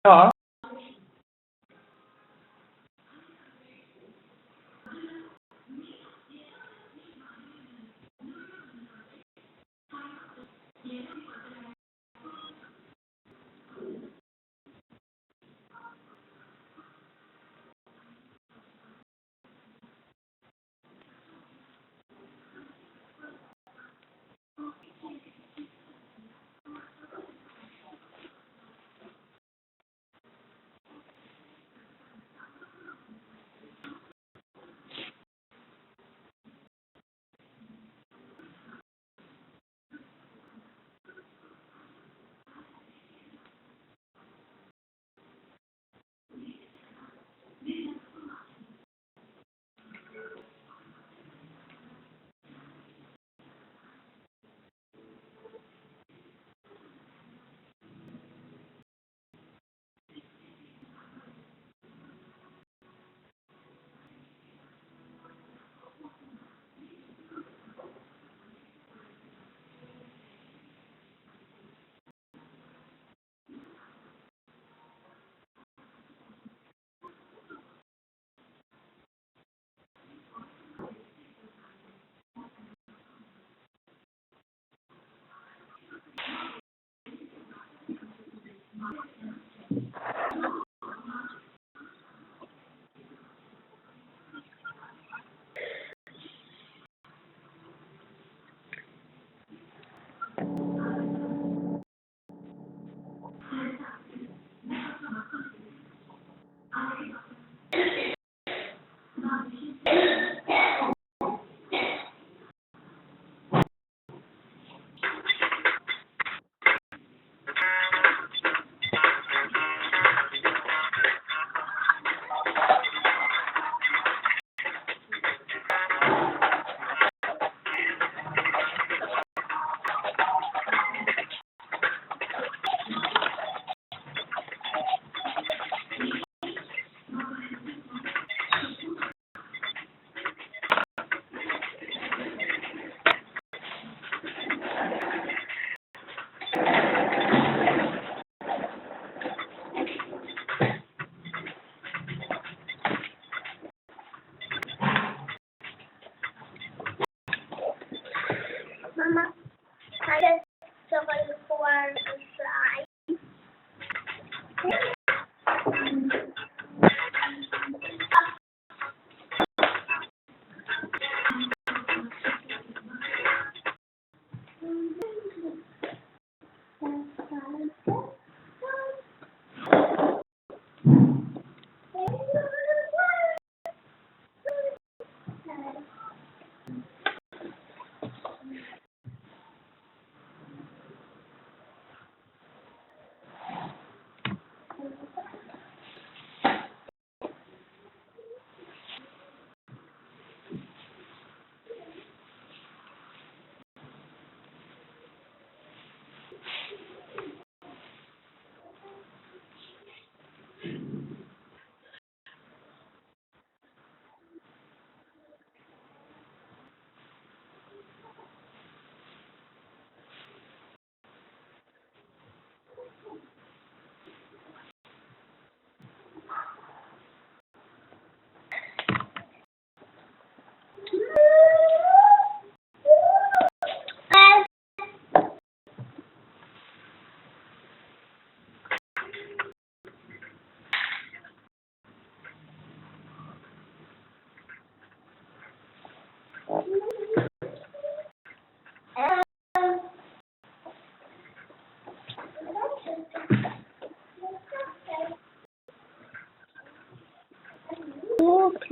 Ja. Mamma, kan jag så hålla på och fly?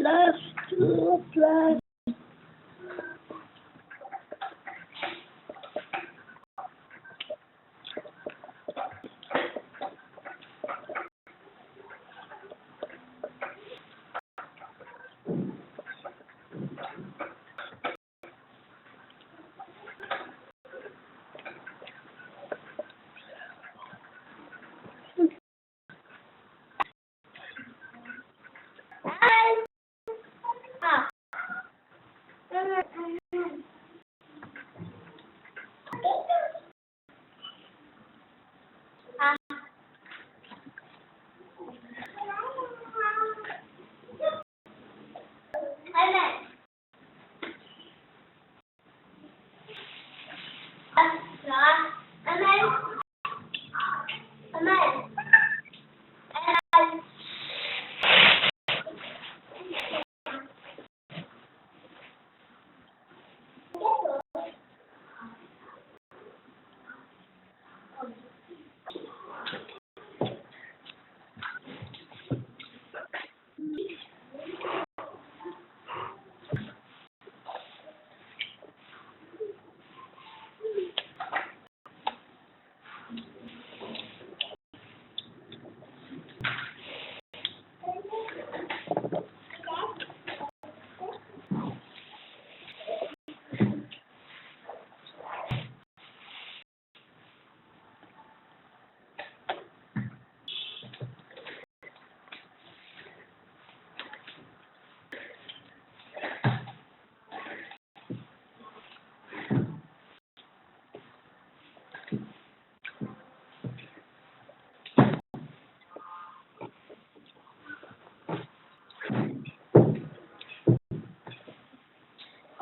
Plus.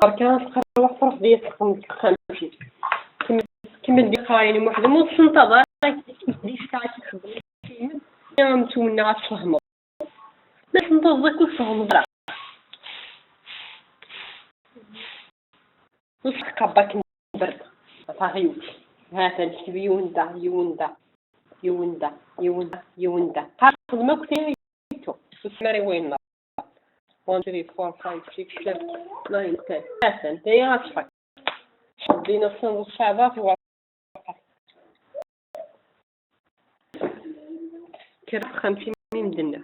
كنفكر واحد الفرص ديال نمشي كيما ندير قرايني وحدهم وتنتظر ديك الساعه كيخدم كيما متونا غتفهموا باش نتوظف وتفهموا وصح باك نبرد صافي هذا نكتب يوندا يوندا يوندا يوندا يوندا قاصد ما كنت نيتو وسماري وين 1 3 4 5 6 7 8 9 10 انت يا غتفك شدينا صندوق الشعبات كرت 50 مدنة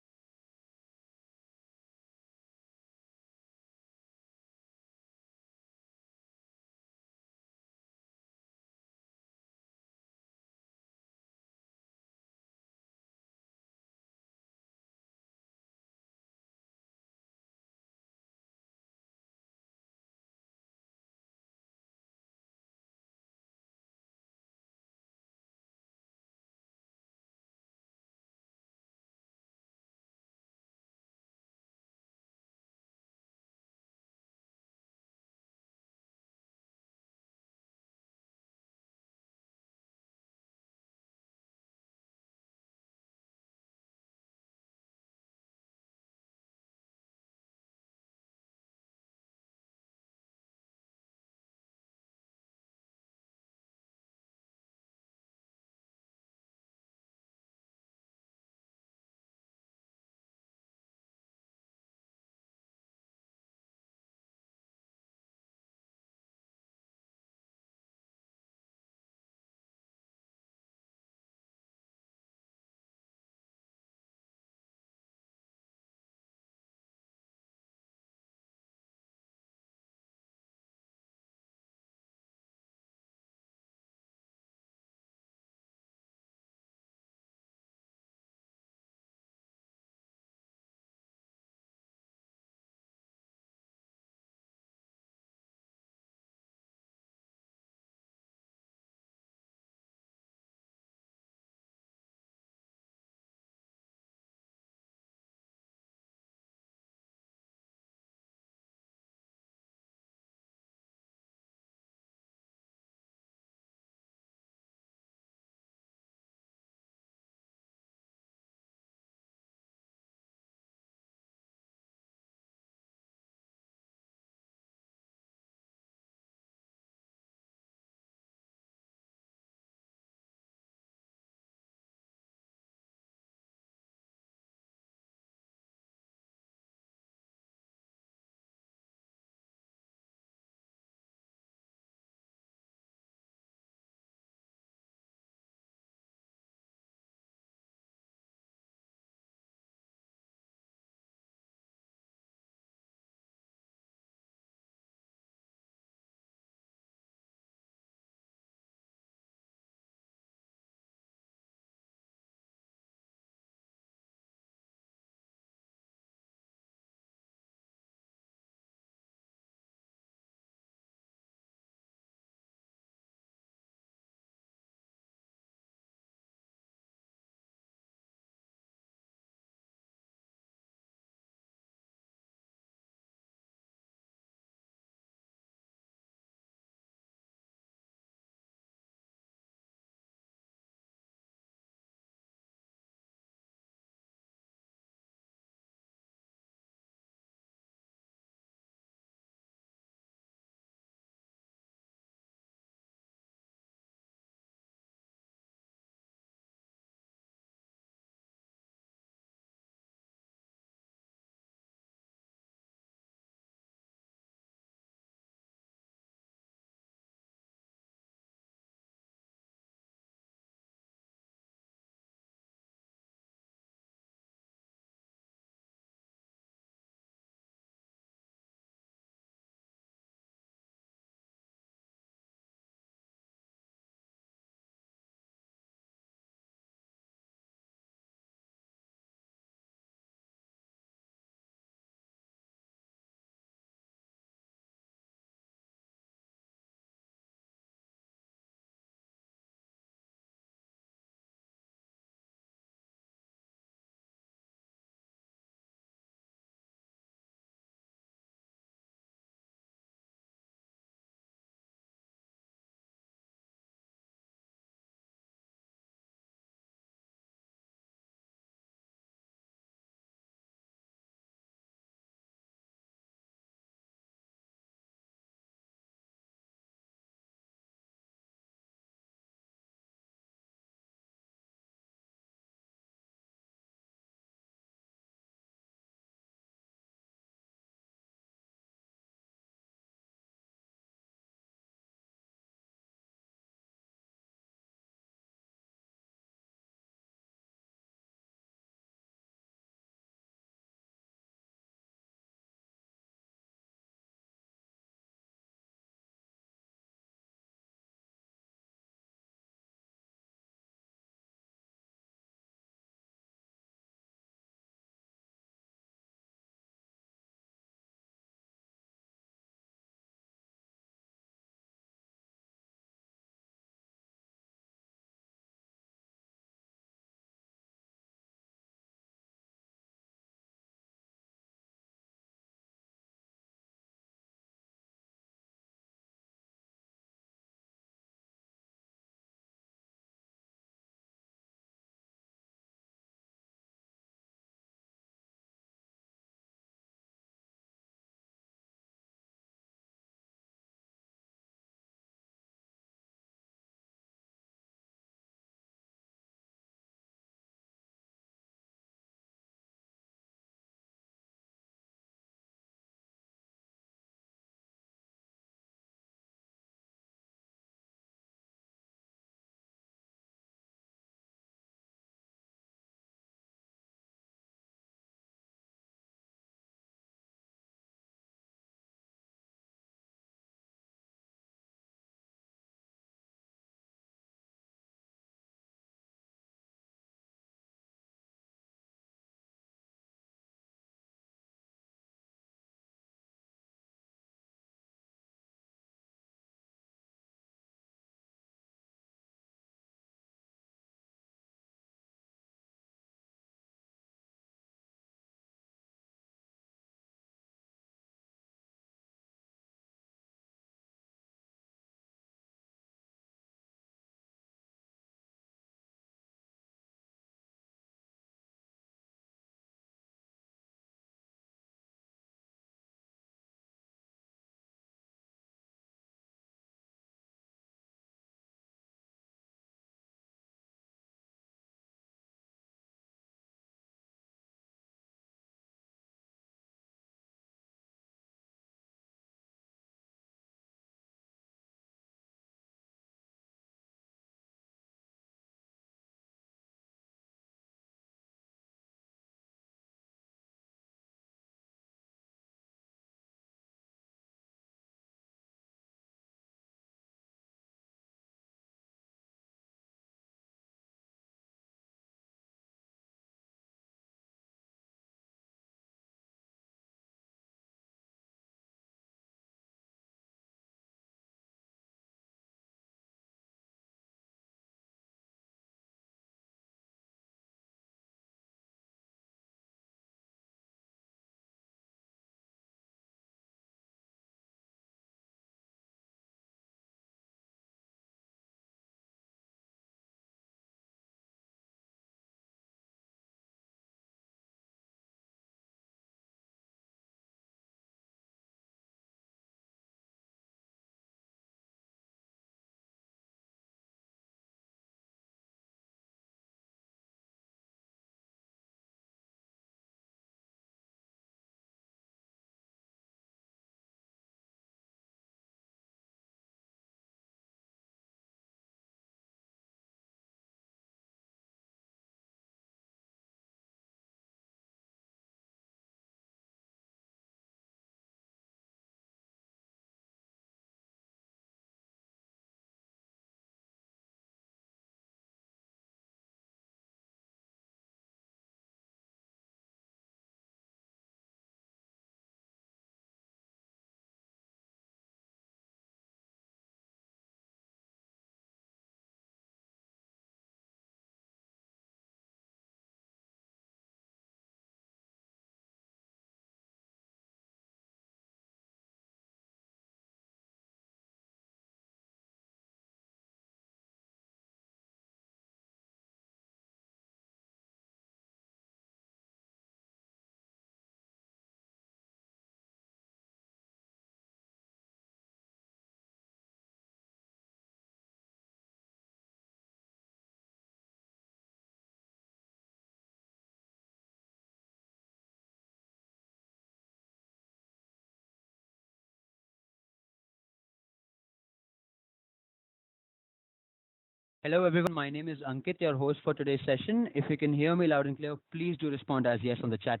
Hello everyone, my name is Ankit, your host for today's session. If you can hear me loud and clear, please do respond as yes on the chat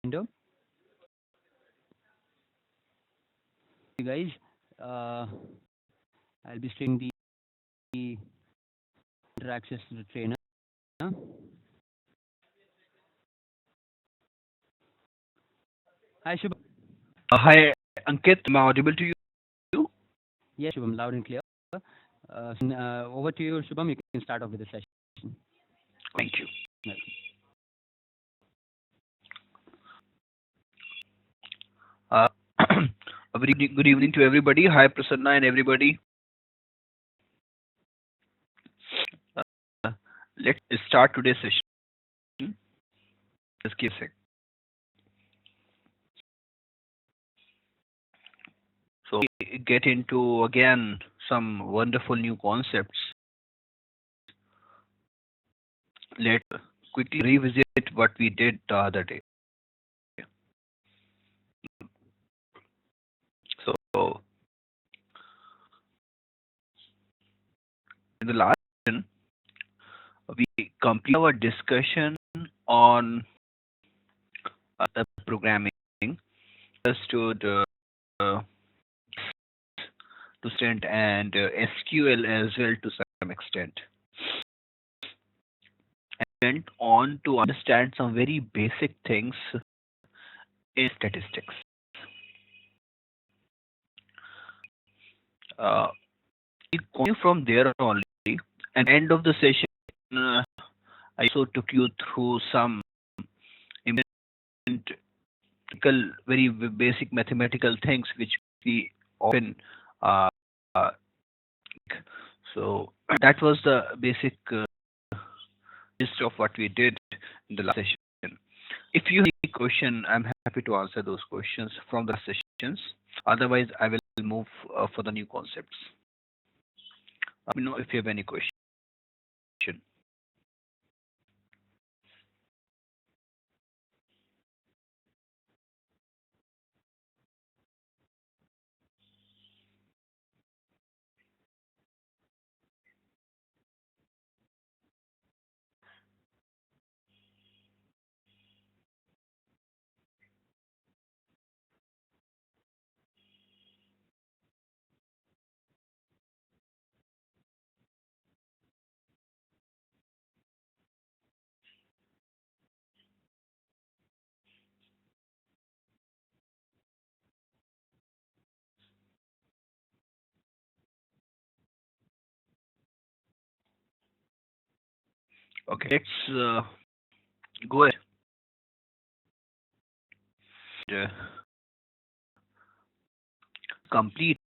window. You guys, uh, I'll be streaming the access to the trainer. Hi Shubham. Hi, Ankit. Am I audible to you? Yes, Shubham, loud and clear. Over to you, Shubham. You can start off with the session. Thank you. Welcome. Uh, a very good evening to everybody. Hi, Prasanna and everybody. Uh, let's start today's session. Just give a sec. So we get into again some wonderful new concepts. Let's quickly revisit what we did the other day. So in the last session, we completed our discussion on the programming, understood to extent and SQL as well to some extent. And went on to understand some very basic things in statistics. Uh, it continued from there only. And end of the session, I also took you through some important, very basic mathematical things which we often uh, uh, so that was the basic gist of what we did in the last session. If you have any question, I'm happy to answer those questions from the sessions. Otherwise, I will move for the new concepts. Let me know if you have any question. Okay, let's go ahead. Uh, complete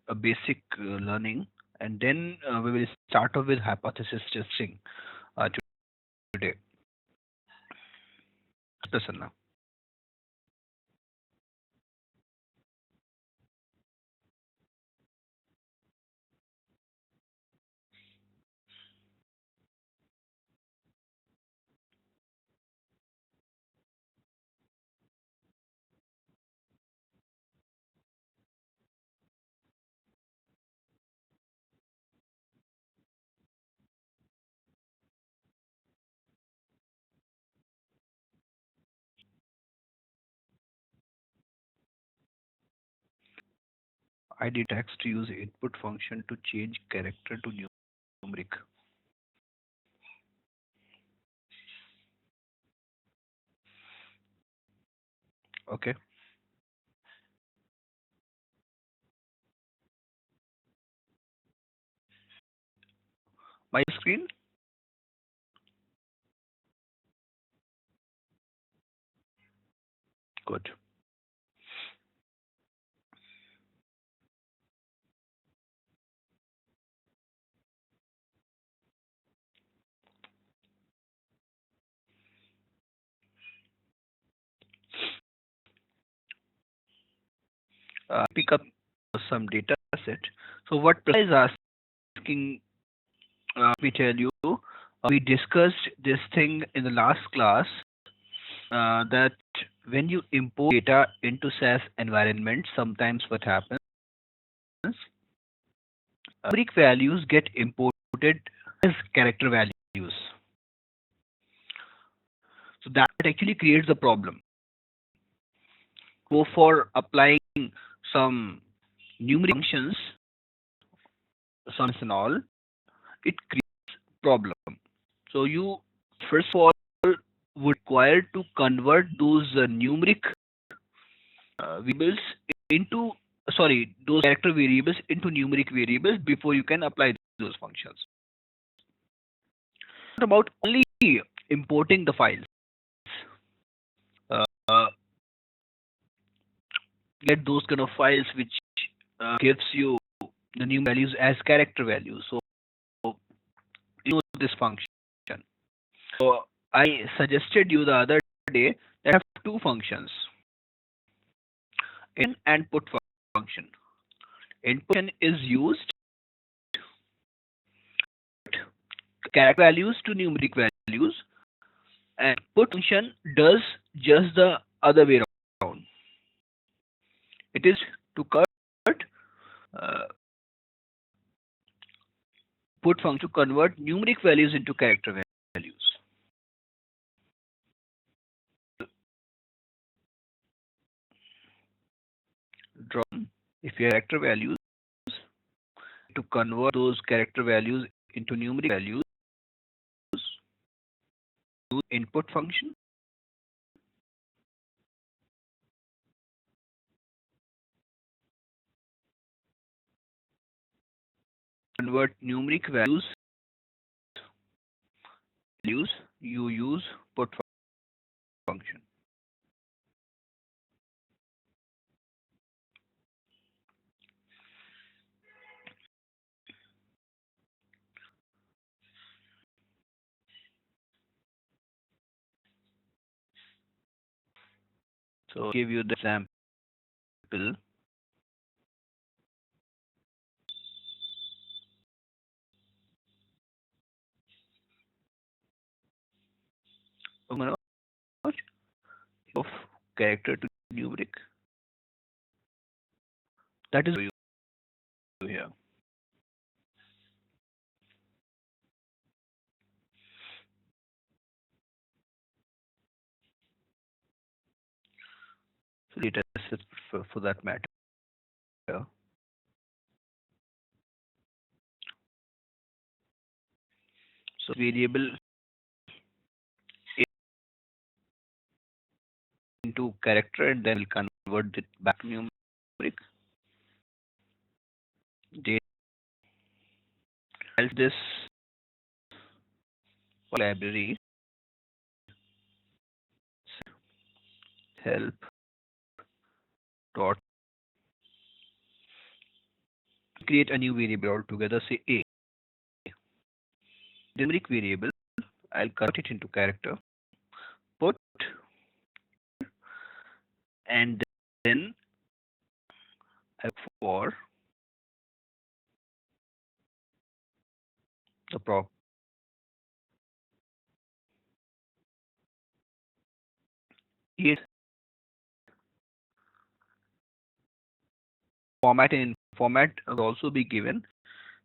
a basic learning, and then we will start off with hypothesis testing uh, today. Prasanna. I did text to use input function to change character to numeric. Okay. My screen. Good. Pick up some data set. So what Prasad is asking, let me tell you, we discussed this thing in the last class that when you import data into SAS environment, sometimes what happens, numeric values get imported converted as character values. So that actually creates a problem. Go for applying some numeric functions, sums and all, it creates problem. So you first of all would require to convert those numeric variables into those character variables into numeric variables before you can apply those functions. What about only importing the files? Uh, get those kind of files which gives you the new values as character values. So you know this function. So I suggested you the other day that I have two functions, in and put function. Input function is used character values to numeric values, and put function does just the other way around. It is to convert put function to convert numeric values into character values. Draw if you have character values to convert those character values into numeric values, use input function. Convert numeric values, you use put function. So I'll give you the example. Of character to numeric. That is you here. So data sets for that matter. So variable into character and then we'll convert it back to numeric. This library help dot create a new variable altogether, say a numeric variable. I'll convert it into character, put, and then for the prop is format, and format will also be given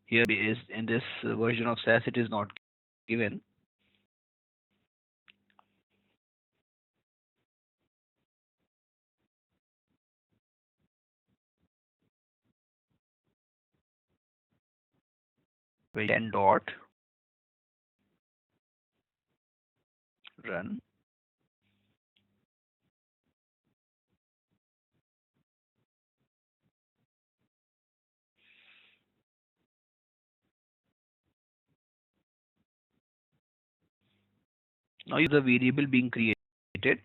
here. Is in this version of SAS it is not given. Then dot run. Now is a variable being created,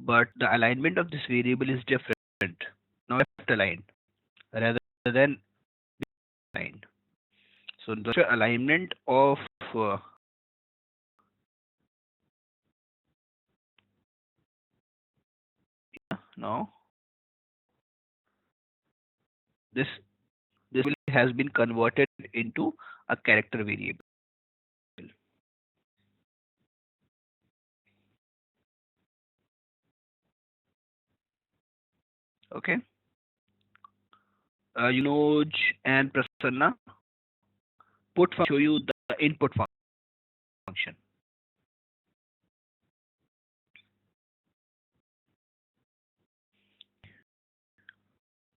but the alignment of this variable is different. Now left aligned rather than aligned. So the alignment of now this has been converted into a character variable. Okay. Yunoj and Prasanna, put show you input function.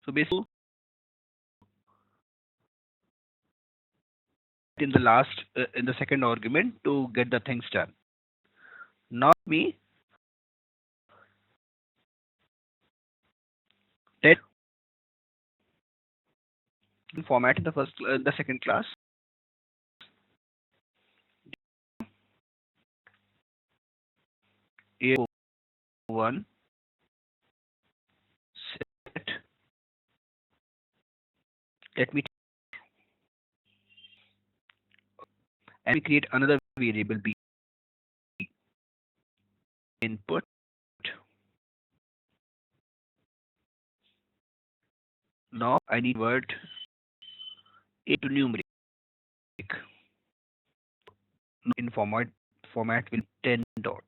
So basically, in the second argument to get the things done. Now me let format in the second class. A1 set. Let me and we create another variable b input. Now I need word a to numeric. In format will 10 dot.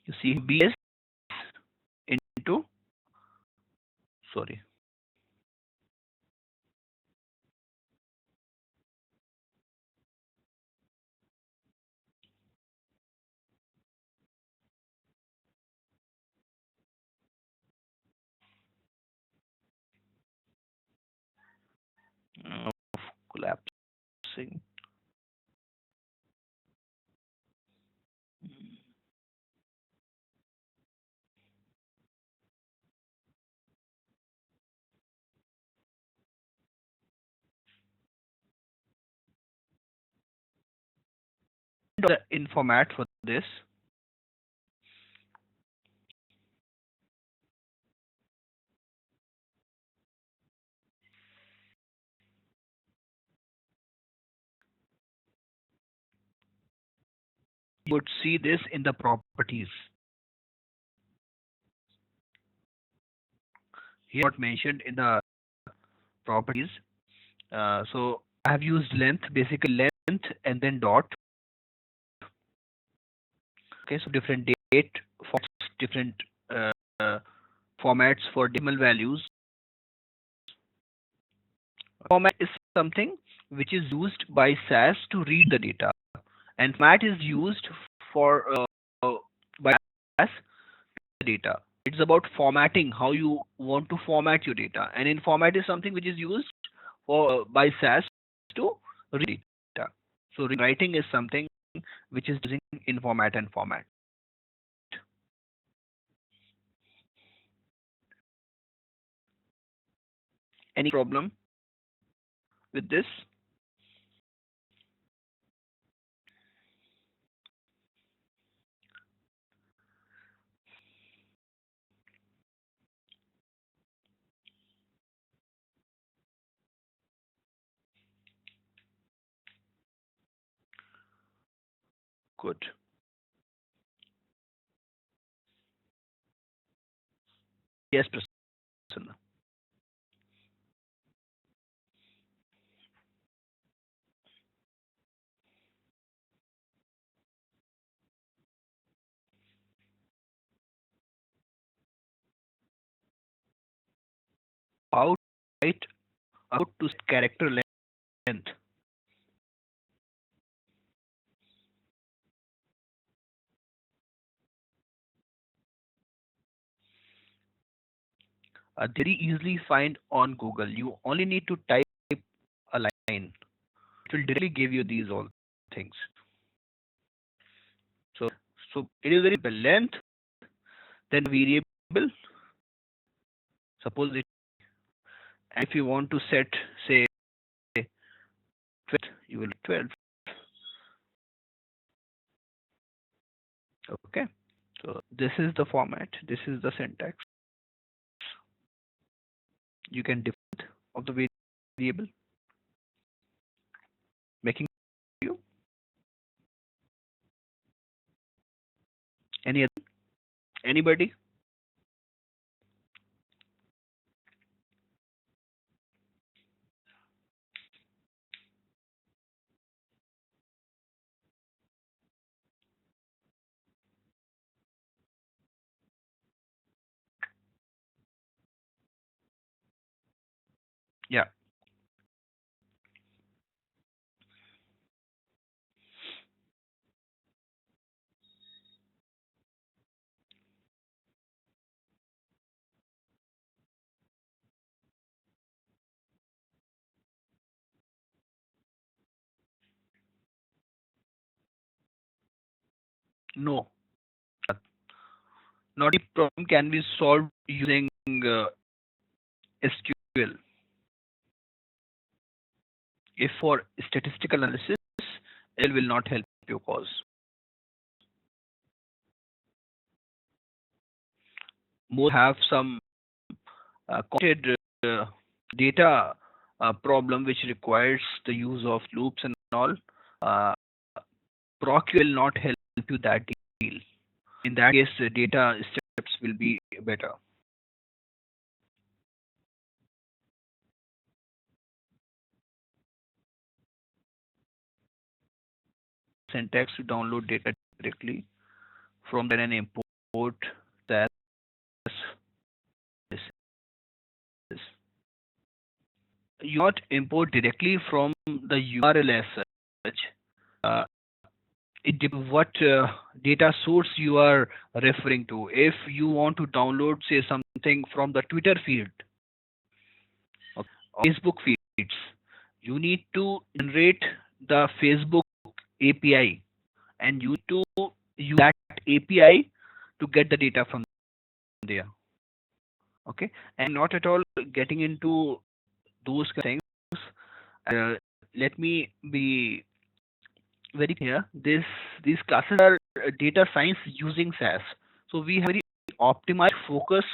You see bs into sorry. Uh, collapsing. In format for this. You would see this in the properties. Here not mentioned in the properties. So I have used length, basically length and then dot. Okay, so different date, different uh, formats for decimal values. Format is something which is used by SAS to read the data, and format is used for by SAS data. It's about formatting, how you want to format your data, and in format is something which is used for by SAS to read data. So writing is something which is using in format and format. Any problem with this? Good. Yes, Prasanna. How to write out to character length. Very easily find on Google. You only need to type a line. It will directly give you these all things. So it is very simple. Length, then variable. Suppose it, and if you want to set, say, 12, you will 12. Okay. So this is the format. This is the syntax. You can define of the variable, making you any other, anybody. Yeah. No. Not a problem can be solved using SQL. If for statistical analysis, it will not help you cause more have some complicated data problem which requires the use of loops and all. Uh, Proc will not help you that deal. In that case, the data steps will be better. Syntax to download data directly from then and import that. You not import directly from the URL as such. Uh, it depends what data source you are referring to. If you want to download, say, something from the Twitter feed, okay, or Facebook feeds, you need to generate the Facebook API, and you need to use that API to get the data from there. Okay, and not at all getting into those kind of things. Let me be very clear. These classes are data science using SAS. So we have very optimized focus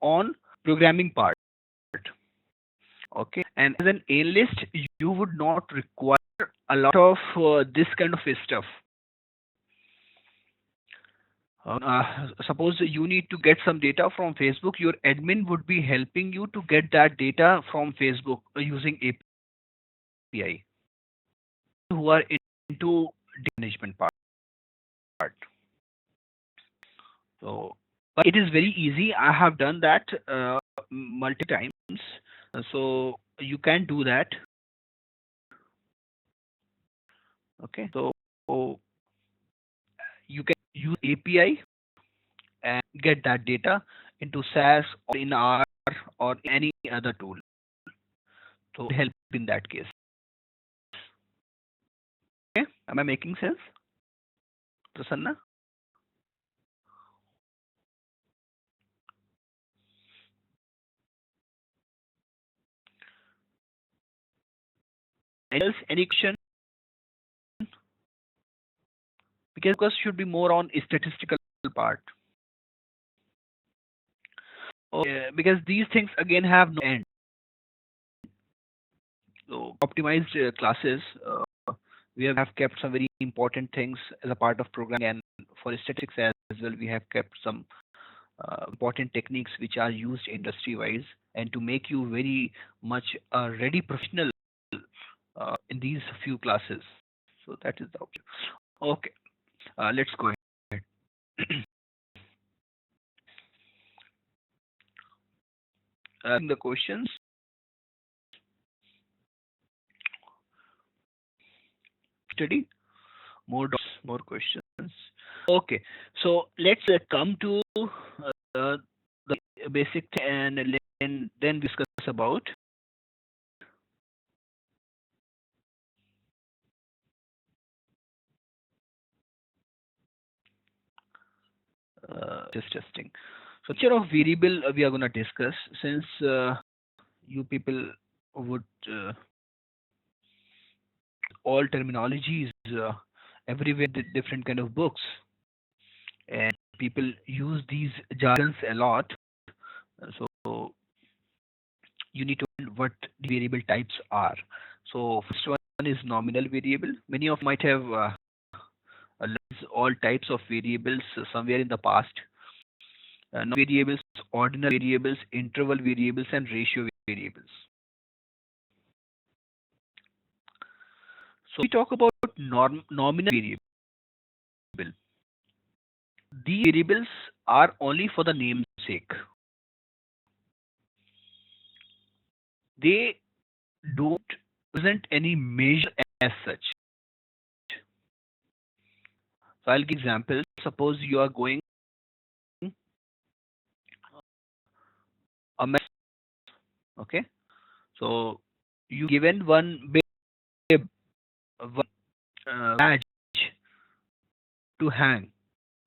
on programming part. Okay, and as an analyst, you would not require a lot of this kind of stuff. Suppose you need to get some data from Facebook, your admin would be helping you to get that data from Facebook using API. Who are into data management part. So, but it is very easy. I have done that multi times. So you can do that. Okay. So you can use API and get that data into SAS or in R or any other tool. So help in that case. Okay. Am I making sense, Prasanna? Any question? Because focus should be more on statistical part. Okay, because these things again have no end. So optimized classes, we have kept some very important things as a part of programming, and for statistics as well, we have kept some important techniques which are used industry-wise, and to make you very much a ready professional in these few classes. So that is the option. Okay, let's go ahead. The questions. Study more dots, more questions. Okay, so let's come to the basic and then discuss about just testing. So, nature of variable we are going to discuss, since you people would all terminologies everywhere, different kind of books, and people use these jargons a lot. So you need to learn what the variable types are. So first one is nominal variable. Many of might have learned all types of variables somewhere in the past. Nominal variables, ordinal variables, interval variables, and ratio variables. So we talk about nominal variable. These variables are only for the namesake. They don't present any measure as such. So I'll give examples. Suppose you are going a mess. Okay. So you given one bib, one badge to hang.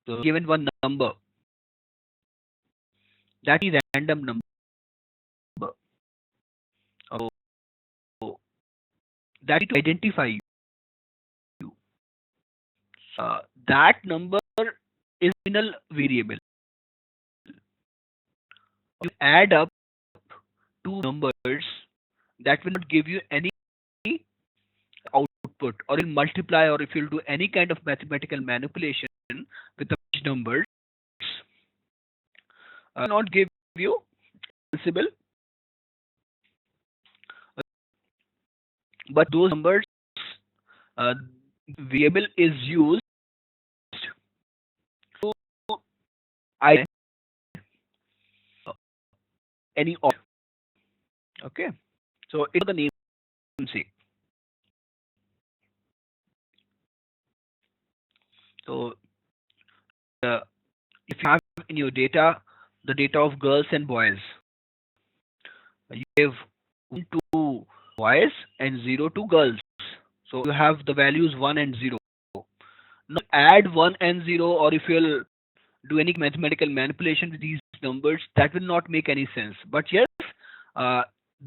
So given one number. That is random number. So that is to identify you. That number is nominal variable. You add up two numbers, that will not give you any output, or will multiply, or if you'll do any kind of mathematical manipulation with the numbers, not give you sensible, but those numbers uh, variable is used to identify any object. Okay, so it's the namesake. So if you have in your data the data of girls and boys, you give 1 to boys and 0 to girls. So you have the values 1 and 0. Now add 1 and 0, or if you'll do any mathematical manipulation with these numbers, that will not make any sense. But yes, they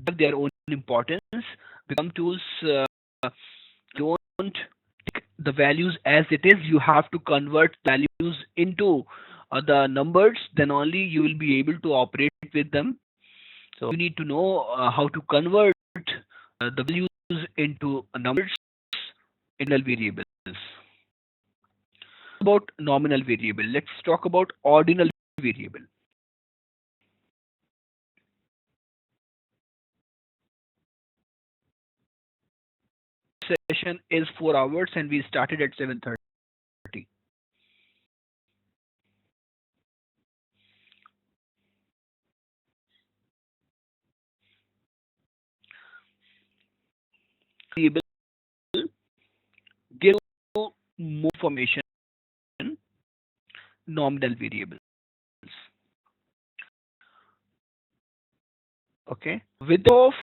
have their own importance. Become tools don't take the values as it is. You have to convert values into the numbers. Then only you will be able to operate with them. So you need to know how to convert the values into numbers, internal variables. About nominal variable, let's talk about ordinal variable. Session is 4 hours and we started at 7:30. Variable give you more information. Nominal variables. Okay, with of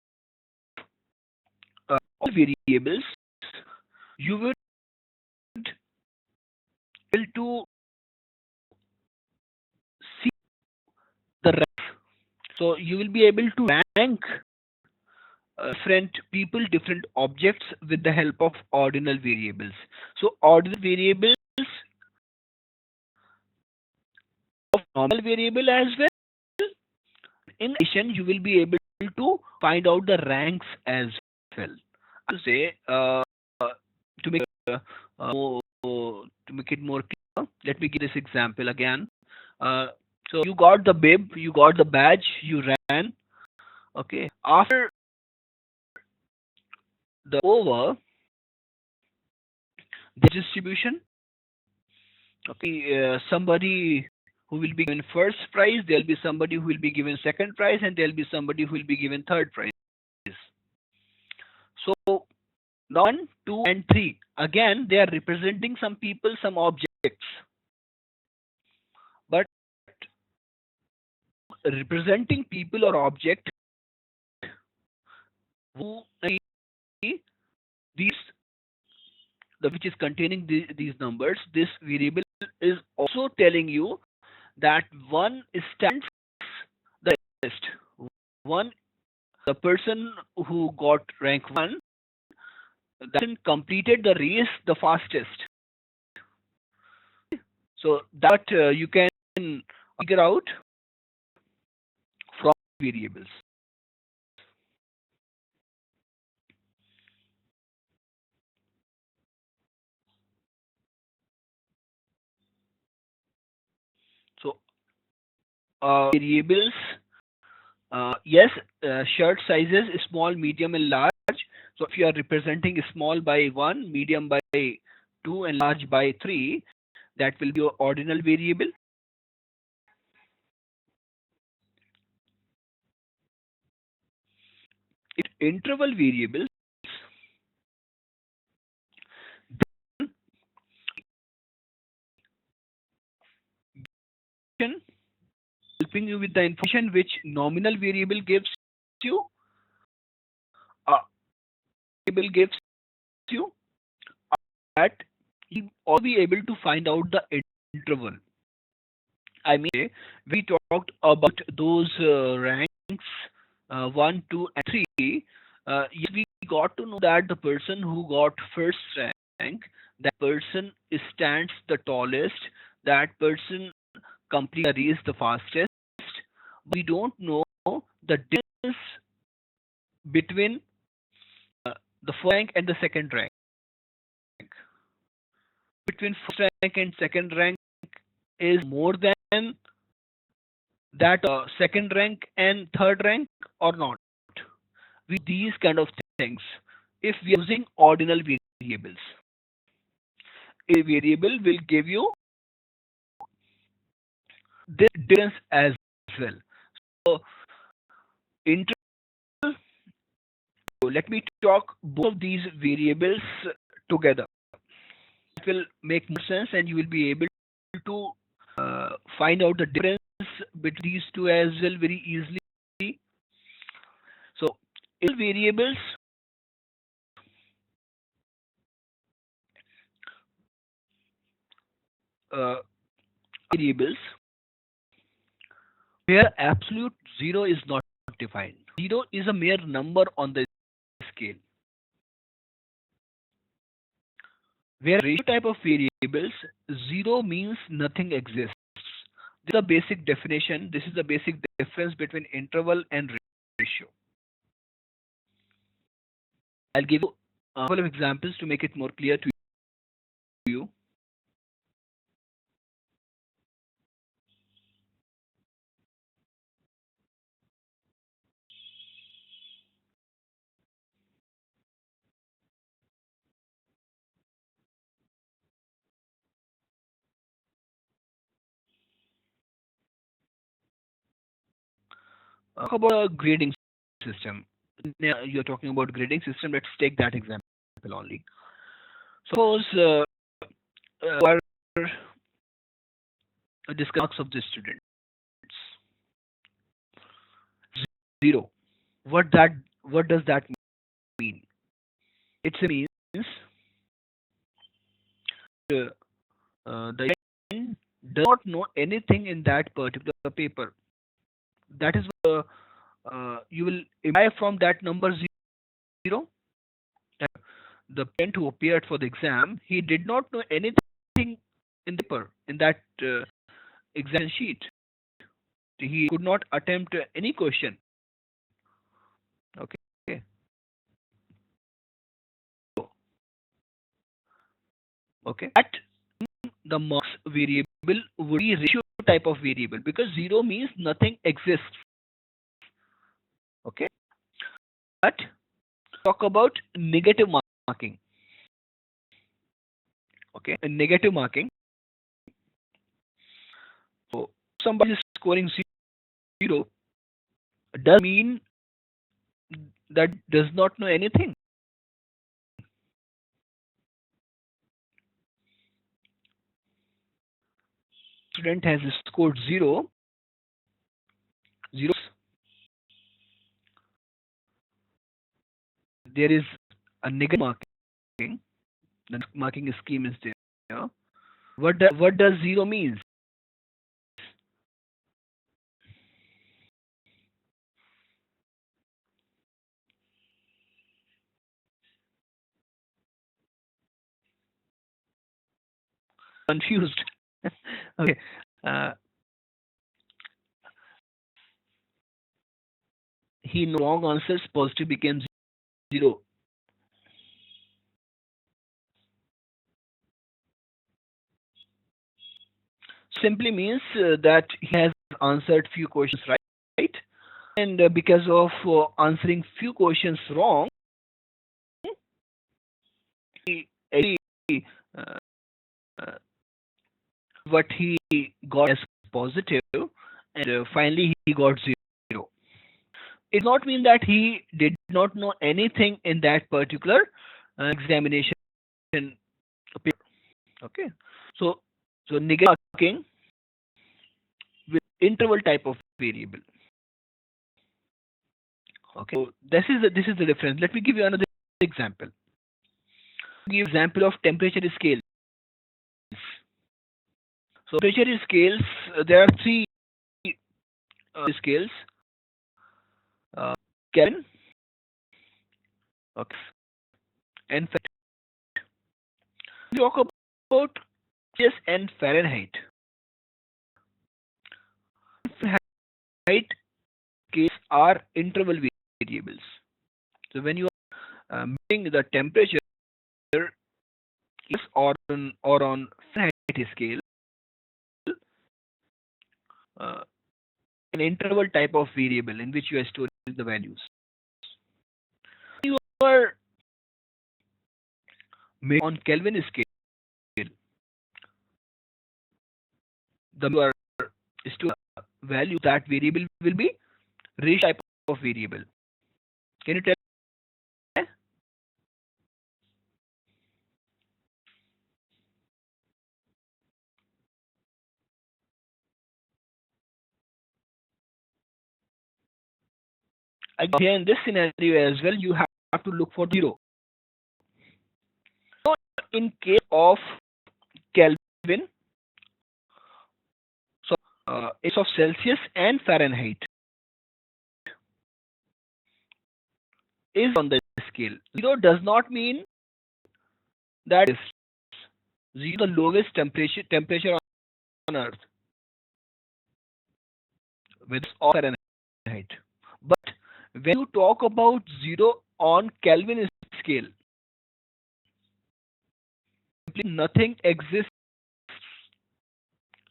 all variables, you would be able to see the rank. So you will be able to rank different people, different objects with the help of ordinal variables. So ordinal variables of normal variable as well. In addition, you will be able to find out the ranks as well. To say to make to make it more clear, let me give this example again. So you got the bib, you got the badge, you ran. Okay, after the over the distribution, okay, somebody who will be given first prize, there'll be somebody who will be given second prize, and there'll be somebody who will be given third prize. So now 1, 2, and 3, again they are representing some people, some objects, but representing people or object who these which is containing these numbers, this variable is also telling you that one stands the best. One, the person who got rank 1, that person completed the race the fastest. So that you can figure out from variables. So variables, yes, shirt sizes small, medium, and large. So if you are representing small by 1, medium by 2, and large by 3, that will be your ordinal variable. Interval variables, helping you with the information which nominal variable gives you, variable gives you, that you will be able to find out the interval. I mean, we talked about those ranks 1, 2, and 3. Yes, we got to know that the person who got first rank, that person stands the tallest, that person completes the race the fastest. We don't know the difference between the first rank and the second rank. Between first rank and second rank is more than that second rank and third rank or not. With these kind of things, if we are using ordinal variables, a variable will give you this difference as well. So, let me talk both of these variables together. It will make more sense, and you will be able to find out the difference between these two as well very easily. So, in variables, uh, variables where absolute zero is not defined. Zero is a mere number on the scale. Where ratio type of variables, zero means nothing exists. This is a basic definition. This is the basic difference between interval and ratio. I'll give you a couple of examples to make it more clear to you. Talk about a grading system. Now you're talking about grading system. Let's take that example only. Suppose are discuss marks of the students. 0. What does that mean? It means the student does not know anything in that particular paper. That is you will imply from that number 0. The parent who appeared for the exam, he did not know anything in the paper, in that exam sheet. He could not attempt any question. Okay. Okay. At the marks variable would be ratio type of variable, because 0 means nothing exists. Okay. But talk about negative marking. Okay. Negative marking. So somebody is scoring 0 does mean that does not know anything. Student has scored 0. There is a negative marking. The marking scheme is there. What does 0 means? confused. Okay. Uh, he no wrong answers, positive became 0. Simply means that he has answered few questions right, and because of answering few questions wrong, he actually, uh, uh, what he got as positive, and finally he got 0. It does not mean that he did not know anything in that particular examination paper. Okay, so negative marking with interval type of variable. Okay, so this is the difference. Let me give you another example. Give example of temperature scales. So temperature scales, there are three scales. Kelvin, okay, and we talk about Celsius and Fahrenheit. Fahrenheit scales are interval variables. So when you are measuring the temperature or on Fahrenheit scale, uh, an interval type of variable in which you are storing the values. You are on Kelvin scale, the you are storing value, that variable will be ratio type of variable. Can you tell? Here in this scenario as well, you have to look for 0. So in case of Kelvin, so it's of Celsius and Fahrenheit is on the scale. 0 does not mean that is 0 the lowest temperature on Earth with all Fahrenheit. But when you talk about 0 on Kelvin scale, simply nothing exists.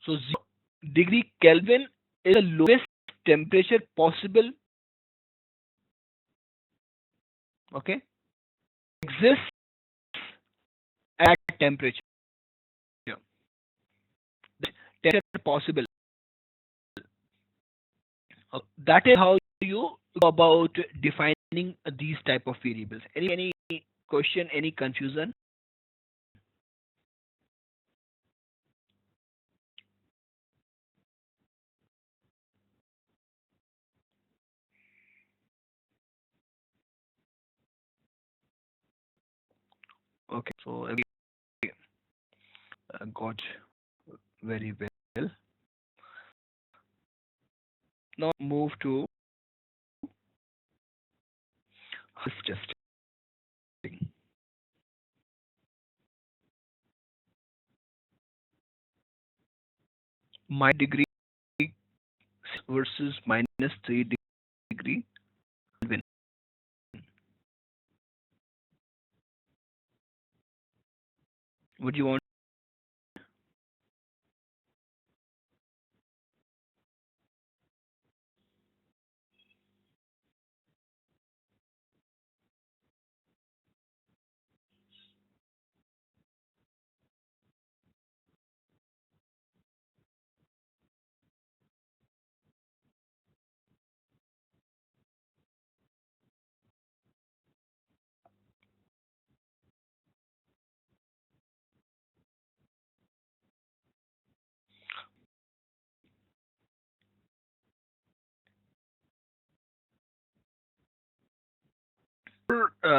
So 0 degree Kelvin is the lowest temperature possible. Okay, exists at temperature. Temperature possible. That is how you go about defining these type of variables. Any question, any confusion? Okay, so we got very well. Now move to testing. My degree versus -3 degree Kelvin. Would you want?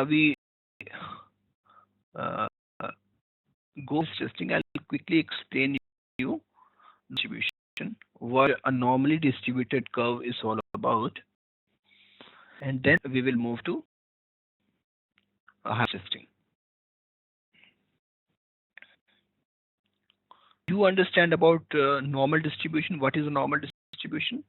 We uh, go testing. I'll quickly explain you distribution, what a normally distributed curve is all about, and then we will move to testing. do you understand about normal distribution? What is a normal distribution?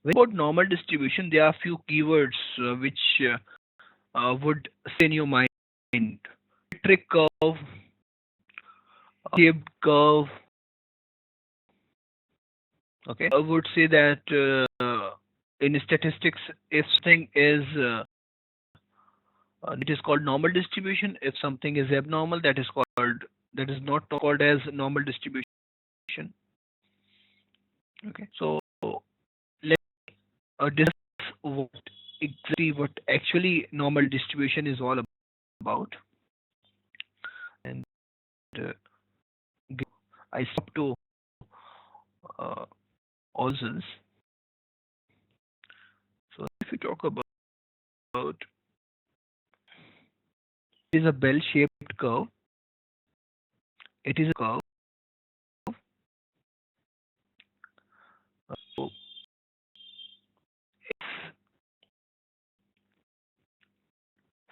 When about normal distribution, there are a few keywords which would stay in your mind. Metric curve, shaped curve. Okay, I would say that in statistics, if something is it is called normal distribution. If something is abnormal, that is not called as normal distribution. Okay, so let's discuss what actually normal distribution is all about. And uh, I stop to uh, Olson's. So if you talk about it is a bell-shaped curve. It is a curve. So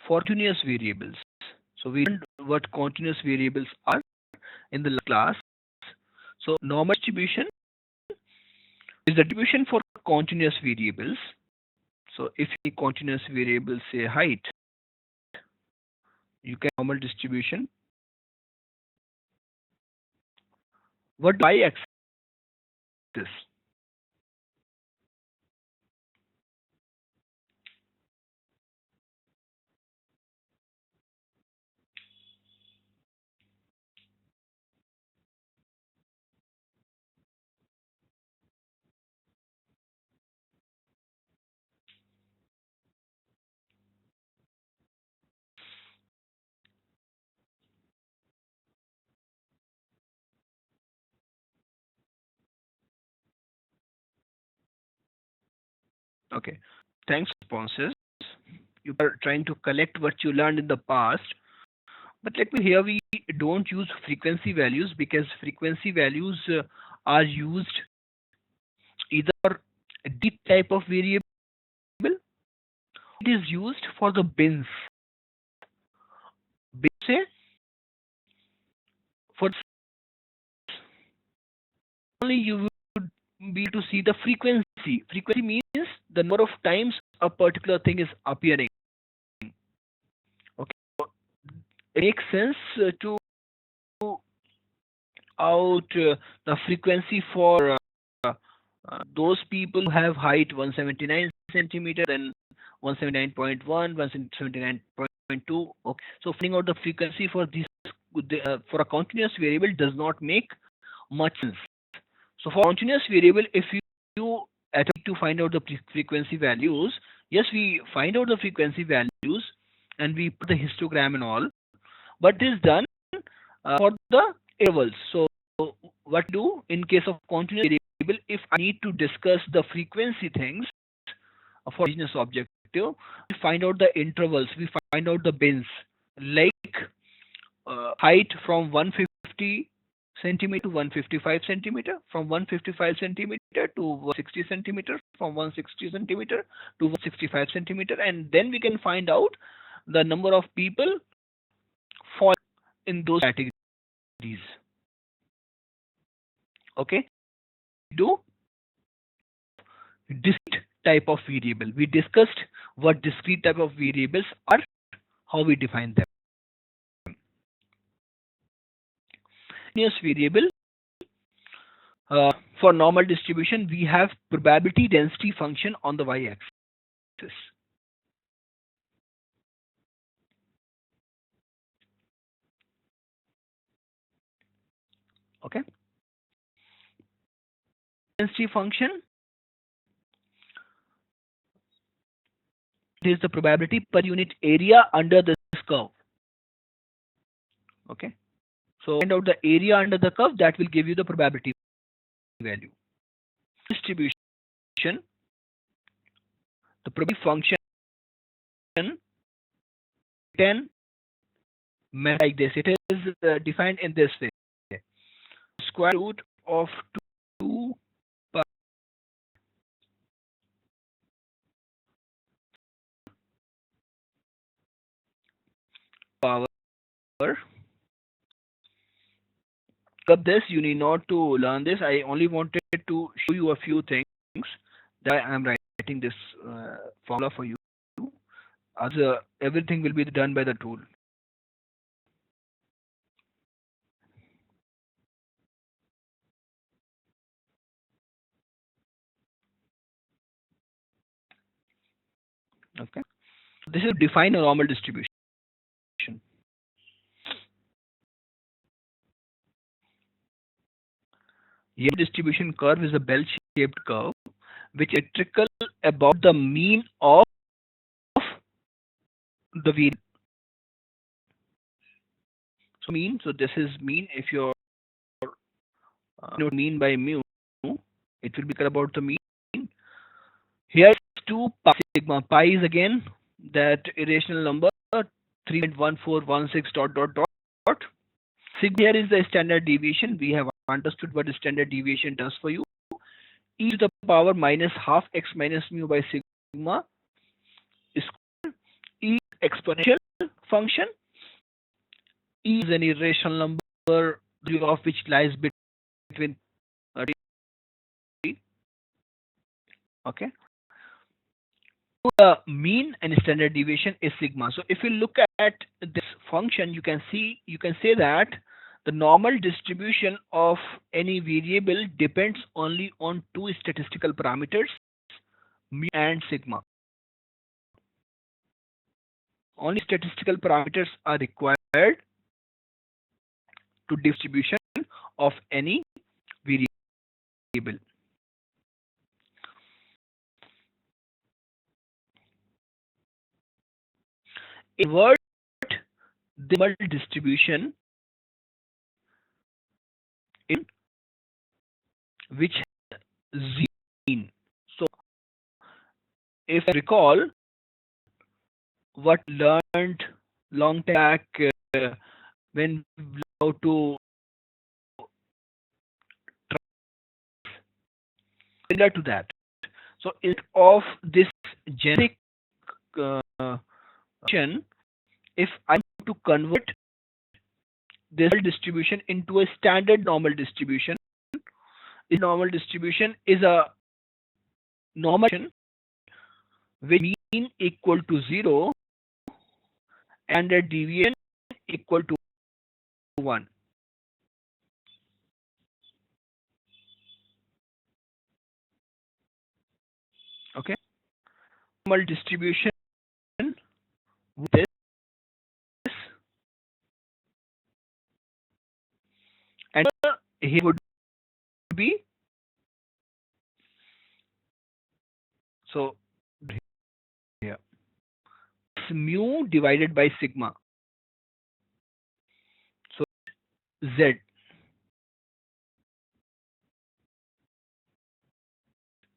for continuous variables. So we learned what continuous variables are in the last class. So normal distribution is the distribution for continuous variables. So if the continuous variable say height, you can normal distribution. What y-axis? Okay. Thanks for responses. You are trying to collect what you learned in the past. But let me here we don't use frequency values because frequency values are used either deep type of variable. It is used for the bins. Say for only you would be able to see the frequency. Frequency means the number of times a particular thing is appearing. Okay, it makes sense to out the frequency for those people who have height 179 centimeter, then 179.1, 179.2. Okay, so finding out the frequency for this for a continuous variable does not make much sense. So for continuous variable, if you attempt to find out the frequency values, yes, we find out the frequency values and we put the histogram and all, but this is done for the intervals. So what do in case of continuous variable, if I need to discuss the frequency things for business objective, we find out the intervals, we find out the bins, like height from 150 centimeter to 155 centimeter, from 155 centimeter to 160 centimeter, from 160 centimeter to 165 centimeter, and then we can find out the number of people fall in those categories. Okay, do discrete type of variable. We discussed what discrete type of variables are, how we define them. Continuous variable, for normal distribution, we have probability density function on the y-axis. Okay, density function is the probability per unit area under this curve. Okay, so find out the area under the curve, that will give you the probability value. Distribution, the probability function 10 like this. It is defined in this way: square root of 2 power. Up this, you need not to learn this. I only wanted to show you a few things that I am writing this formula for you. As everything will be done by the tool. Okay. This is define a normal distribution. Your distribution curve is a bell-shaped curve which trickle about the mean of the variable. So mean. So this is mean. If you're mean by mu, it will be about the mean. Here is 2 pi sigma. Pi is again that irrational number 3.1416 dot dot dot. Sigma here is the standard deviation. We have understood what the standard deviation does for you. E to the power minus half x minus mu by sigma is E exponential function. E is an irrational number, of which lies between okay. The mean and standard deviation is sigma. So if you look at this function, you can say that the normal distribution of any variable depends only on 2 statistical parameters, mu and sigma. Only statistical parameters are required to distribution of any variable. Invert the normal distribution in which z mean. So if I recall what learned long time back when we how to similar to that. So instead of this generic function, if I want to convert this distribution into a standard normal distribution, the normal distribution is a normal function with mean equal to 0 and a deviation equal to 1. Okay, normal distribution with this and here would be so here mu divided by sigma. So z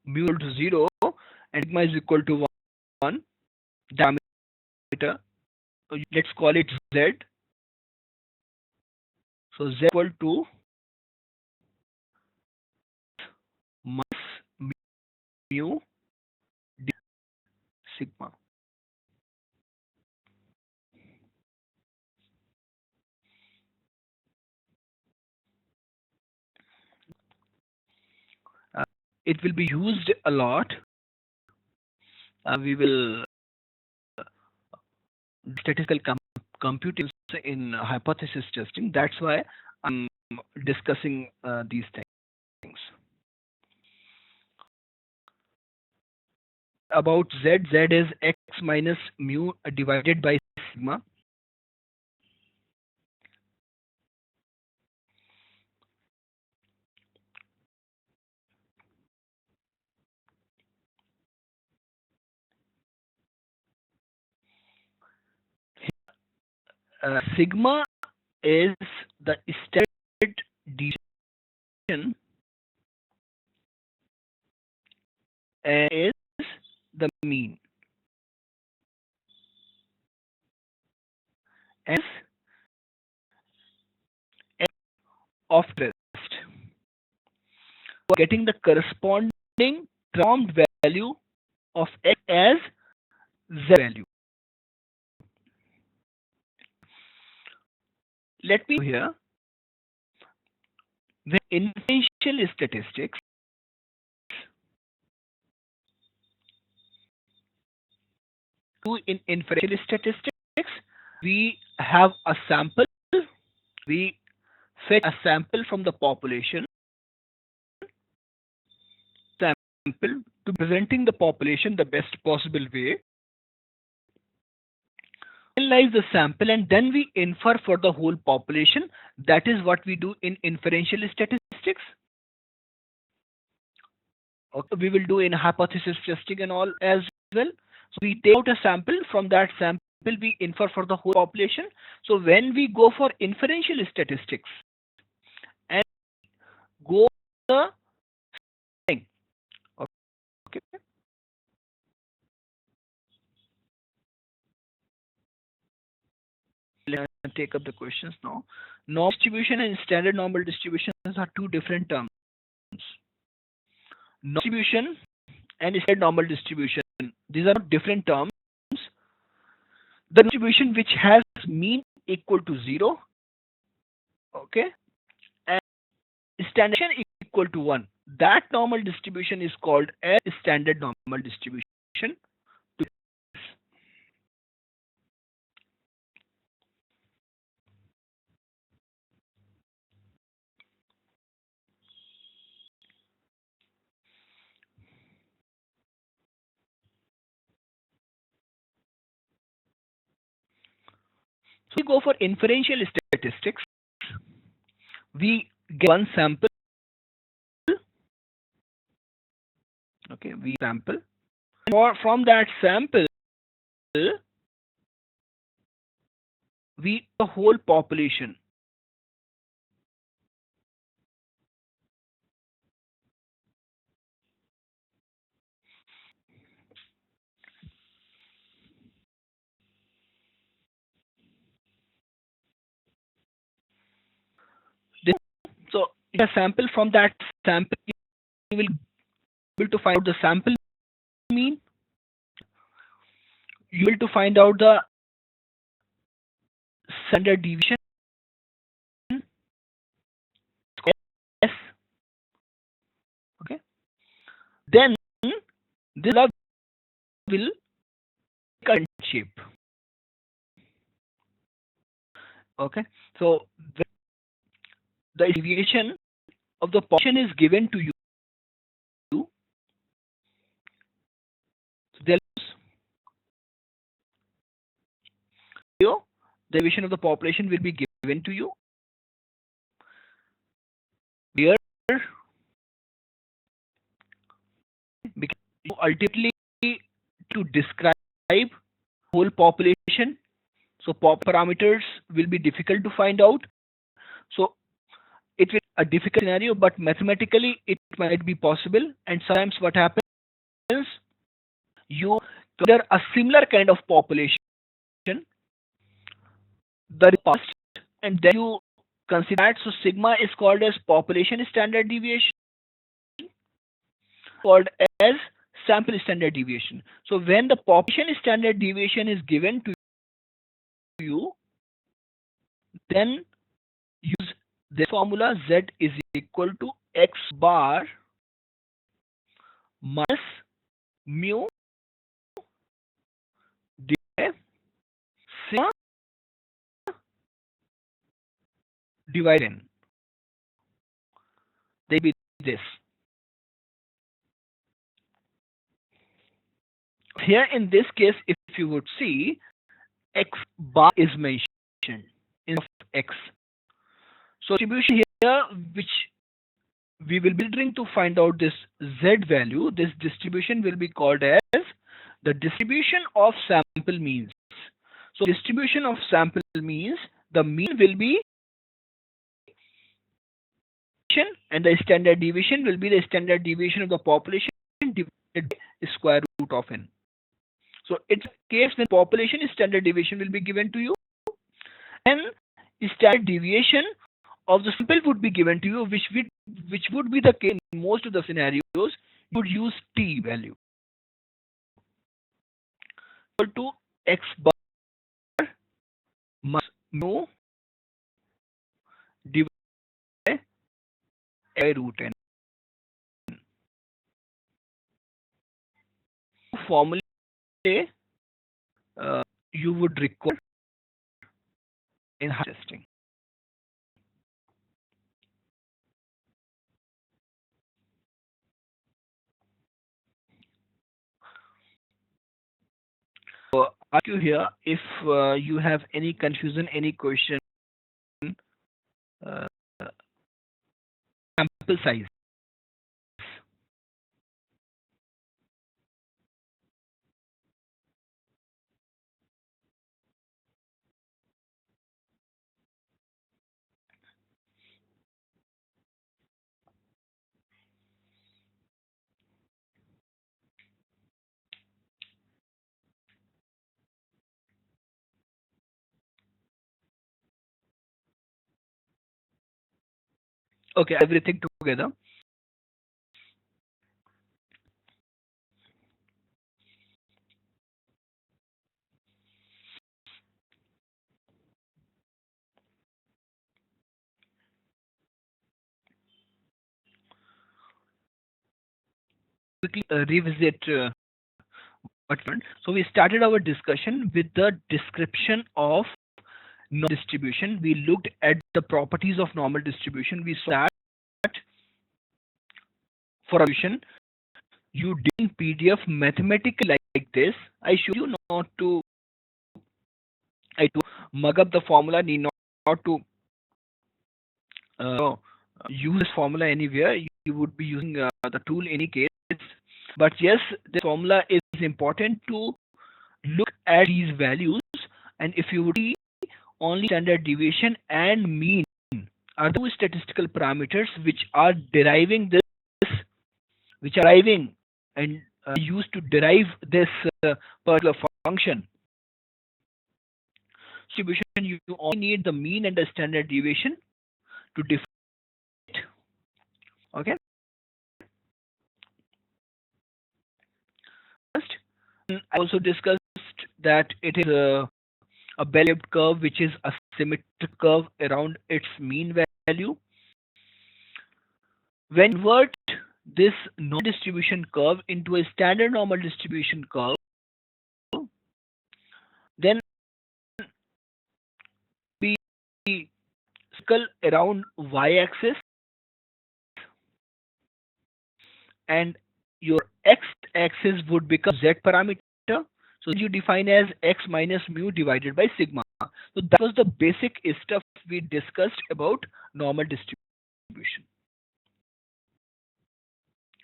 mu equal to 0 and sigma is equal to 1 diameter. So let's call it z. So z equal to minus mu d sigma. It will be used a lot. We will statistical computing in hypothesis testing. That's why I'm discussing these things. About z, z is x minus mu divided by sigma. Sigma is the standard deviation and is the mean. S of rest. Getting the corresponding transformed value of x as z value. Let me here. The inferential statistics in inferential statistics, we have a sample. We fetch a sample from the population. Sample to presenting the population the best possible way. Analyze the sample and then we infer for the whole population. That is what we do in inferential statistics. Okay, we will do in hypothesis testing and all as well. So we take out a sample. From that sample we infer for the whole population. So when we go for inferential statistics and go the thing, okay. Let's take up the questions now. Normal distribution and standard normal distributions are two different terms. Normal distribution and standard normal distribution, these are different terms. The distribution which has mean equal to 0, okay, and standard equal to 1, that normal distribution is called as standard normal distribution. So we go for inferential statistics. We get one sample. Okay, we sample. From that sample, we the whole population. So in a sample, from that sample, you will be able to find out the sample mean. You will to find out the standard deviation. S. Okay. Then this log will take a shape. Okay. So the deviation of the population is given to you. So the deviation of the population will be given to you. Here, because ultimately to describe whole population, so pop parameters will be difficult to find out. So it will be a difficult scenario, but mathematically it might be possible. And sometimes what happens, you consider a similar kind of population, the past, and then you consider that. So sigma is called as population standard deviation, called as sample standard deviation. So when the population standard deviation is given to you, then use this formula: z is equal to x bar minus mu sigma divided n. They be this. Here in this case, if you would see, x bar is mentioned in x. So distribution here, which we will be trying to find out this z value, this distribution will be called as the distribution of sample means. So distribution of sample means the mean will be, and the standard deviation will be the standard deviation of the population divided by square root of n. So it's a case when population standard deviation will be given to you, and standard deviation of the sample would be given to you, which would be the case in most of the scenarios. You would use t value equal to x bar minus mu divided by root n. Formula you would require in high testing. So ask you here if you have any confusion, any question. Uh, Sample size. Okay, everything together. Quickly revisit what we learned. So we started our discussion with the description of normal distribution. We looked at the properties of normal distribution. We saw that for a solution, you did in PDF mathematically like this. I show you not to mug up the formula, need not to uh, use this formula anywhere. You would be using the tool in any case. But yes, the formula is important to look at these values, and if you would see only standard deviation and mean are those statistical parameters which are deriving this, which are deriving and used to derive this particular function. Distribution, you only need the mean and the standard deviation to define it. Okay. First, I also discussed that it is a bell-shaped curve which is a symmetric curve around its mean value. When you convert this normal distribution curve into a standard normal distribution curve, then we circle around y-axis and your x-axis would become z parameter. So you define as x minus mu divided by sigma. So that was the basic stuff we discussed about normal distribution.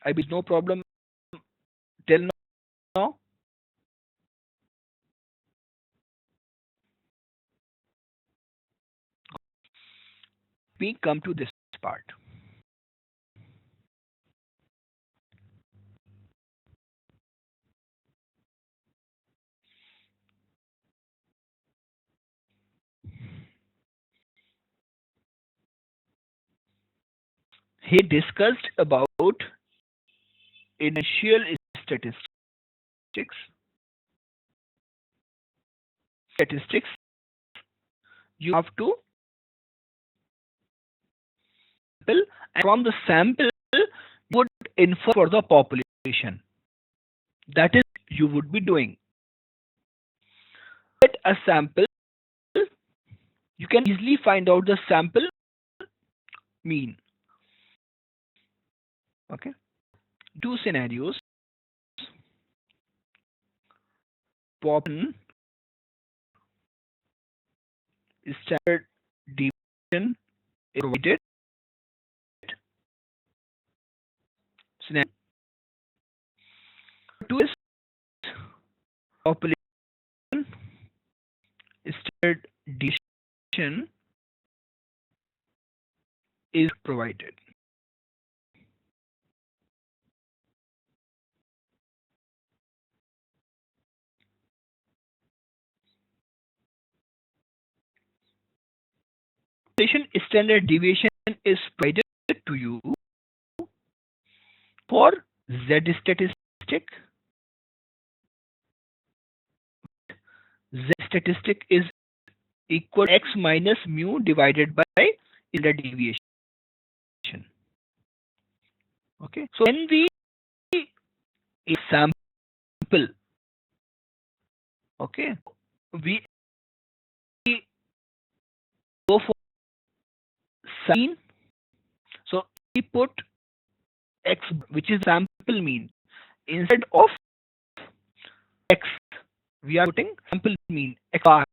I believe no problem till now. We come to this part. He discussed about initial statistics. You have to sample, and from the sample you would infer for the population. That is you would be doing. Get a sample, you can easily find out the sample mean. Okay. Two scenarios. Population standard deviation is provided. Scenario two is population standard deviation is provided. population standard deviation is provided to you for Z statistic. Z statistic is equal to x minus mu divided by standard deviation. Okay, so when we sample, okay, we go for mean. So we put x, which is sample mean, instead of x, we are putting sample mean x bar.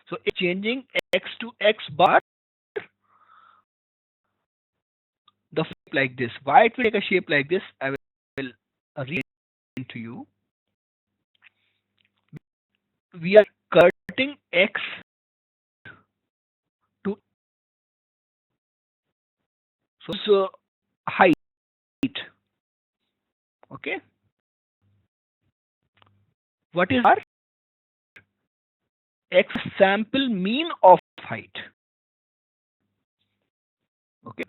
So it's changing x to x bar, the shape like this. Why it will take a shape like this, I will read to you. We are cutting x to so height. Okay. What is our x sample mean of height? Okay.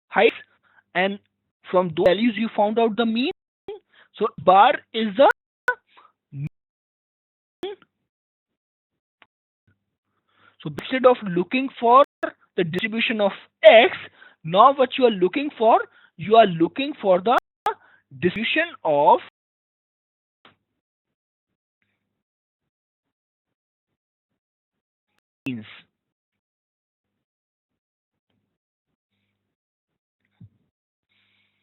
Height, and from those values you found out the mean. So bar is the mean. So instead of looking for the distribution of x, now what you are looking for the distribution of means.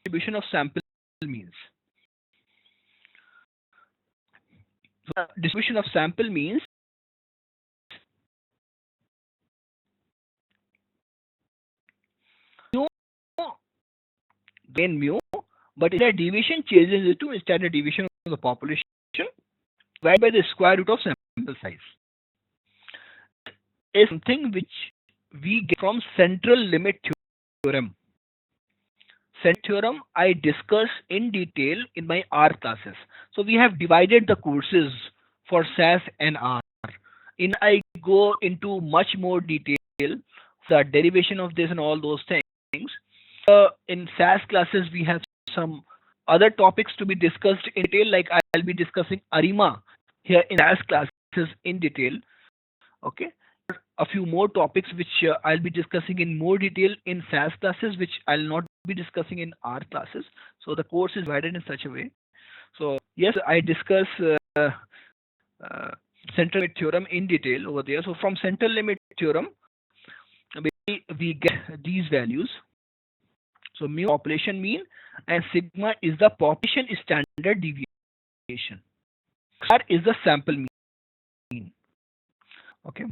Distribution of sample means. So distribution of sample means gain mu, but standard deviation changes it to standard deviation of the population divided by the square root of sample size. Is something which we get from central limit theorem. Central theorem I discuss in detail in my R classes. So we have divided the courses for SAS and R. I go into much more detail, the derivation of this and all those things. In SAS classes, we have some other topics to be discussed in detail, like I'll be discussing ARIMA here in SAS classes in detail. Okay, a few more topics which I'll be discussing in more detail in SAS classes, which I'll not be discussing in R classes. So the course is divided in such a way. So yes, I discuss central limit theorem in detail over there. So from central limit theorem, we get these values. So mu population mean and sigma is the population standard deviation. R is the sample mean. Okay.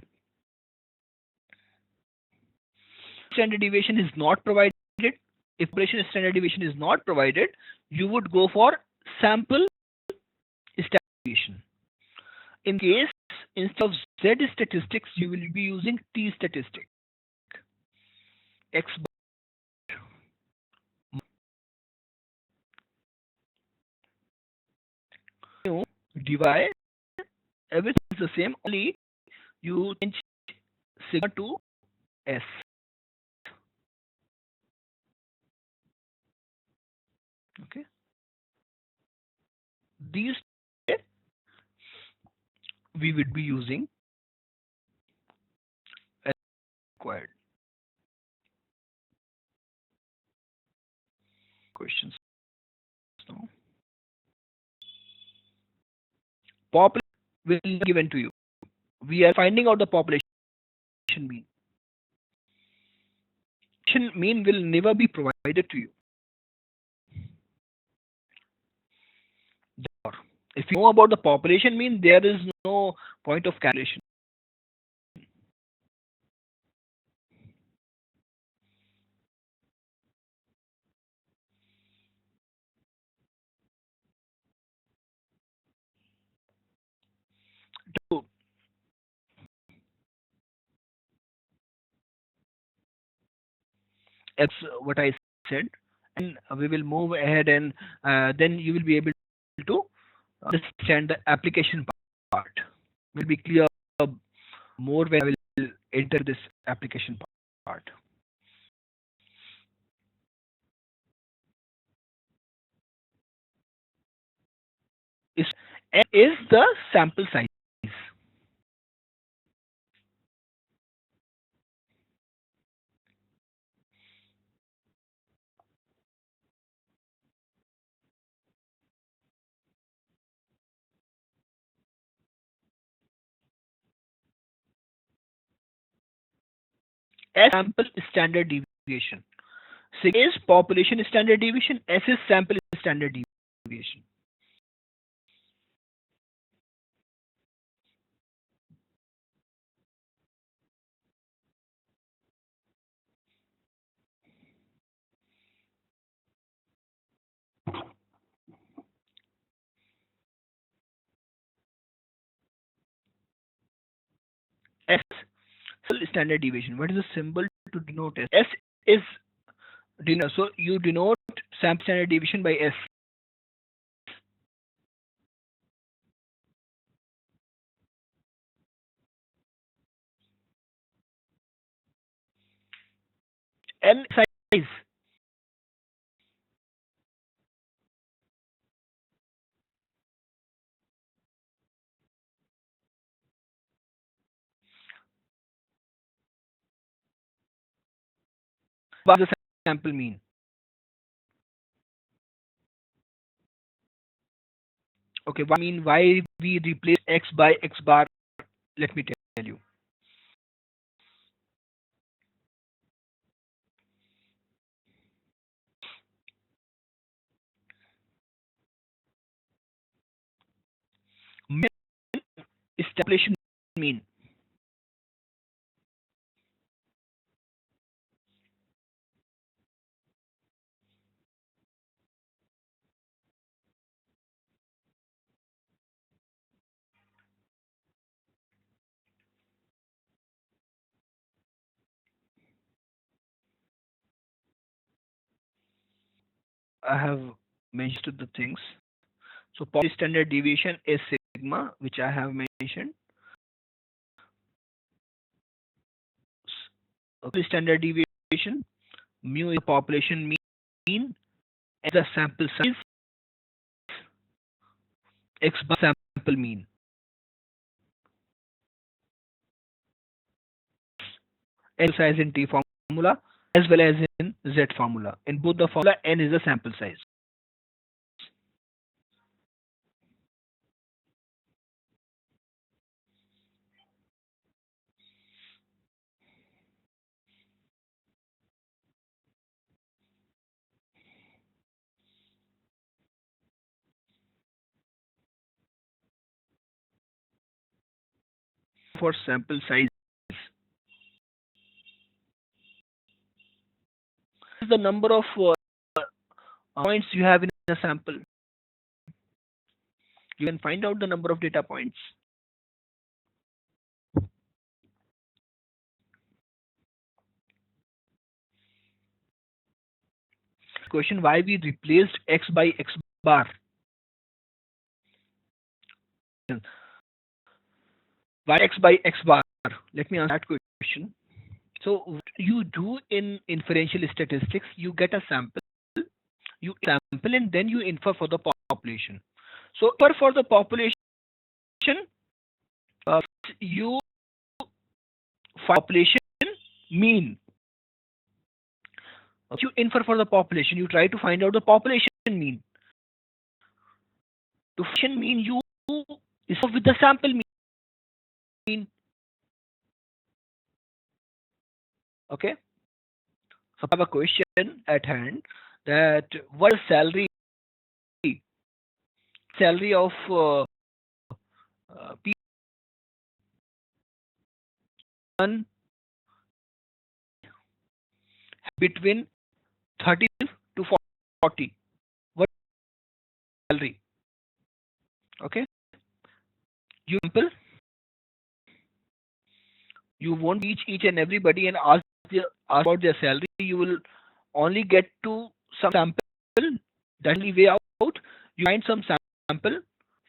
Standard deviation is not provided. If population standard deviation is not provided, you would go for sample standard deviation. In case instead of Z statistics, you will be using T statistic. X divide, everything is the same, only you change sigma to S. Okay. These we would be using as required. Questions? No. Population will be given to you. We are finding out the population mean. Population mean will never be provided to you. If you know about the population mean, there is no point of calculation. So, that's what I said, and we will move ahead, and then you will be able to understand the application part. Will be clear more when I will enter this application part. Is the sample size. S sample is standard deviation. Sigma is population standard deviation. S is sample standard deviation. S standard deviation. What is the symbol to denote S? S is denote. So you denote sample standard deviation by S. N size. What is the sample mean? Okay, what I mean why we replace X by X bar? Let me tell you. Mean is population mean. I have mentioned the things. So population standard deviation is sigma, which I have mentioned. Population standard deviation, mu is population mean, and the sample size, X bar sample mean. N size in T formula as well as in Z formula. In both the formula, N is the sample size. For sample size, is the number of points you have in a sample. You can find out the number of data points. Question: why we replaced X by X bar? Why X by X bar? Let me answer that question. So what you do in inferential statistics, you get a sample, you sample and then you infer for the population. So for the population, you population mean. You infer for the population, you try to find out the population mean. To find mean, you is with the sample mean. Okay. So I have a question at hand that what is salary of people between 30 to 40. What salary? Okay. You sample. You won't reach each and everybody and ask about their salary. You will only get to some sample. That will way out. You find some sample.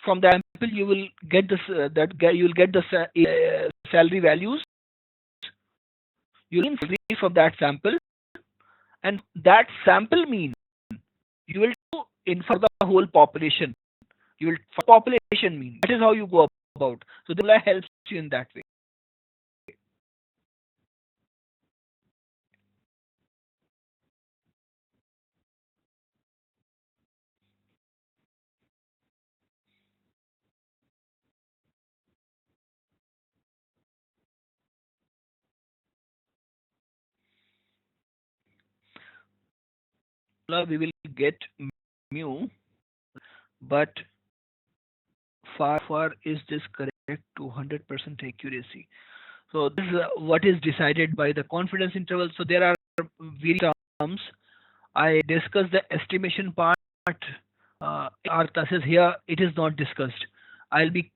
From the sample, you will get this. You will get the salary values. You will free from that sample, and that sample mean you will do infer the whole population. You will population mean. That is how you go about. So the formula helps you in that way. We will get mu, but far is this correct to 100% accuracy? So this is what is decided by the confidence interval. So there are various terms. I discussed the estimation part. Our classes here it is not discussed. I'll be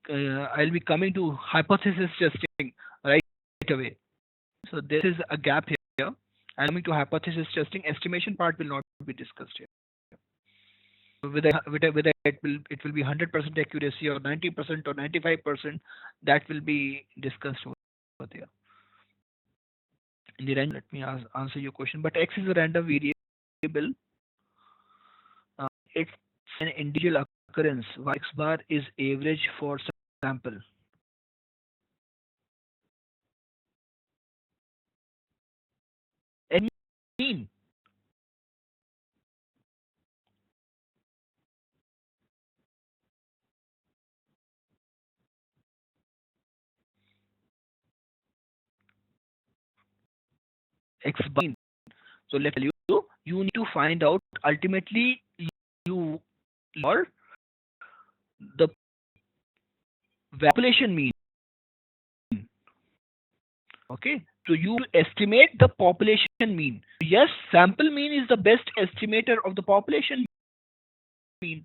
coming to hypothesis testing right away. So there is a gap here. I'm coming to hypothesis testing. Estimation part will not be discussed here. Whether it will be 100% accuracy or 90% or 95%, that will be discussed over there. In the random, let me answer your question. But X is a random variable. It's an individual occurrence. Y X bar is average for sample. And mean. X bar. So let me tell you, you need to find out ultimately you or the population mean. Okay, so you estimate the population mean. Yes, sample mean is the best estimator of the population mean.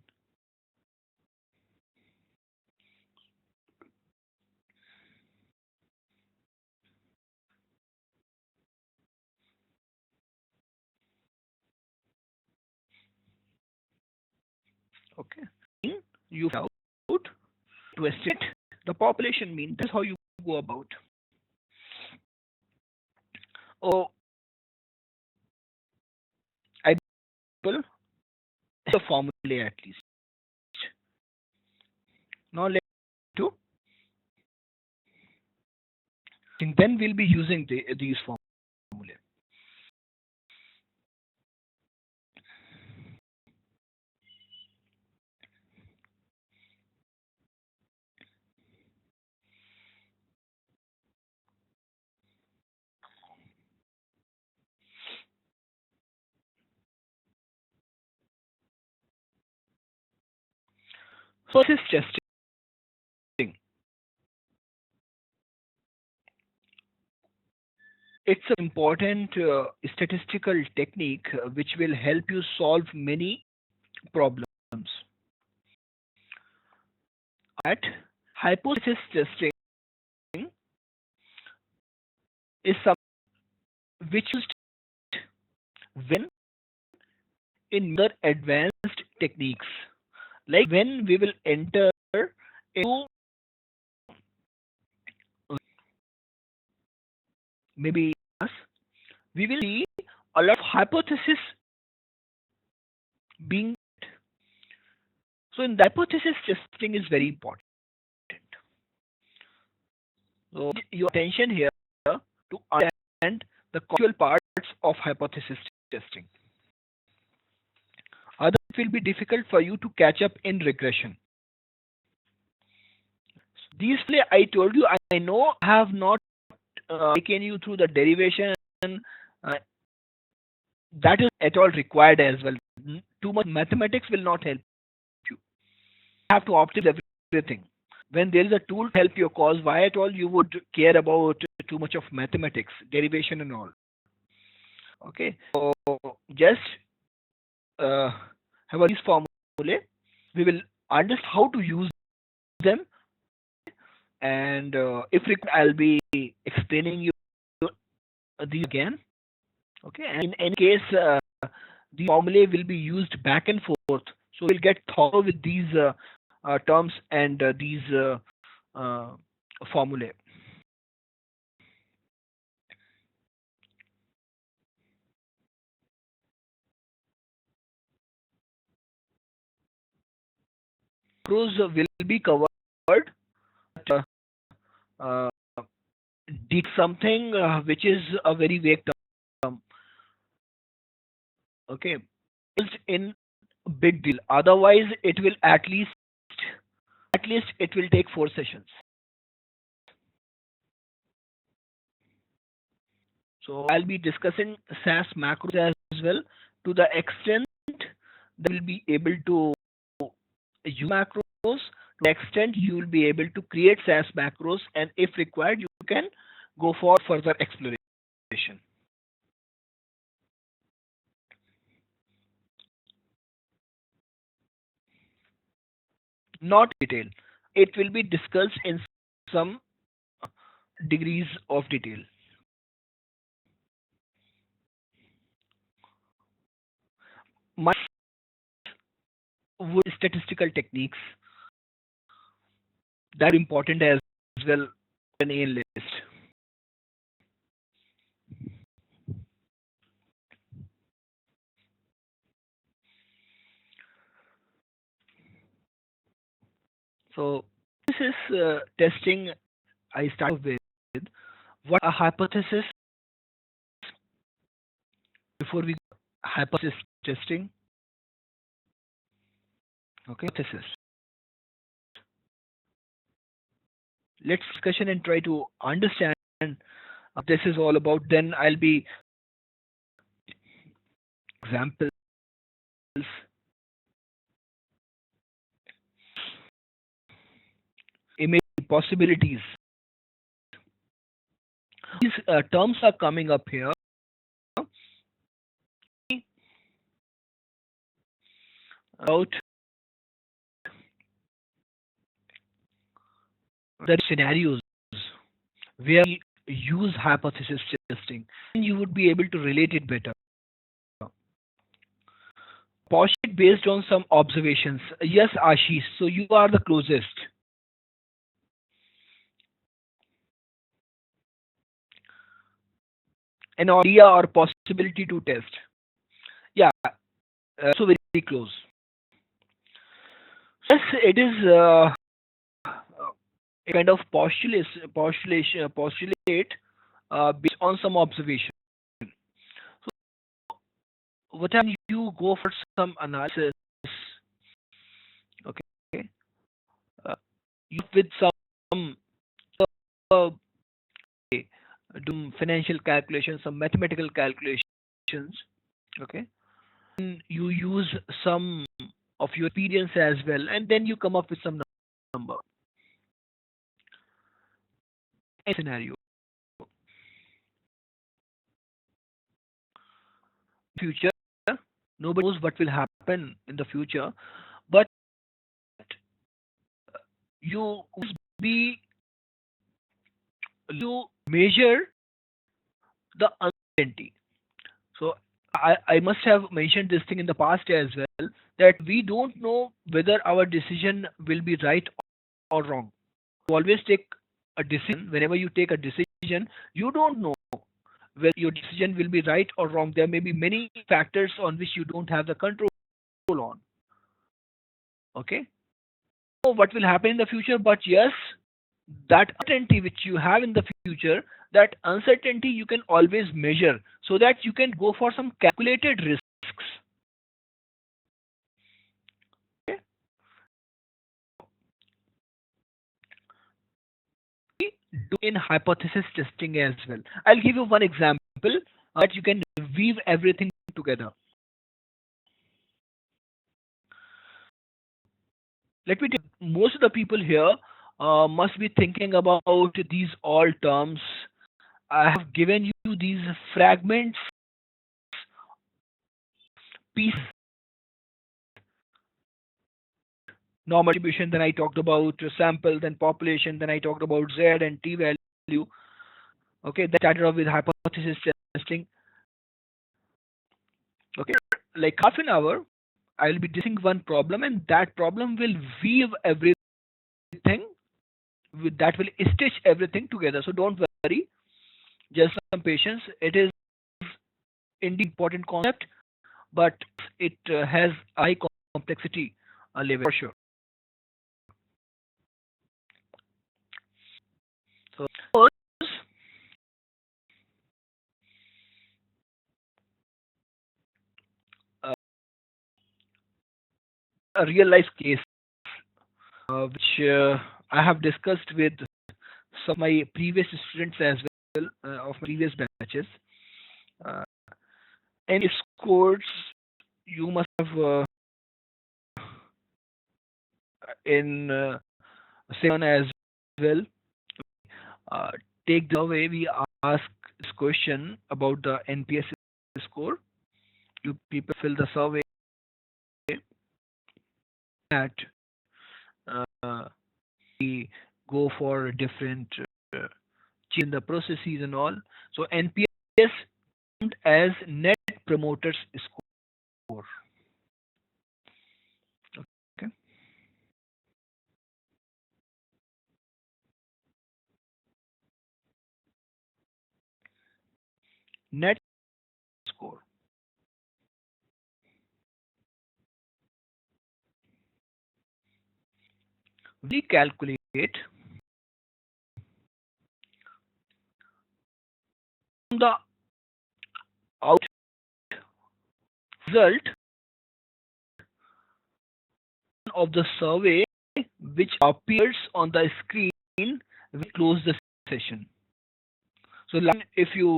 Okay, you find out to estimate the population mean. That's how you go about. Oh, I will the formula at least. Now let's do. And then we'll be using these formulae. So this is testing. It's an important statistical technique which will help you solve many problems. At hypothesis testing is something which is when in other advanced techniques, like when we will enter into maybe us, we will see a lot of hypothesis being. So in the hypothesis testing is very important. So your attention here to understand the conceptual parts of hypothesis testing. Otherwise, it will be difficult for you to catch up in regression. These play I told you, I know I have not taken you through the derivation. That is at all required as well. Too much mathematics will not help you. You have to optimize everything. When there is a tool to help your cause, why at all you would care about too much of mathematics, derivation and all. Okay, so just have these formulae. We will understand how to use them, and if required, I'll be explaining you these again. Okay, and in any case, the formulae will be used back and forth. So we'll get thorough with these terms and these formulae. macros will be covered. Uh, uh, did something which is a very vague term. Okay, in big deal. Otherwise, it will at least it will take 4 sessions. So I'll be discussing SAS macros as well to the extent that will be able to use macros. To the extent you will be able to create SAS macros, and if required, you can go for further exploration. Not detail. It will be discussed in some degrees of detail. My statistical techniques that are important as well an A list. So this is testing. I start with what a hypothesis before we go hypothesis testing. Okay, hypothesis. Let's discussion and try to understand what this is all about. Then I'll be examples, image possibilities. These terms are coming up here. About the scenarios where we use hypothesis testing, and you would be able to relate it better. Postulate based on some observations. Yes, Ashish. So you are the closest. An idea or possibility to test. Yeah, so very close. Yes, it is a kind of postulate based on some observation. So what time you go for some analysis? Okay, uh, you with some uh, do financial calculations, some mathematical calculations. Okay, and you use some of your experience as well, and then you come up with some number. A scenario. Future, nobody knows what will happen in the future, but you be you measure the uncertainty. So I must have mentioned this thing in the past as well, that we don't know whether our decision will be right or wrong. You always take a decision. Whenever you take a decision, you don't know whether your decision will be right or wrong. There may be many factors on which you don't have the control on. Okay, know what will happen in the future, but yes, that uncertainty which you have in the future, that uncertainty you can always measure so that you can go for some calculated risks. Okay? We do in hypothesis testing as well. I'll give you one example that you can weave everything together. Let me tell you, most of the people here must be thinking about these all terms. I have given you these fragments, pieces, normal distribution, then I talked about sample, then population, then I talked about Z and T value. Okay, that started off with hypothesis testing. Okay, like half an hour, I will be discussing one problem, and that problem will weave everything, that will stitch everything together. So don't worry, just some patience. It is indeed important concept, but it has high complexity level for sure. a real life case which I have discussed with some of my previous students as well of my previous batches. Uh, and scores you must have in second as well. Uh, take the way we ask this question about the NPS score. You people fill the survey that uh, we go for different change in the processes and all. So NPS as Net Promoters Score. Okay. Net score. We calculate the out result of the survey which appears on the screen when we close the session. So if you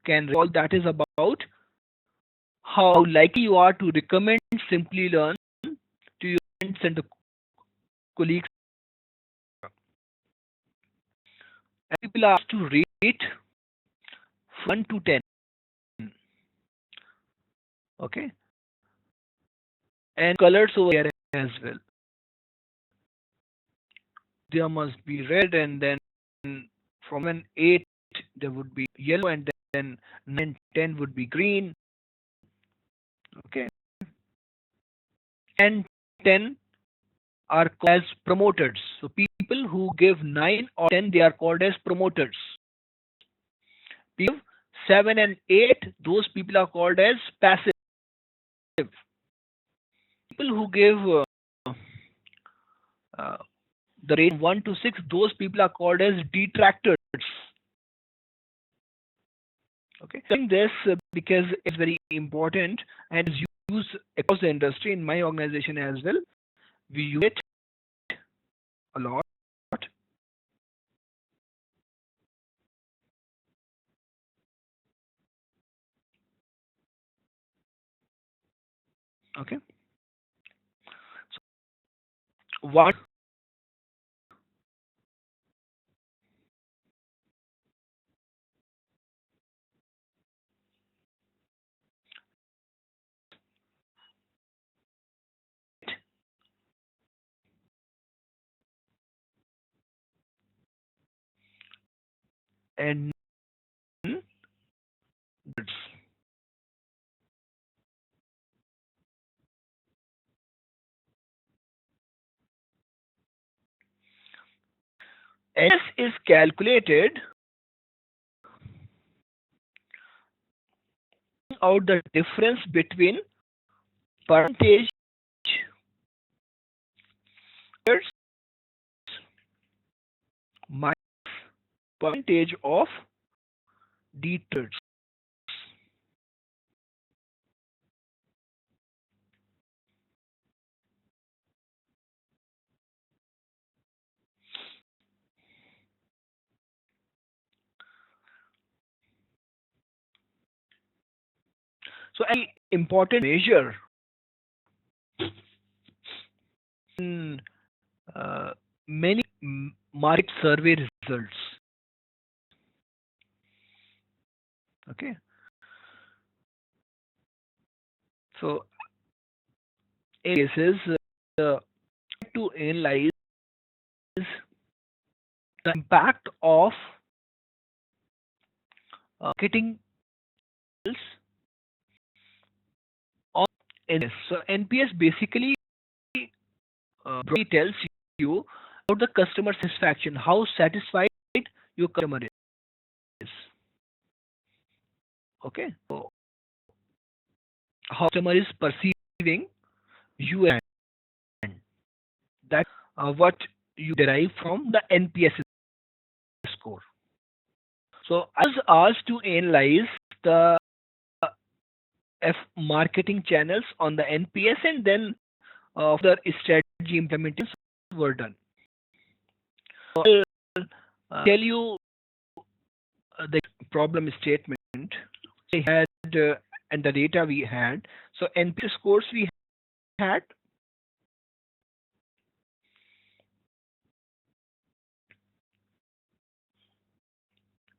can recall, that is about how likely you are to recommend Simply Learn to your friends and the colleagues. And people are asked to rate 1 to 10. Okay. And colors over here as well. There must be red, and then from an 8 there would be yellow, and then 9, 10 would be green. Okay. And 10 are called as promoters. So people who give 9 or 10, they are called as promoters. People 7 and 8, those people are called as passive. People who give uh, the rate 1 to 6, those people are called as detractors. Okay, saying this because it's very important and is used across the industry. In my organization as well, we use it a lot. Okay, so what and S is calculated out the difference between percentage minus percentage of detractors. So an important measure in many market survey results. Okay, so in cases to analyze the impact of marketing on NPS. So NPS basically broadly tells you about the customer satisfaction, how satisfied your customer is. Okay, so how customer is perceiving you, and that what you derive from the NPS score. So I was asked to analyze the F marketing channels on the NPS, and then of the strategy implementations were done. So I'll tell you the problem statement we had and the data we had. So NPS scores we had,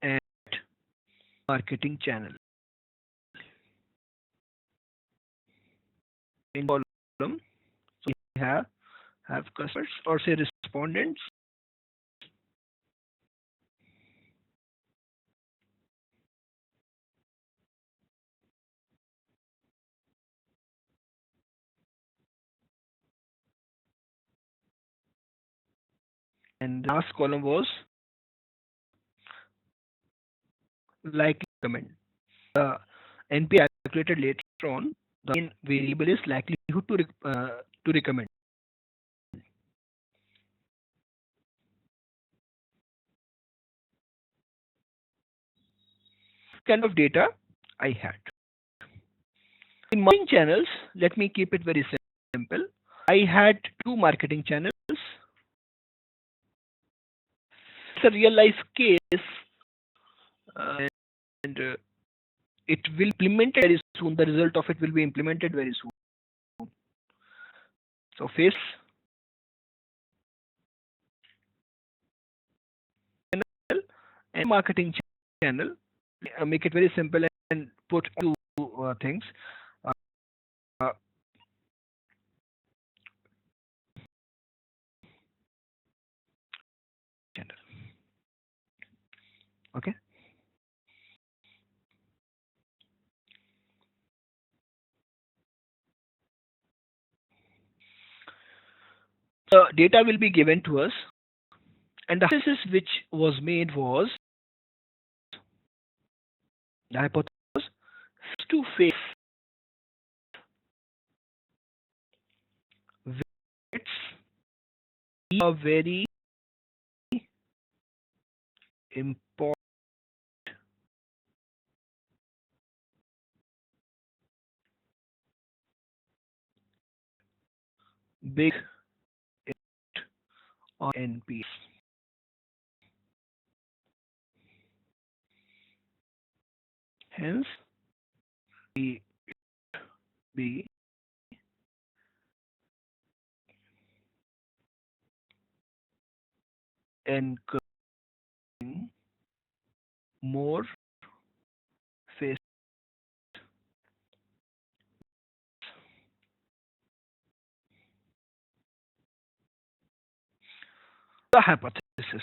and marketing channel. In column, so we have customers or say respondents, and the last column was likely recommend. The NP calculated later on. The main variable is likelihood to recommend. Kind of data I had. In marketing channels, let me keep it very simple. I had two marketing channels. It's a real life case, and it will be implemented very soon. The result of it will be implemented very soon. So face channel and marketing channel. Make it very simple and put two things. Uh, channel. Okay. The data will be given to us, and the hypothesis which was made was the hypothesis was face to face visits a very important big impact on NPS. Hence, we be encouraging more face. The hypothesis.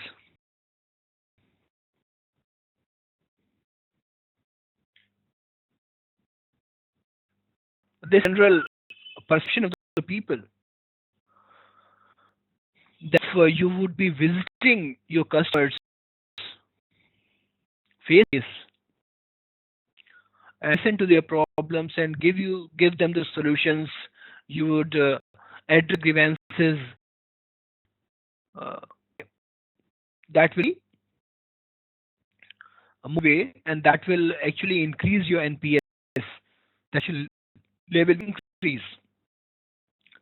This general perception of the people that you would be visiting your customers face and listen to their problems and give them the solutions. You would address grievances. Uh, that will be a way, and that will actually increase your NPS. That will level increase.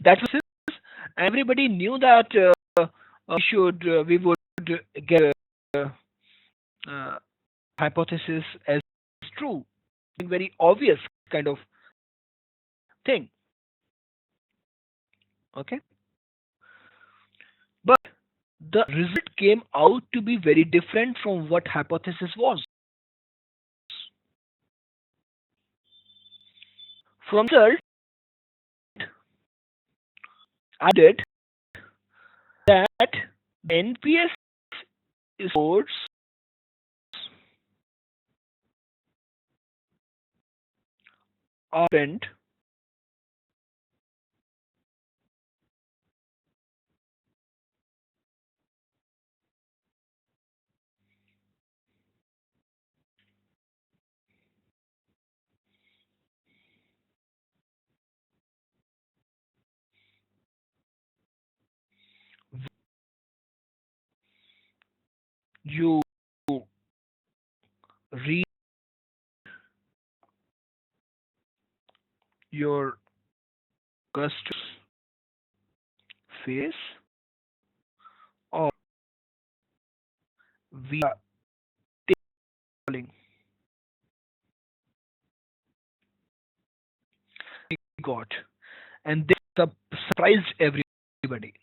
That was it. Everybody knew that we would get uh, hypothesis as true, very obvious kind of thing. Okay, but the result came out to be very different from what hypothesis was. From the result, I did that NPS scores are spent you read your customers face or we are calling. We got, and this surprised everybody.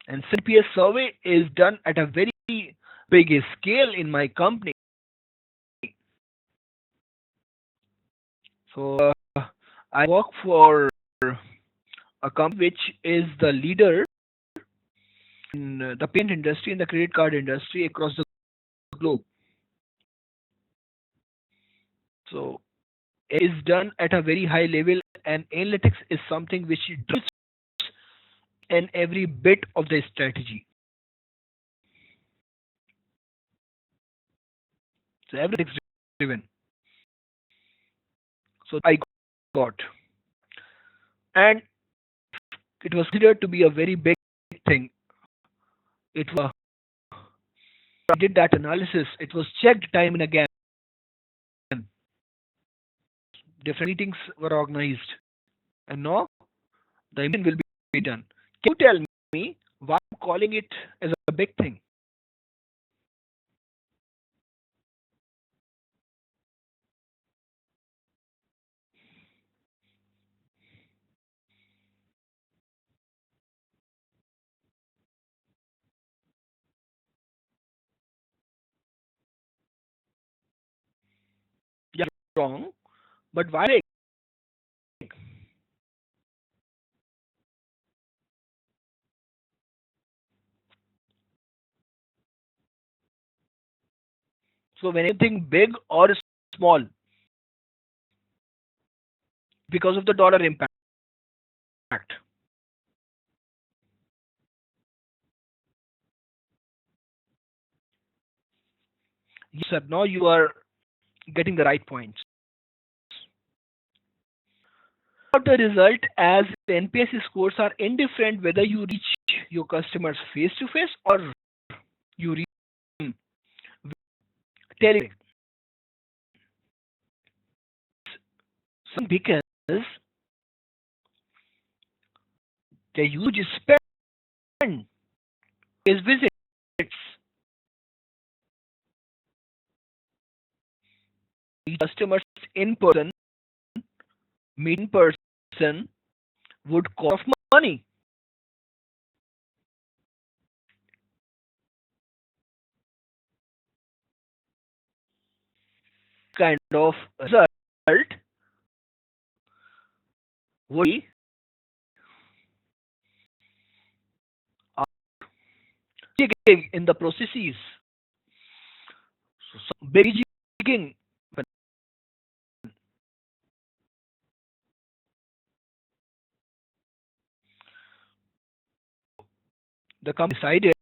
And CPS survey is done at a very big scale in my company. So I work for a company which is the leader in the payment industry and the credit card industry across the globe. So it is done at a very high level, and analytics is something which drives in every bit of the strategy. So everything's driven. So I got, and it was considered to be a very big thing. It was I did that analysis. It was checked time and again. Different meetings were organized, and now the implementation will be done. Can you tell me why I'm calling it as a big thing? Yeah, wrong, but why big? So when anything big or small, because of the dollar impact. Yes, sir. Now you are getting the right points. The result as NPS scores are indifferent whether you reach your customers face to face or you reach them telling because the huge spend is visits. Customers in person, meet in person would cost money. Kind of result would be in the processes. So big jigging. The company decided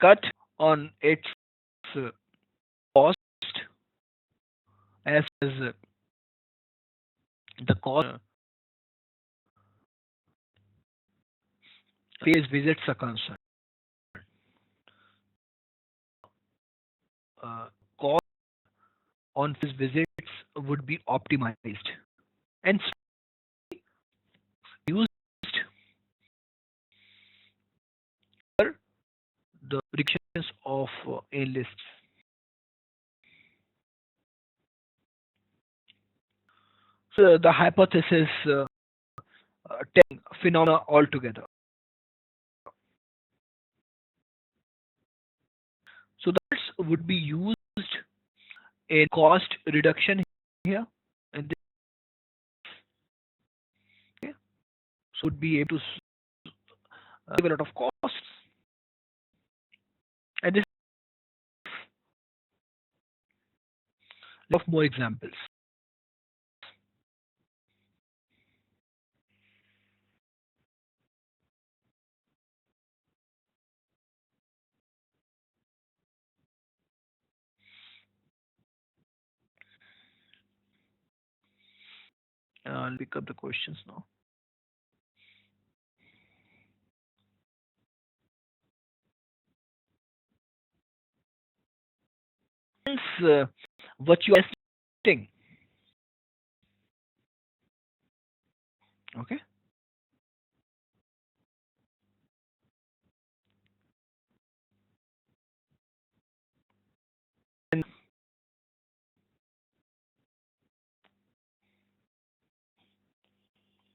cut on its cost as the cost face visits are concerned. Cost on face visits would be optimized and used for the predictions of A lists. So the hypothesis phenomena altogether. So that would be used in cost reduction here, and this okay, so would be able to save a lot of costs. And this of more examples. I'll pick up the questions now. Hence, what you are testing. Okay. And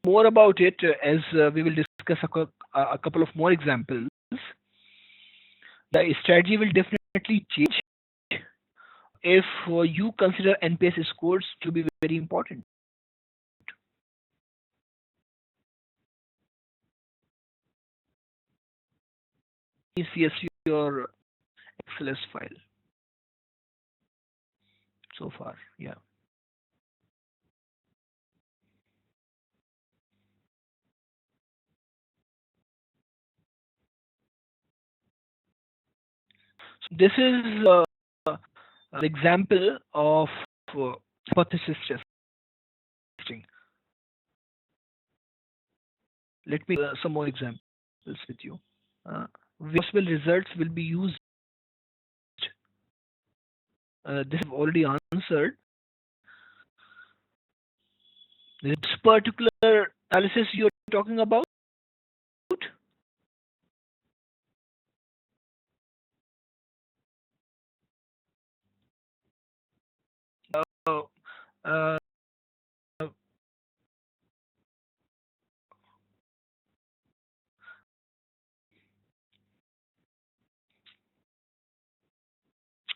more about it as we will discuss a couple of more examples. The strategy will definitely change if you consider NPS scores to be very important. See your XLS file so far. Yeah. So this is an example of hypothesis testing. Let me some more examples with you. Possible results will be used. This I've already answered. This particular analysis you're talking about. Uh, uh,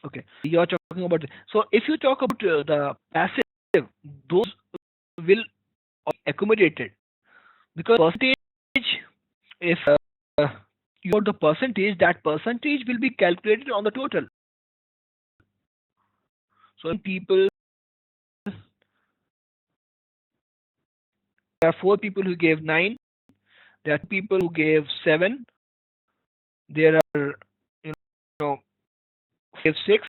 okay, you're talking about. So if you talk about the passive, those will accommodated because percentage. If you got the percentage, that percentage will be calculated on the total. So people, there are 4 people who gave 9. There are 2 people who gave 7. There are you know gave 6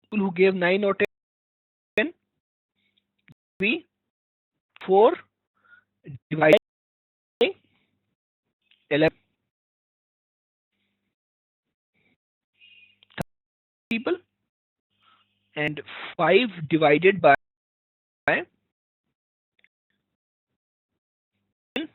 people who gave 9 or 10. 3, 4 divided by 11 people and 5 divided by 2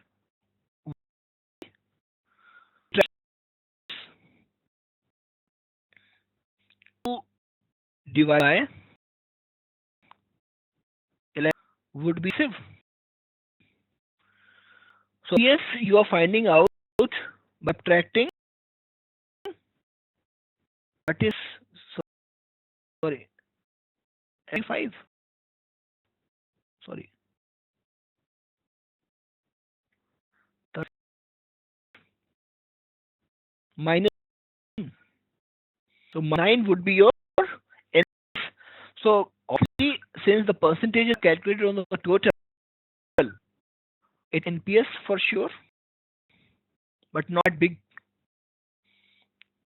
divided by 11 would be passive. So yes, you are finding out by subtracting. That is sorry, 5. Sorry, minus. So 9 would be your N. So obviously, since the percentage is calculated on the total, it NPS for sure, but not big.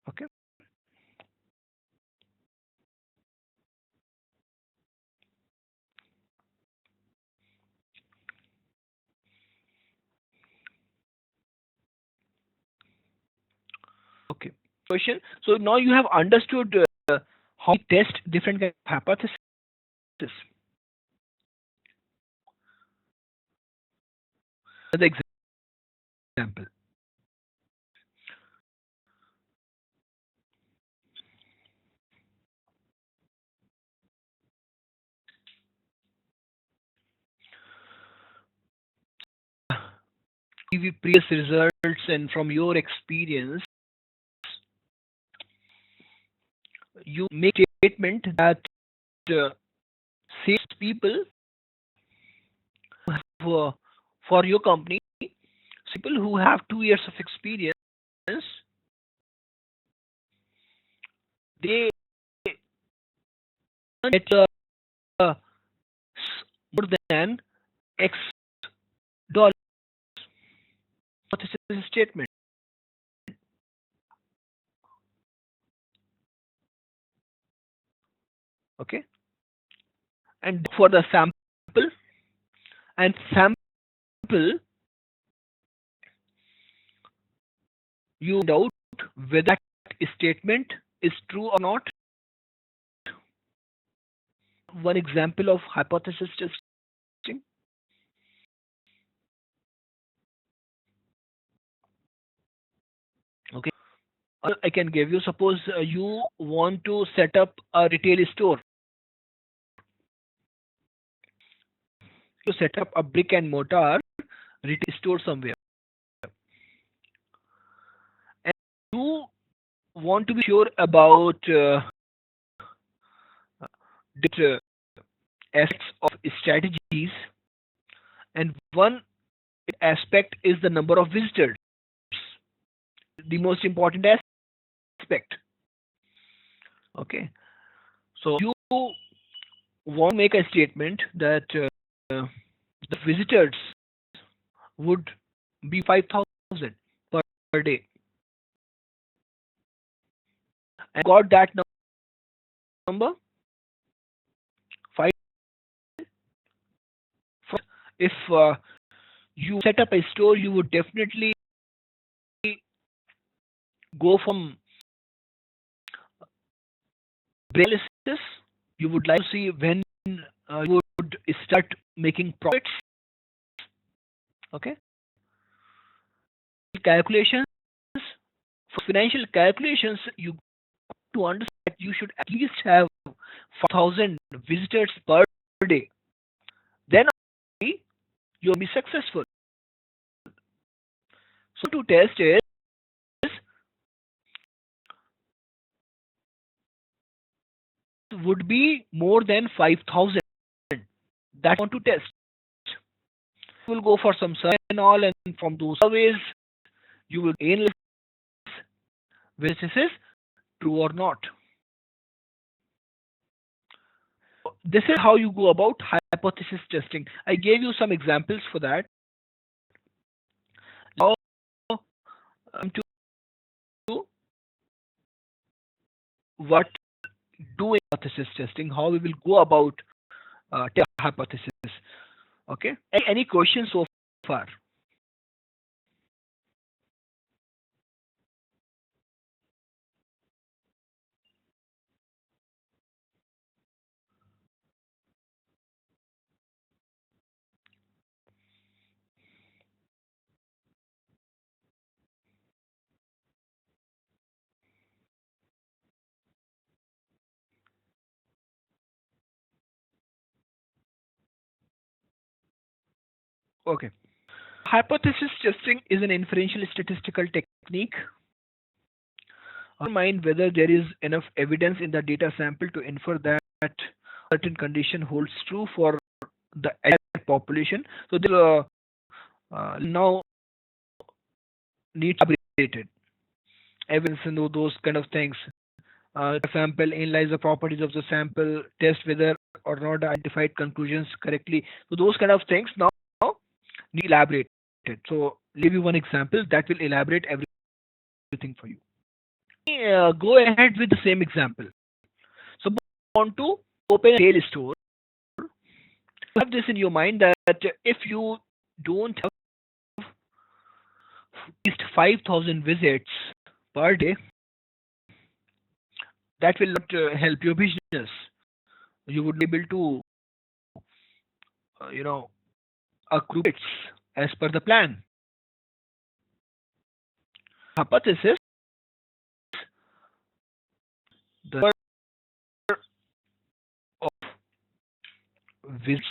Okay. Okay. Question. So now you have understood how we test different kind of hypotheses. Another example. Give you previous results and from your experience, you make a statement that sales people have, for your company, people who have 2 years of experience, they get more than X dollars. What is this statement? Okay. And for the sample you find out whether that statement is true or not. one example of hypothesis testing? Okay, I can give you. Suppose you want to set up a retail store. You set up a brick and mortar retail store somewhere, and you want to be sure about different aspects of strategies, and one aspect is the number of visitors, the most important aspect. Okay, so you want to make a statement that the visitors would be 5,000 per day, and got that number 5. If you set up a store, you would definitely go from analysis. You would like to see when you would start making profits. Okay, calculations, for financial calculations, you to understand that you should at least have 5,000 visitors per day. Then you'll be successful. So to test is would be more than 5,000. That want to test. You will go for some survey and all, and from those surveys you will analyze whether this is true or not. This is how you go about hypothesis testing. I gave you some examples for that. Now to what doing hypothesis testing, how we will go about hypothesis. Okay. Any questions so far? Okay. Hypothesis testing is an inferential statistical technique. Mind whether there is enough evidence in the data sample to infer that certain condition holds true for the entire population. So there now need to be updated evidence and those kind of things. Sample, analyze the properties of the sample, test whether or not identified conclusions correctly. So those kind of things now need elaborated. So give you one example that will elaborate everything for you. Go ahead with the same example. So you want to open a retail store. Have this in your mind that if you don't have at least 5,000 visits per day, that will not help your business. You would be able to, accrue it as per the plan. Hypothesis: the number of visits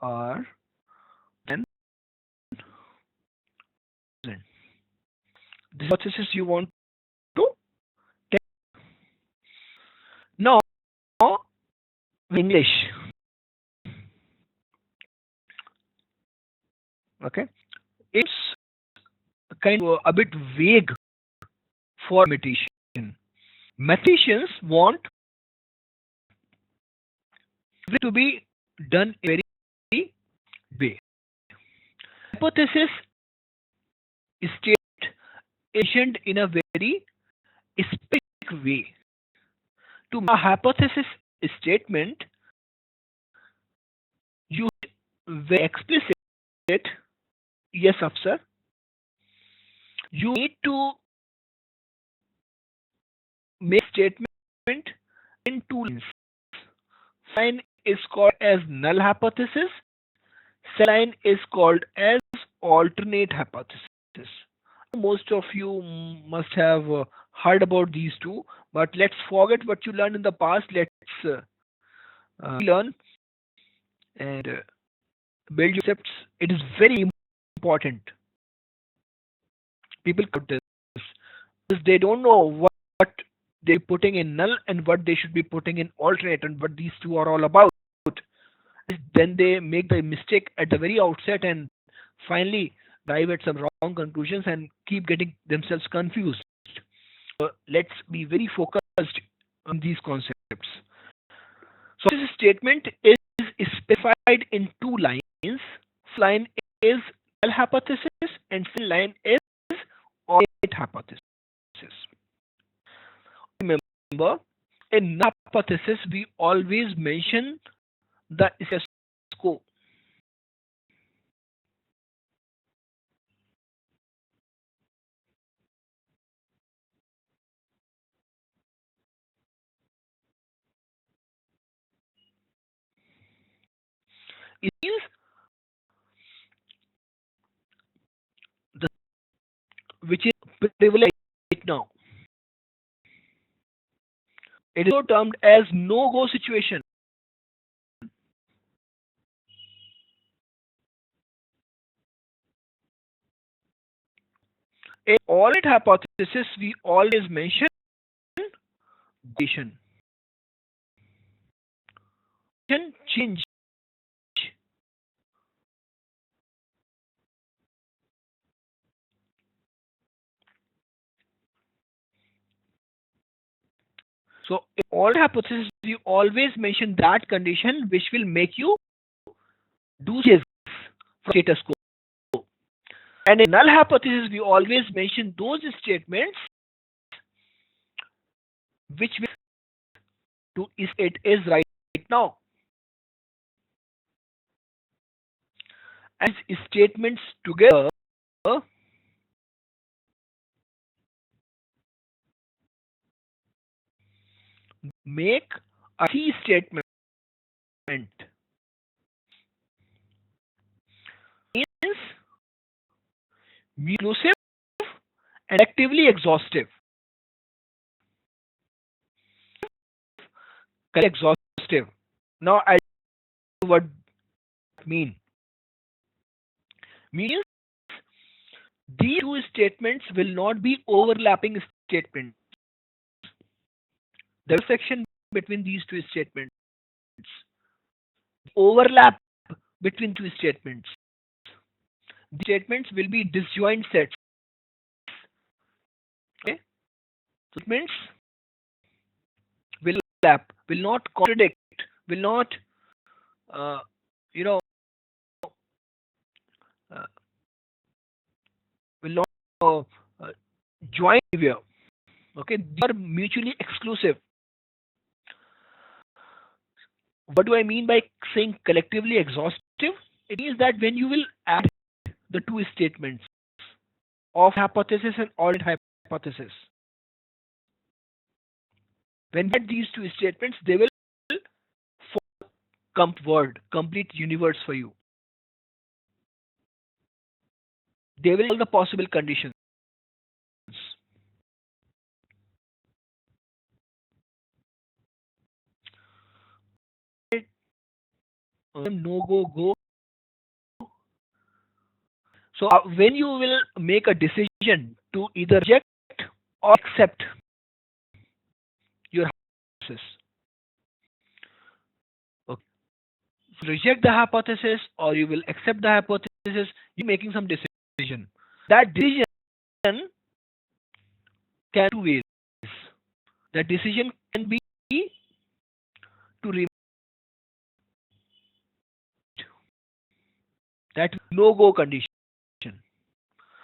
are 10,000. This hypothesis you want to take. Now, English. Okay, it's kind of a bit vague for mathematician. Mathematicians want it to be done in a very way. Hypothesis is stated in a very specific way. To make a hypothesis statement, you very explicit. Yes, officer. You need to statement in two lines. Line is called as null hypothesis. Second line is called as alternate hypothesis. Most of you must have heard about these two, but let's forget what you learned in the past. Let's learn and build your concepts. It is very important. People cut this because they don't know what they're putting in null and what they should be putting in alternate and what these two are all about. Then they make the mistake at the very outset and finally arrive at some wrong conclusions and keep getting themselves confused. Let's be very focused on these concepts. So this statement is specified in two lines. First line is null hypothesis and second line is alternate hypothesis. Remember, in null hypothesis we always mention the status quo. It means the which is privileged right now. It is also termed as no-go situation. In alternate hypothesis, we always mention change. So in alternate hypothesis, we always mention that condition which will make you do changes from status quo. And in null hypothesis, we always mention those statements which will do is it is right now. As statements together make a key statement. Means inclusive and actively exhaustive. Exhaustive. Now I'll tell you what mean. Means these two statements will not be overlapping statements. The intersection between these two statements. Overlap between two statements. The statements will be disjoint sets. Okay? Statements will overlap, will not contradict, will not, you know, will not join behavior. Okay, they are mutually exclusive. What do I mean by saying collectively exhaustive? It means that when you will add the two statements of hypothesis and alternate hypothesis, when you add these two statements, they will form complete universe for you. They will all the possible conditions. No go. So when you will make a decision to either reject or accept your hypothesis, okay. So reject the hypothesis or you will accept the hypothesis, you're making some decision. That decision can two ways. That decision can be to remove that no-go condition.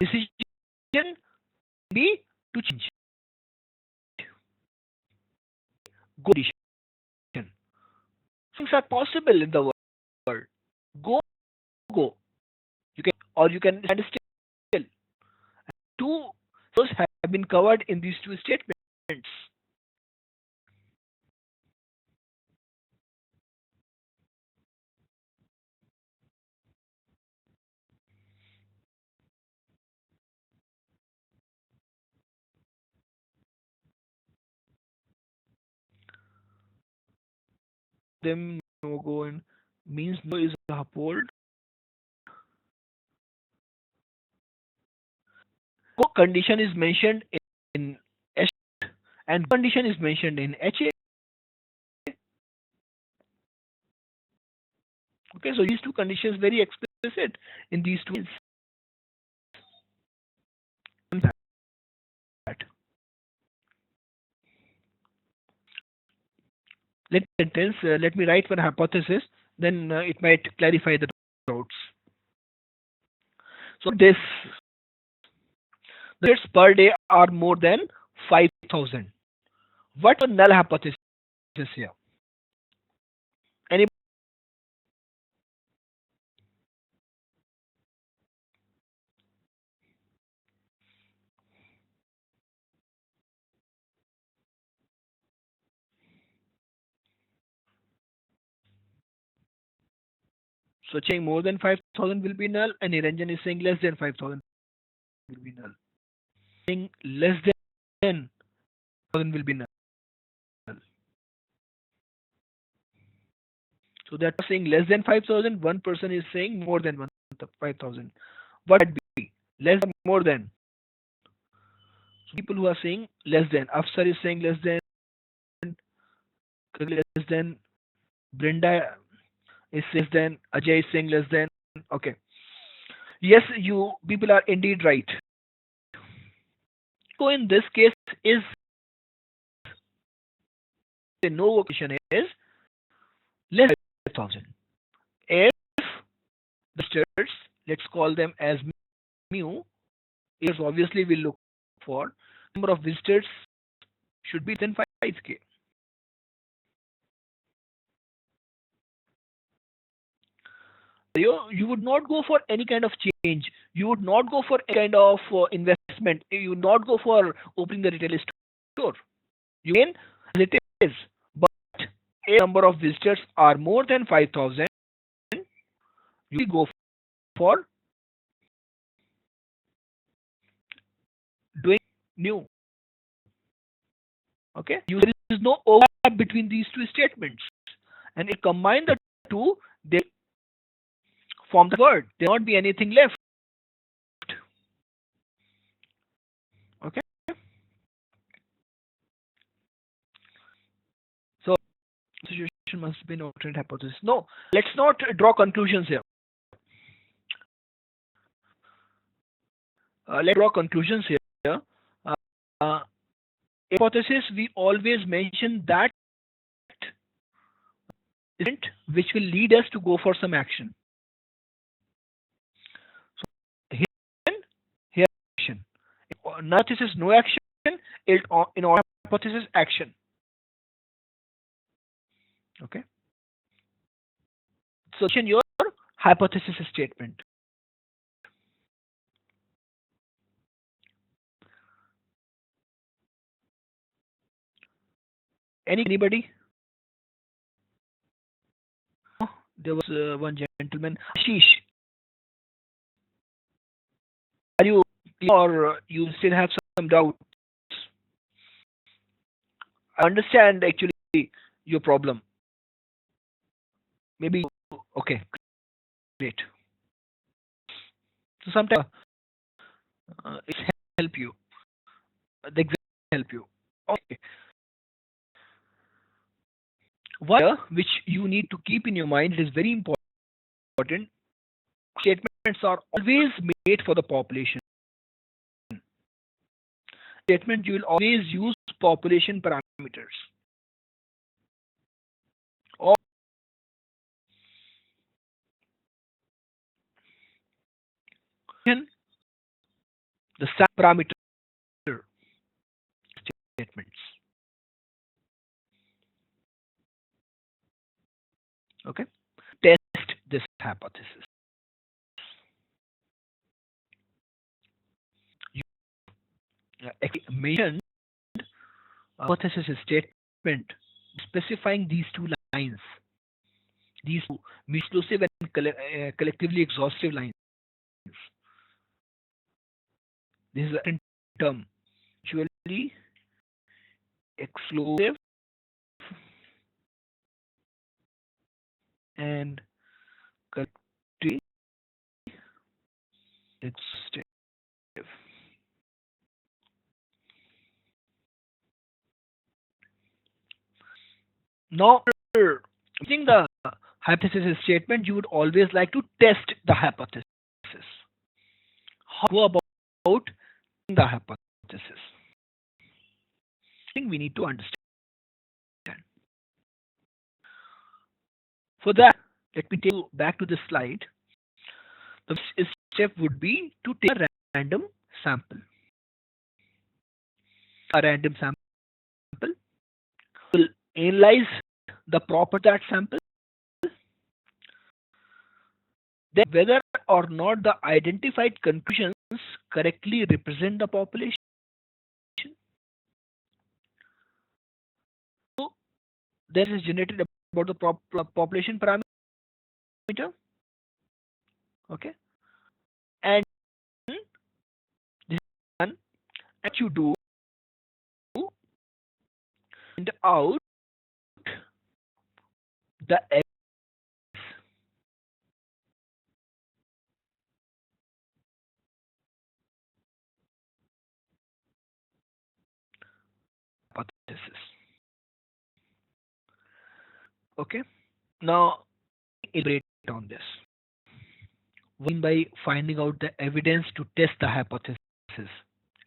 Decision can be to change go condition. Things are possible in the world. Go. You can stand still. Two those have been covered in these two statements. them no go and means no is uphold. No condition is mentioned in S and condition is mentioned in HA. Okay, so these two conditions very explicit in these two. Let me write one hypothesis, then it might clarify the doubts. So this the hits per day are more than 5,000. What a null hypothesis here? Any so saying more than 5,000 will be null, and Niranjan is saying less than 5,000 will be null. Saying less than 1,000 will be null. So that is saying less than 5,000. One person is saying more than 5,000. What would be less than more than? So people who are saying less than. Afsar is saying less than. Less than. Brinda is less than. Ajay is saying less than. Okay. Yes, you people are indeed right. So in this case, is the no question is less than 5,000. If visitors, let's call them as mu, is obviously we'll look for number of visitors should be within 5k. You would not go for any kind of change. You would not go for any kind of investment. You would not go for opening the retail store. You mean as it is, but a number of visitors are more than 5,000. You go for doing new. Okay, there is no overlap between these two statements, and if combine the two, they form the word. There will not be anything left. Okay, so situation must be an alternate hypothesis. No, let's not draw conclusions here. Let's draw conclusions here. Uh, hypothesis, we always mention that event which will lead us to go for some action. So here action. Hypothesis no action. In our hypothesis action. Okay. So your hypothesis statement. Anybody? Oh, there was one gentleman, Ashish. Are you or you still have some doubts? I understand actually your problem. Maybe okay, great. So sometimes it help you. The exam help you. Okay. One which you need to keep in your mind, it is very important. Statements are always made for the population. Statement you will always use population parameters. Or the sub parameter statements. Okay. Test this hypothesis. You mentioned hypothesis statement specifying these two lines. These two exclusive and collectively exhaustive lines. This is a term. Mutually exclusive and collectively it's positive. Now, using the hypothesis statement, you would always like to test the hypothesis. How go about the hypothesis? I think we need to understand. For that, let me take you back to the slide. The first step would be to take a random sample. A random sample. We'll analyze the property of that sample. Then whether or not the identified conclusions correctly represent the population. So this is generated about the population parameter. Okay. And this is done. What you do, find out the hypothesis. Okay. Now elaborate on this. What do you mean by finding out the evidence to test the hypothesis?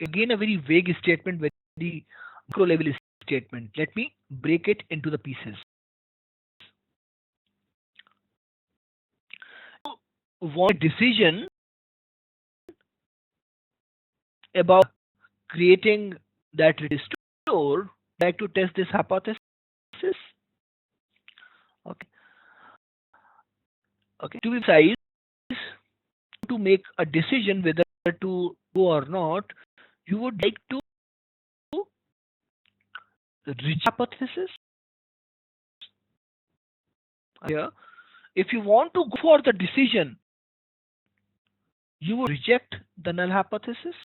Again, a very vague statement, very micro level statement. Let me break it into the pieces. You want a decision about creating that store, like to test this hypothesis. Okay. Okay. To be precise, to make a decision whether to go or not, you would like to reject hypothesis. Here, if you want to go for the decision, you would reject the null hypothesis.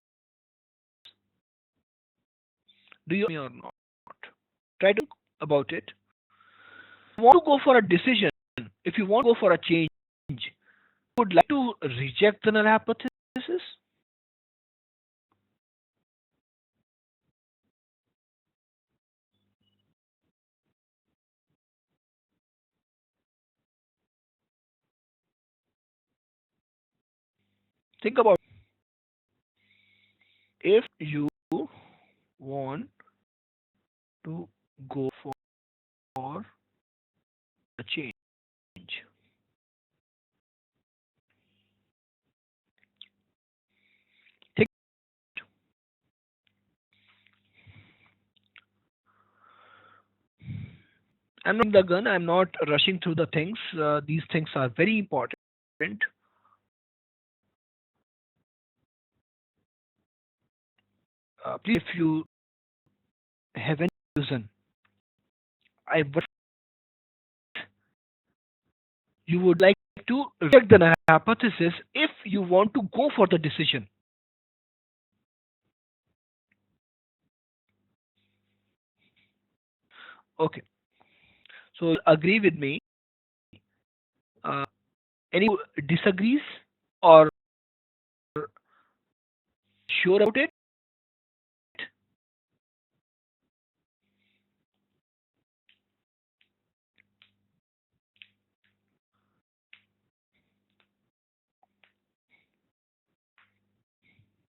Do you or not? Try to think about it. If you want to go for a decision, if you want to go for a change, you would like to reject the null hypothesis. Think about it. If you want to go for a change. Think, I'm not the gun. I'm not rushing through the things. These things are very important. Please, if you have any reason, you would like to reject the hypothesis if you want to go for the decision. Okay. So agree with me. Any disagrees or sure about it?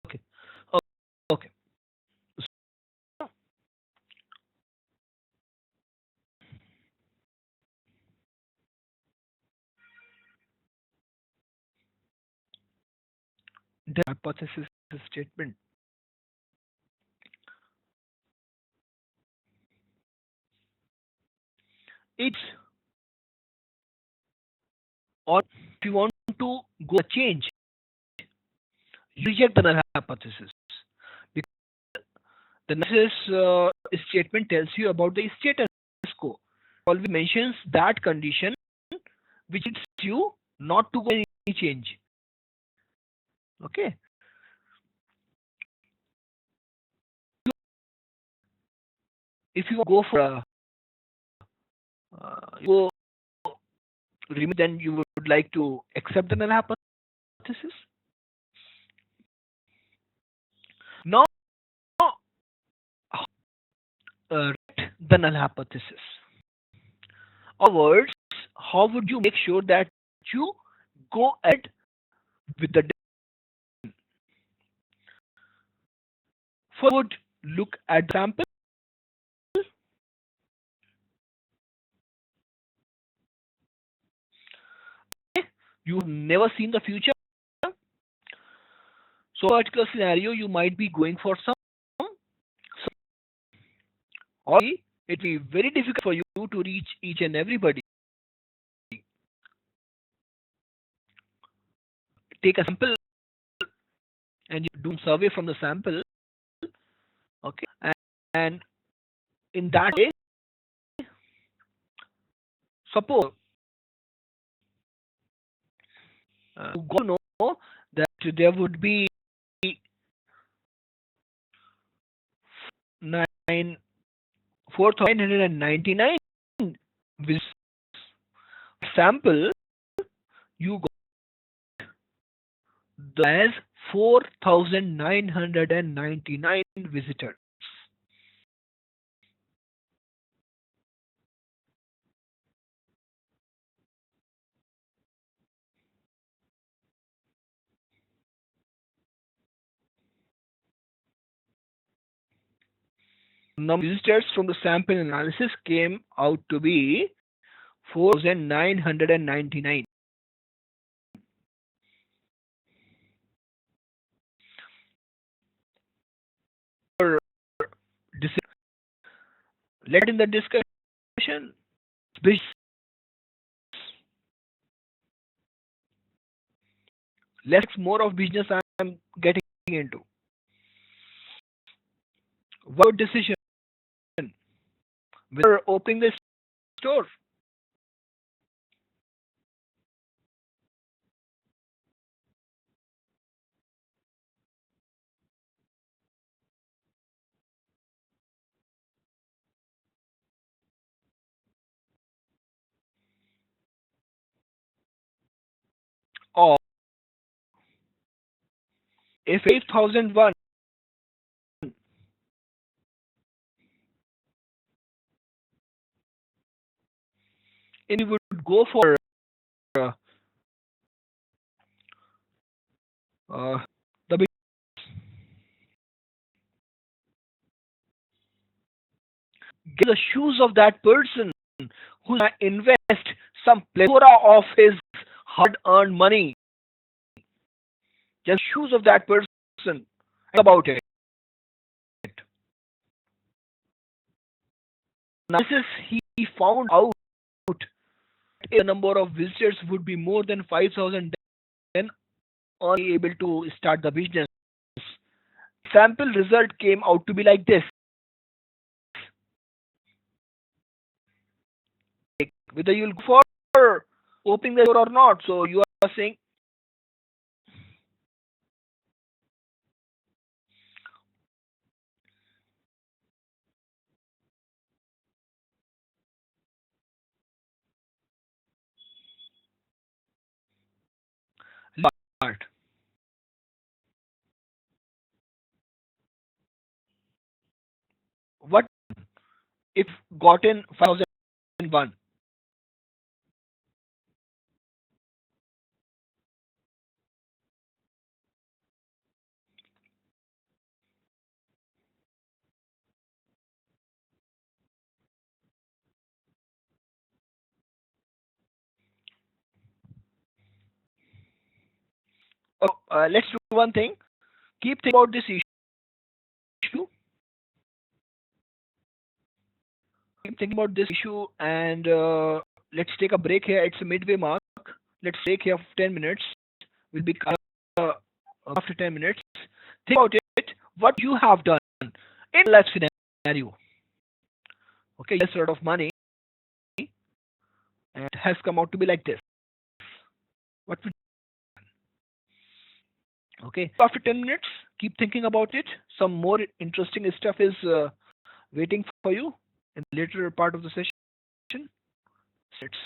Okay. Okay. The hypothesis statement. It's or if you want to go a change, you reject the null hypothesis. Because the null statement tells you about the status quo. Always mentions that condition which leads you not to go any change. Okay. If you go for a go then you would like to accept the null hypothesis. Now, reject the null hypothesis. In other words, how would you make sure that you go ahead with the decision? First, would look at the sample. You've never seen the future. So, in a particular scenario, you might be going for some, or it will be very difficult for you to reach each and everybody. Take a sample and you do a survey from the sample. Okay, and in that way, suppose you got to know that there would be 4,999 visitors. Sample you got as 4,999 visitors. Number of visitors from the sample analysis came out to be 4,999. Let in the discussion. Less more of business I am getting into. What decision? Whether opening the store. Or if 8,001, and you would go for the get the shoes of that person who invest some plethora of his hard-earned money. Just shoes of that person. Think about it. Analysis he found out the number of visitors would be more than 5,000, then only able to start the business. Sample result came out to be like this. Whether you'll go for opening the door or not. So you are saying part. What if gotten 5,001? Oh, let's do one thing. Keep thinking about this issue. Keep thinking about this issue, and let's take a break here. It's a midway mark. Let's take here for 10 minutes. We'll be after 10 minutes. Think about it. What you have done in life scenario. Okay, yes, sort of money, and it has come out to be like this. What would okay? After 10 minutes, keep thinking about it. Some more interesting stuff is waiting for you in the later part of the session. Let's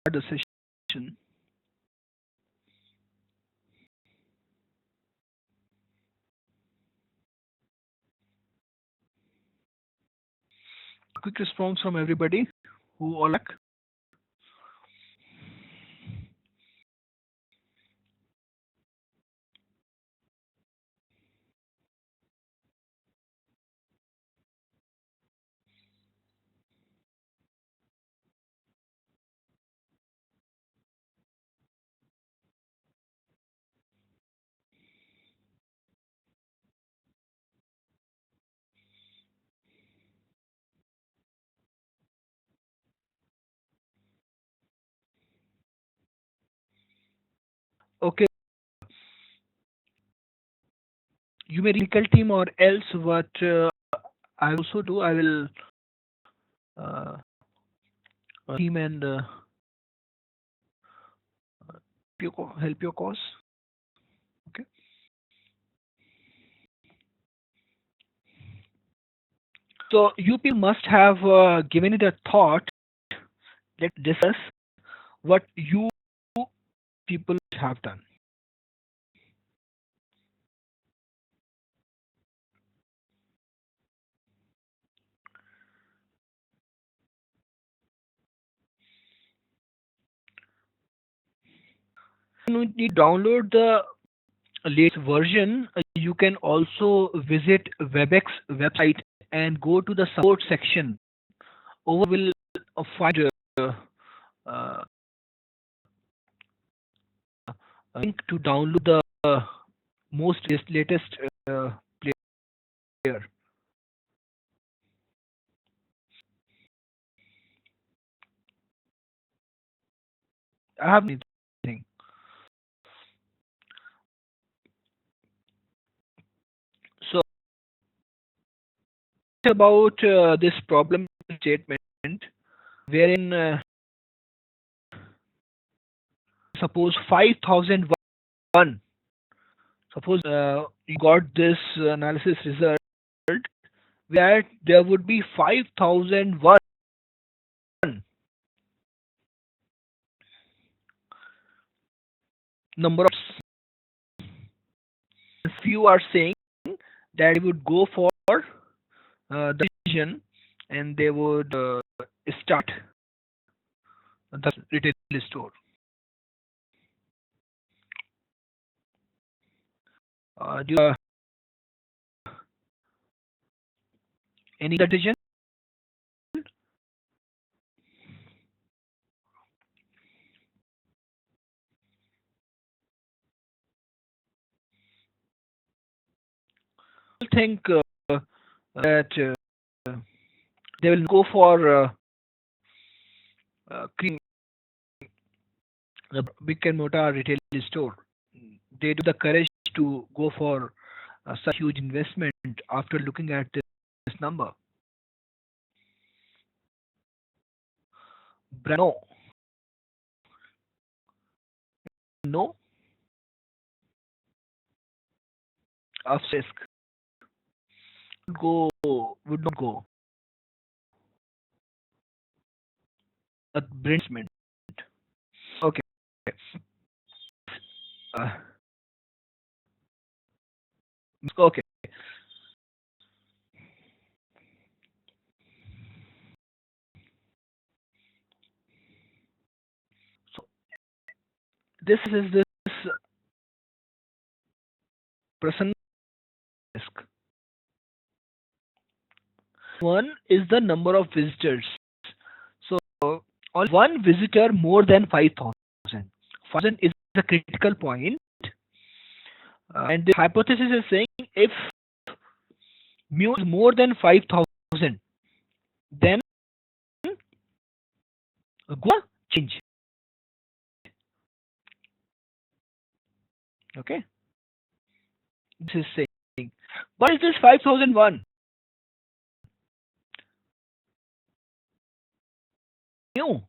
the session. Quick response from everybody who all back. Okay, you may recall team or else what I also do. I will uh, team and help your cause. Okay. So you people must have given it a thought. Let's discuss what you people have done. You need to download the latest version. You can also visit WebEx website and go to the support section. Over will find uh, a link to download the most latest player. I have anything. So about this problem statement wherein suppose 5001, suppose you got this analysis result that there would be 5001 number of. Few are saying that they would go for the vision and they would start the retail store. Do you any decision? I think that they will go for creating the brick and mortar retail store. They do the courage to go for such huge investment after looking at this number. No, no, of risk go would not go. A investment. Okay. Uh, okay. So this is this person risk. One is the number of visitors. So on one visitor more than 5,000. 5,000 is a critical point. And the hypothesis is saying if mu is more than 5,000, then go change. Okay. This is saying. What is this 5,001? Mu.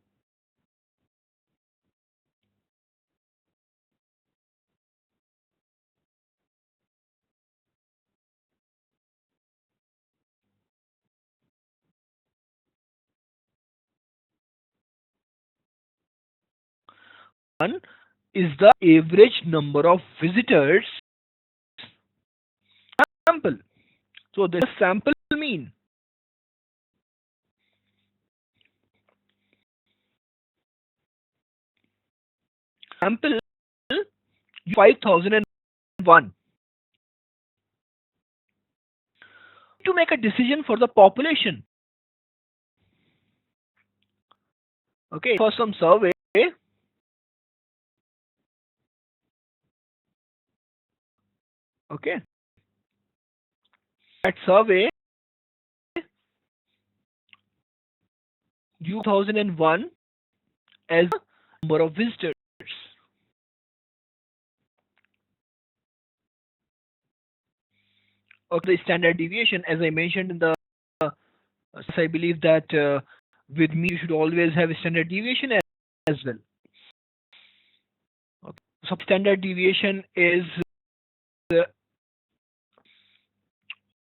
is the average number of visitors sample. So this is sample mean. Sample 5001 to make a decision for the population. Okay, for some survey. Okay, that survey 2001 as the number of visitors. Okay, the standard deviation, as I mentioned in the, I believe that with me you should always have a standard deviation as well. Okay. So standard deviation is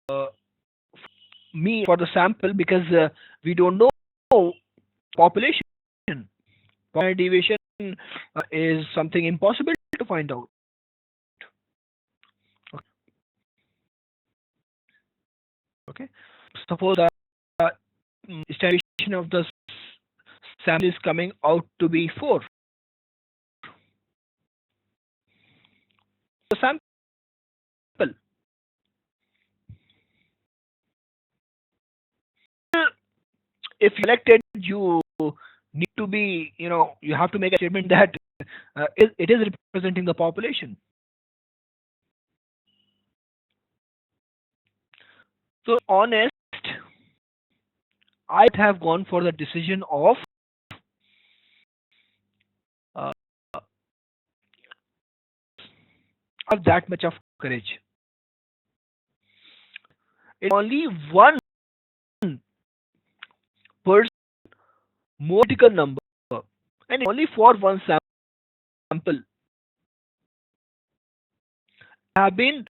uh, mean for the sample because we don't know population. Standard deviation is something impossible to find out. Okay. Suppose the standard deviation of the sample is coming out to be 4. The sample, if you elected, you need to be, you have to make a statement that it is representing the population. So honest, I'd have gone for the decision of have that much of courage. It's only one person more critical number, and only for one sample have been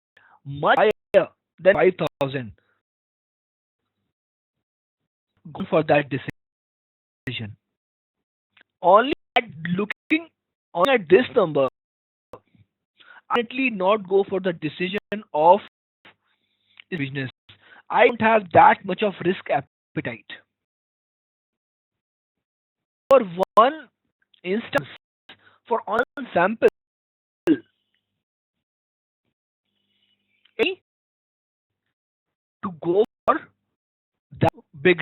much higher than 5,000 gone for that decision. Only at looking only at this number, definitely not go for the decision of business. I don't have that much of risk appetite. For one instance, for one sample, to go for that big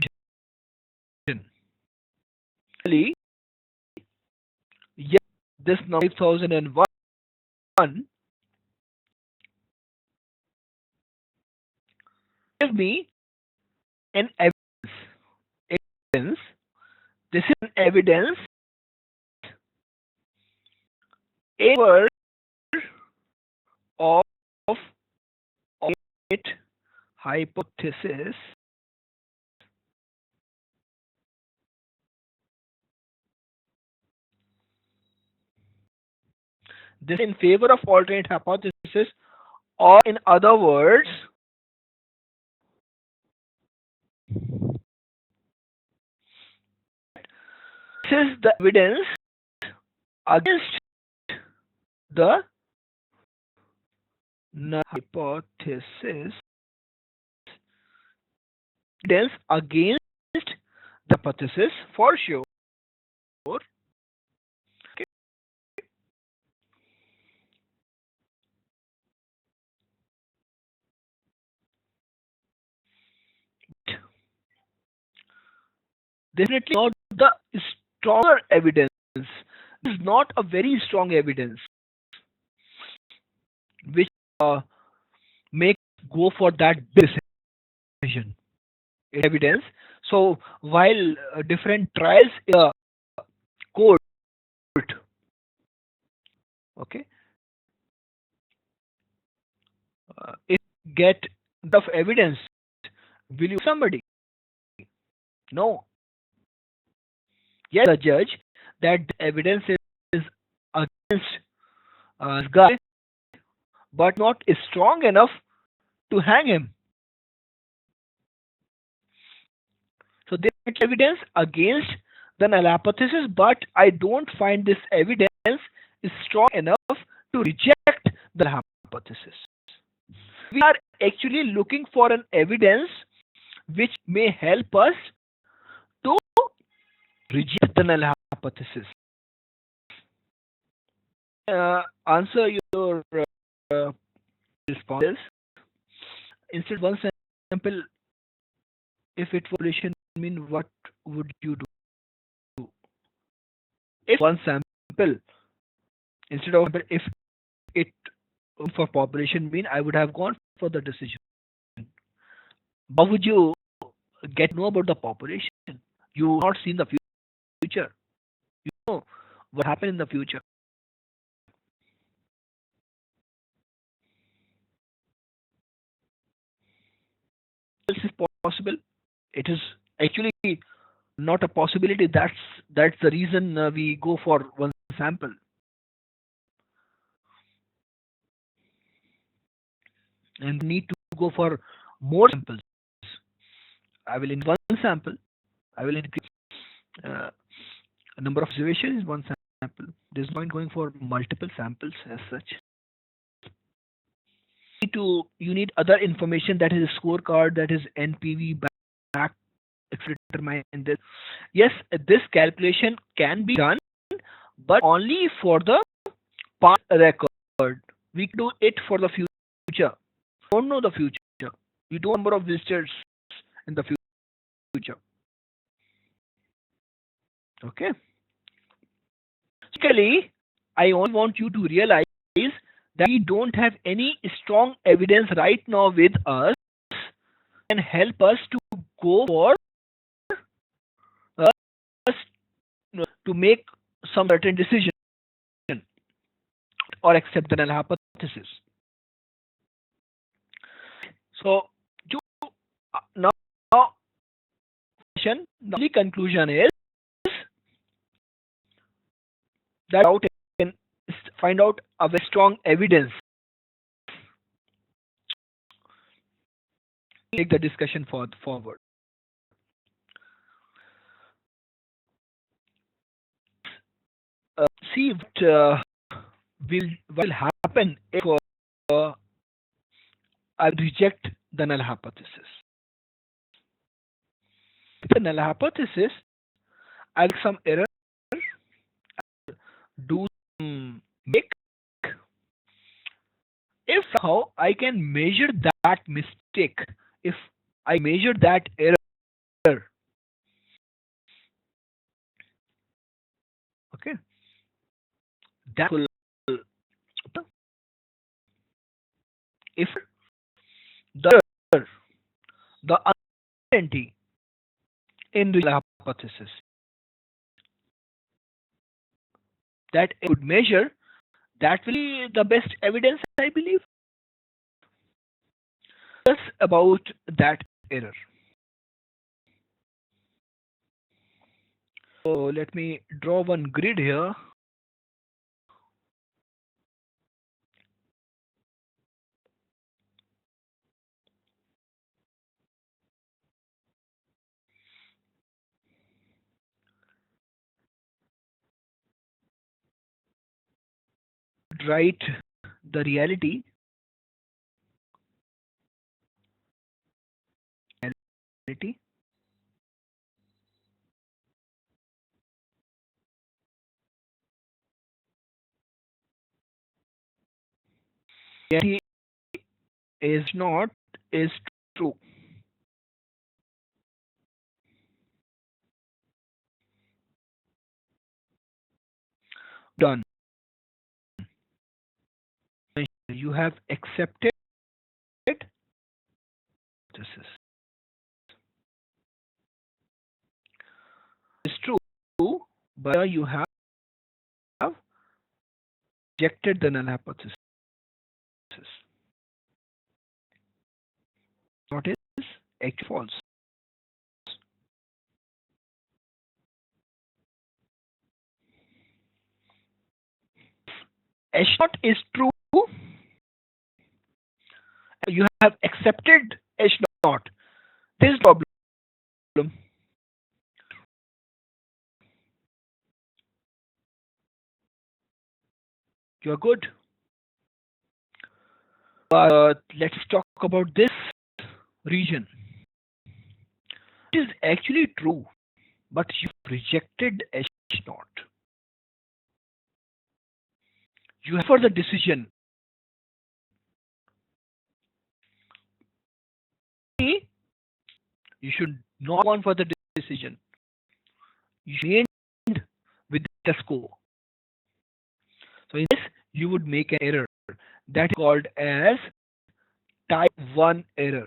decision. Really, yes, this 5001 give me an evidence. This is an evidence favor of it hypothesis this in favor of alternate hypothesis, or in other words, this is the evidence against the hypothesis, evidence against the hypothesis for sure. Okay. Definitely not the stronger evidence. This is not a very strong evidence which make go for that decision. Evidence. So while different trials in the court, okay, if get enough evidence, will you somebody? No. Yes, the judge that the evidence is against this guy, but not strong enough to hang him. So there is evidence against the null hypothesis, but I don't find this evidence is strong enough to reject the null hypothesis. We are actually looking for an evidence which may help us to reject the null hypothesis. Answer your responses. Instead of one sample, if it were population mean, what would you do? If one sample, instead of if it for population mean, I would have gone for the decision. How would you get to know about the population? You not seen the future. You know what happened in the future. This is possible. It is actually not a possibility. That's the reason we go for one sample. And need to go for more samples. I will in one sample. I will increase a number of observations in one sample. There's no point going for multiple samples as such. You need other information, that is a scorecard, that is NPV back, determine this. Yes, this calculation can be done, but only for the past record. We do it for the future. We don't know the future. We don't know number of visitors in the future. Okay. Basically, I only want you to realize that we don't have any strong evidence right now with us and help us to go for us to make some certain decision or accept the null hypothesis. So now the only conclusion is that out can find out a very strong evidence. Take the discussion forward. See what will happen if I reject the null hypothesis. With the null hypothesis, I'll make some error, do some make. If somehow I can measure that mistake, if I measure that error, okay, that will, if the uncertainty in the hypothesis that it would measure, that will be the best evidence, I believe. Just about that error. So let me draw one grid here. Write the reality. Reality is not is true. Done. You have accepted this is true, but you have rejected the null hypothesis. What is actually false? H0 is true. You have accepted H0. This is the problem. You're good. Let's talk about this region. It is actually true, but you rejected H naught. You have for the decision. You should not want for the decision. You should end with the score. So in this, you would make an error that is called as type 1 error.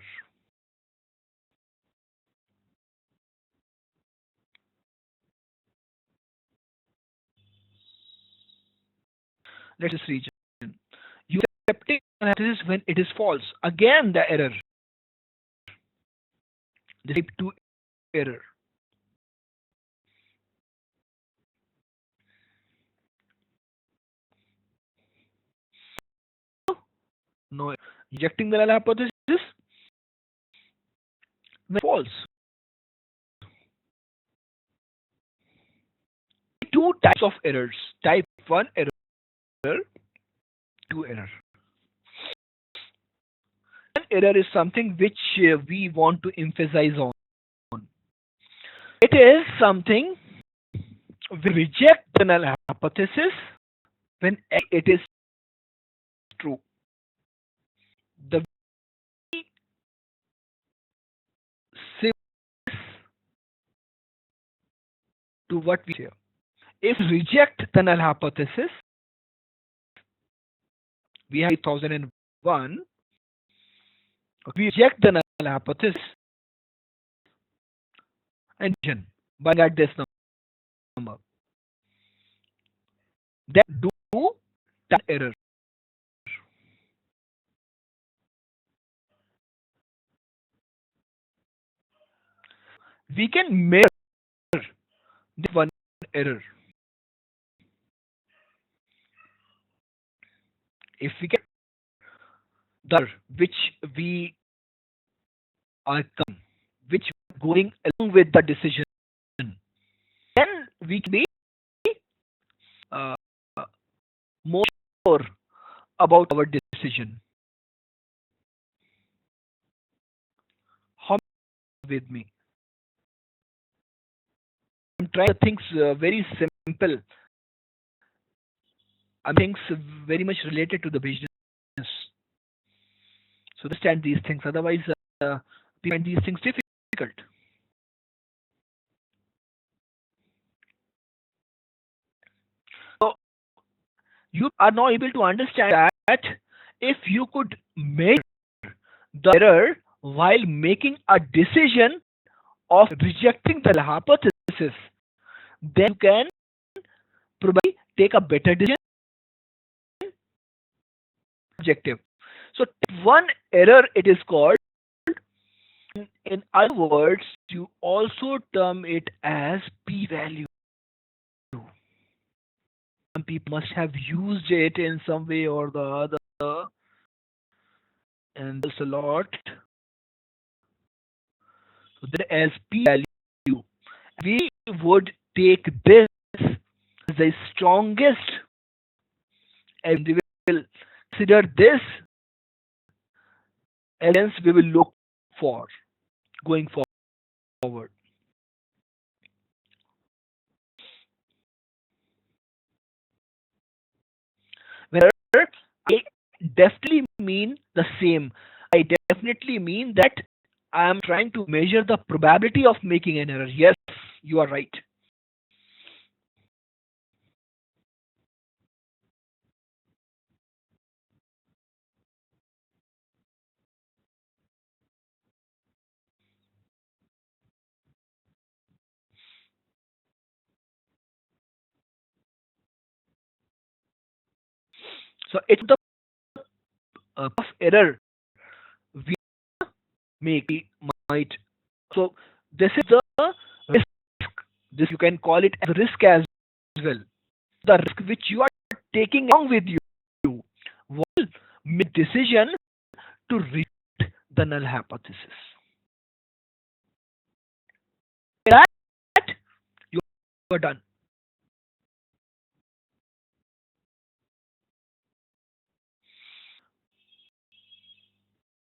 Let's just region. You accepting analysis when it is false. Again, the error. The type 2 error. No, rejecting the null hypothesis when false. Two types of errors. Type 1 error, 2 error. One error is something which we want to emphasize on. It is something we reject the null hypothesis when it is true. The similar to what we say. If reject the null hypothesis, we have 2001. We reject the null hypothesis and but at this number. Then do that error. We can measure this one error. If we get the which we are which going along with the decision, then we can be uh, more sure about our decision. How with me? I'm trying to think very simple. I think very much related to the business. So understand these things. Otherwise, we find these things difficult. So you are not able to understand that if you could measure the error while making a decision of rejecting the hypothesis, then you can probably take a better decision. Objective. So one error it is called. In other words, you also term it as p-value. Some people must have used it in some way or the other, and there's a lot. So that as p-value, we would take this as the strongest, and we will consider this evidence we will look for going forward. Whether I definitely mean the same. I definitely mean that I am trying to measure the probability of making an error. Yes, you are right. So it's the error we make we might. So this is the risk. This you can call it as risk as well. The risk which you are taking along with you will make decision to reject the null hypothesis. That you are done.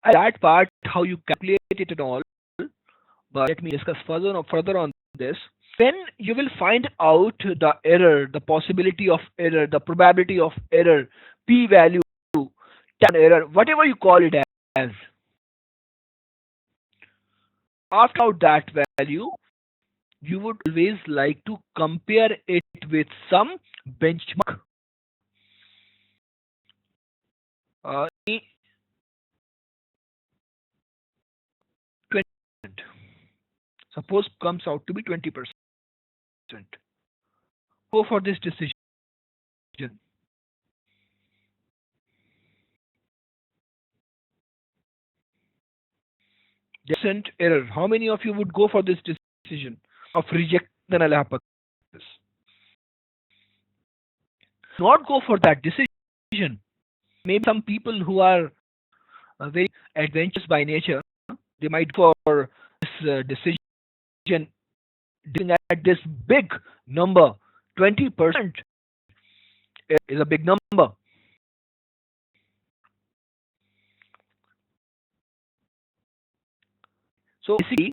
That part, how you calculate it and all, but let me discuss further on this. When you will find out the error, the possibility of error, the probability of error, p value, tan error, whatever you call it as, after that value, you would always like to compare it with some benchmark. 20%. Suppose comes out to be 20%. Go for this decision. Percent error. How many of you would go for this decision of reject the null hypothesis? Not go for that decision. Maybe some people who are very adventurous by nature, they might go for this decision looking at this big number. 20% is a big number. So basically,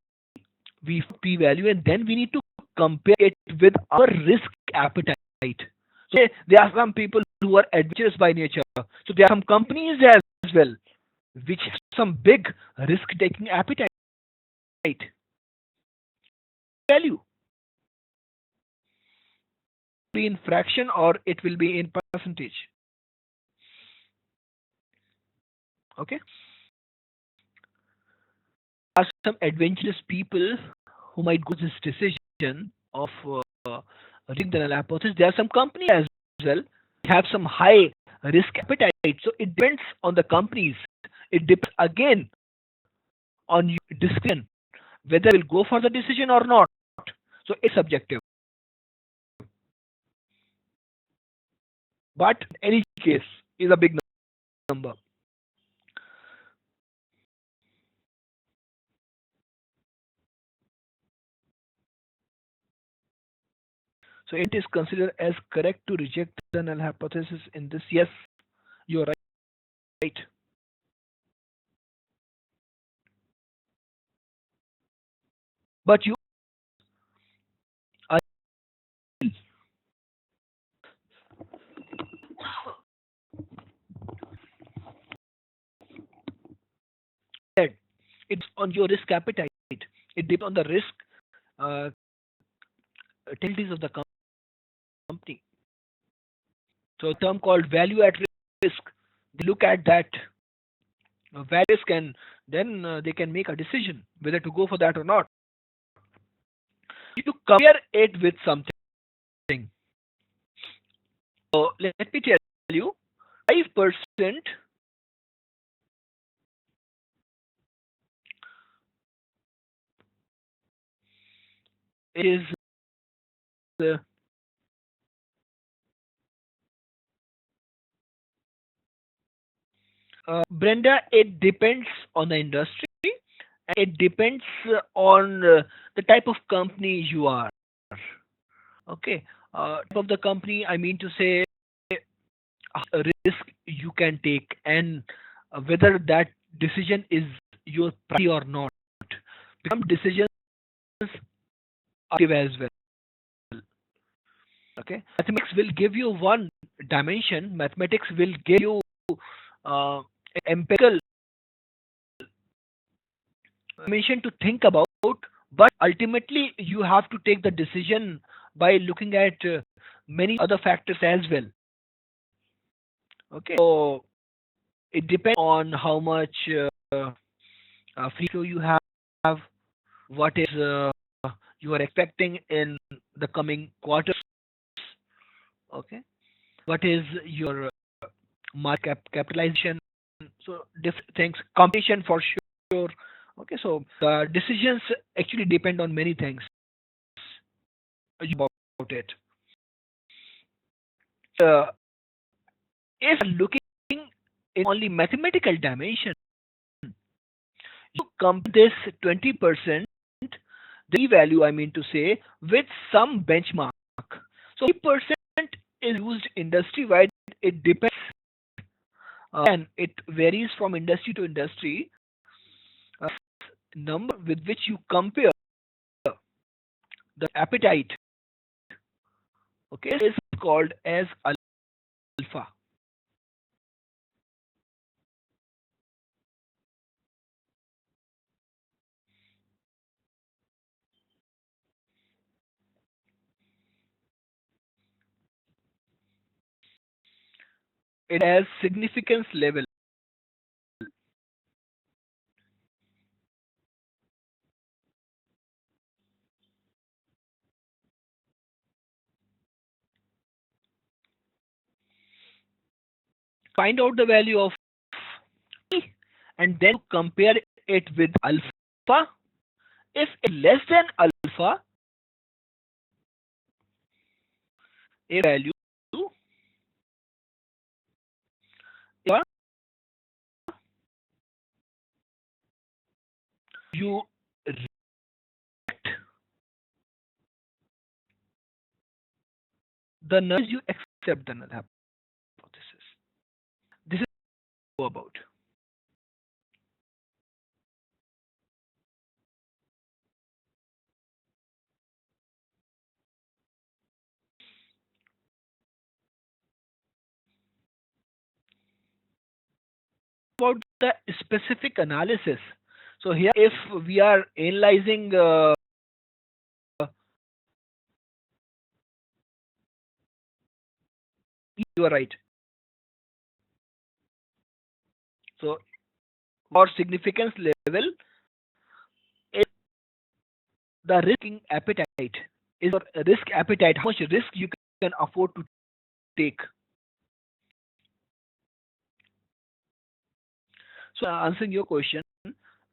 we p-value and then we need to compare it with our risk appetite. So there are some people who are adventurous by nature. So there are some companies as well which have some big risk-taking appetite. Value be in fraction or it will be in percentage. Okay. There are some adventurous people who might go this decision of reading the null hypothesis. There are some companies as well have some high risk appetite. So it depends on the companies. It depends again on your discretion whether will go for the decision or not. So it's subjective. But in any case, is a big number. So it is considered as correct to reject the null hypothesis in this. Yes, you're right. But you are it's on your risk appetite. It depends on the risk uh, tendencies of the company. So a term called value at risk. They look at that value risk and then they can make a decision whether to go for that or not. You compare it with something. So let me tell you, 5% is Brenda, it depends on the industry. It depends on the type of company you are. Okay, type of the company. I mean to say, a risk you can take and whether that decision is your priority or not. Some decisions are give as well. Okay, mathematics will give you one dimension. Mathematics will give you uh, empirical dimension to think about, but ultimately you have to take the decision by looking at many other factors as well. Okay, so it depends on how much free flow you have, what is you are expecting in the coming quarters. Okay, what is your market capitalization? So different things, competition for sure. Okay, so the decisions actually depend on many things about it. Uh, if looking in only mathematical dimension, you compare this 20%, the value I mean to say, with some benchmark. So 20% is used industry wide. It depends and it varies from industry to industry. number with which you compare the appetite, okay, is called as alpha. It has significance level. Find out the value of E and then compare it with alpha. If it's less than alpha, a value, you reject the null, you accept the null hypothesis. This is about. About the specific analysis. So here, if we are analyzing, you are right. So for significance level, the risking appetite is your risk appetite. How much risk you can afford to take. So answering your question,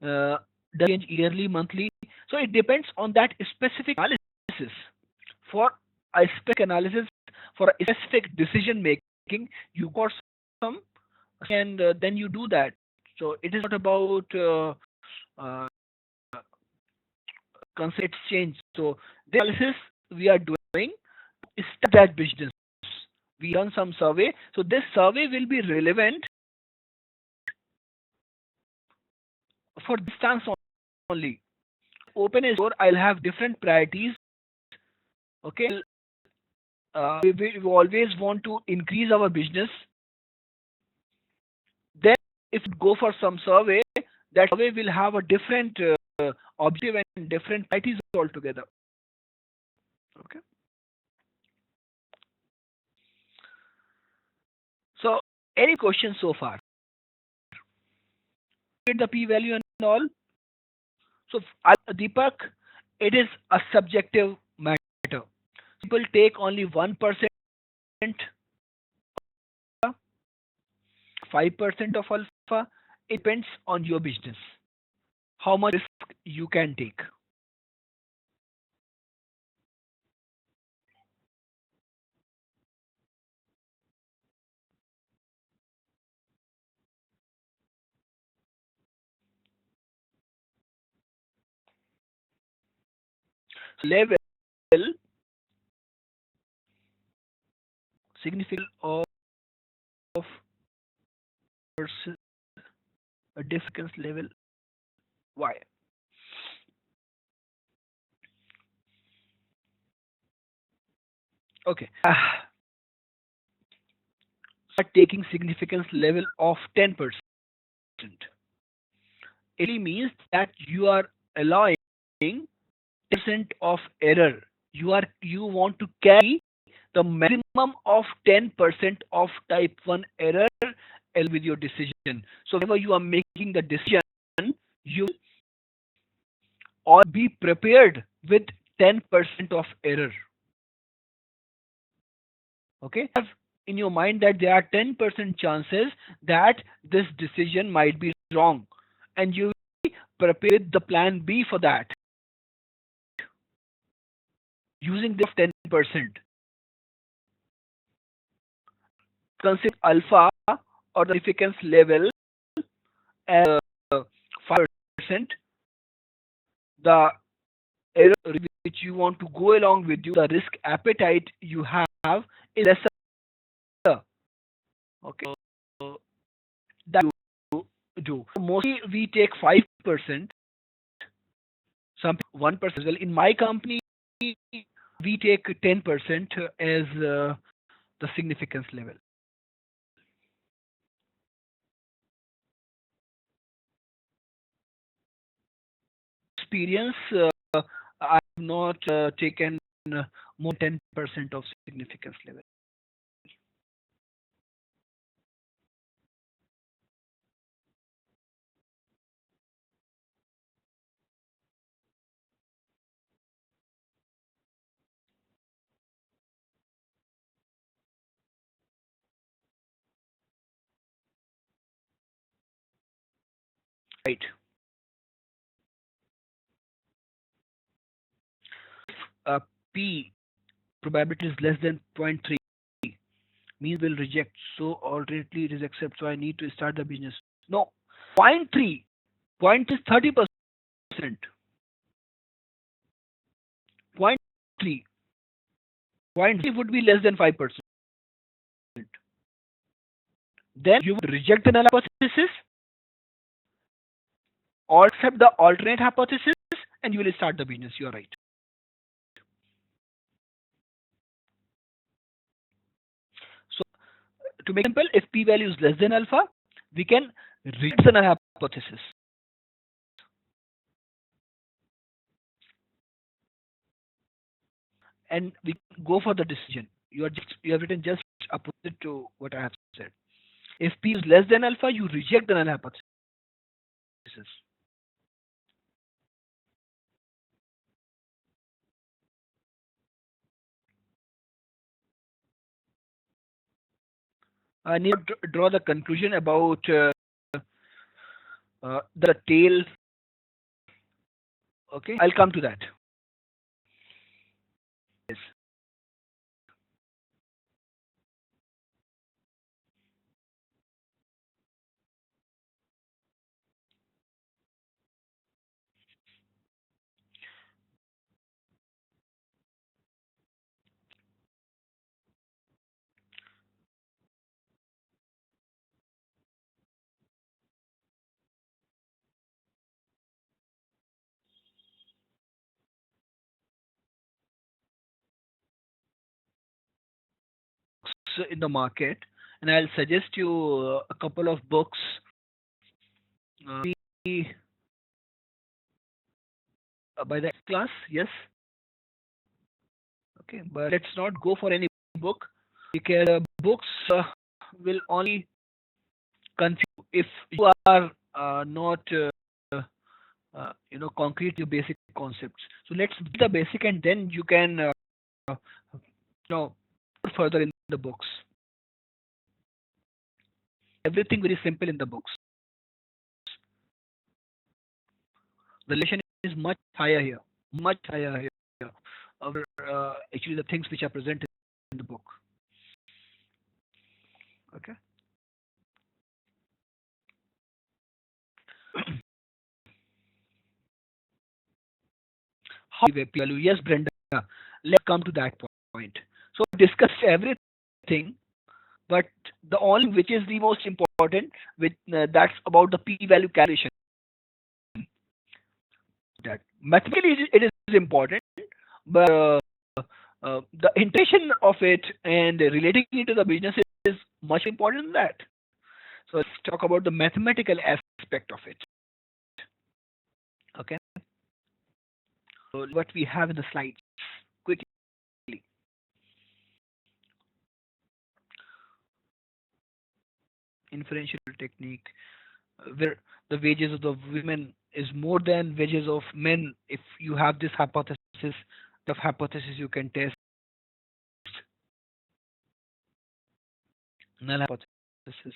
does it change yearly, monthly? So it depends on that specific analysis. For a specific analysis, for a specific decision making, you got some, and then you do that. So it is not about uh, concept change. So the analysis we are doing is that business. We run some survey. So this survey will be relevant for this stance only. Open a store, I'll have different priorities. Okay, we always want to increase our business. Then, if you go for some survey, that survey will have a different objective and different priorities altogether. Okay. So, any questions so far? Get the p-value and all. So, Deepak, it is a subjective matter. People take only 1%, 5% of alpha. It depends on your business. How much risk you can take. So level significant of versus a difference level y. Okay. Start taking significance level of 10%. It really means that you are allowing 10% of error. You want to carry the maximum of 10% of type 1 error with your decision. So whenever you are making the decision, you or be prepared with 10% of error. Okay, have in your mind that there are 10% chances that this decision might be wrong, and you prepare the plan B for that using this 10%. Consider alpha or the significance level as 5%. The error which you want to go along with you, the risk appetite you have is lesser. Okay, so that you do. Mostly we take 5%. some 1% as well. In my company, we take 10% as the significance level. Experience, I have not taken more than 10% of significance level. Right. P probability is less than 0.3, means will reject. So alternately it is accept. So I need to start the business. No, 0.3. Point is 30%. 0.3. 0.3 would be less than 5%. Then you would reject the null hypothesis or accept the alternate hypothesis and you will start the business. You are right. So to make it simple, if p value is less than alpha, we can reject the null hypothesis. And we go for the decision. You have written just opposite to what I have said. If p is less than alpha, you reject the null hypothesis. I need to draw the conclusion about the tail. Okay, I'll come to that. Yes. In the market, and I'll suggest you a couple of books. By the class, yes. Okay, but let's not go for any book because books will only confuse if you are not concrete your basic concepts. So let's build the basic, and then you can further in the books. Everything very simple in the books. The relation is much higher here, much higher here. Actually, the things which are present in the book. Okay. How value? Yes, Brenda. Let's come to that point. So discuss everything, but the only which is the most important, which that's about the p-value calculation. That mathematically it is important, but the intention of it and relating it to the business is much important than that. So let's talk about the mathematical aspect of it. Okay. So what we have in the slides quickly. Inferential technique, where the wages of the women is more than wages of men. If you have this hypothesis, you can test null hypothesis.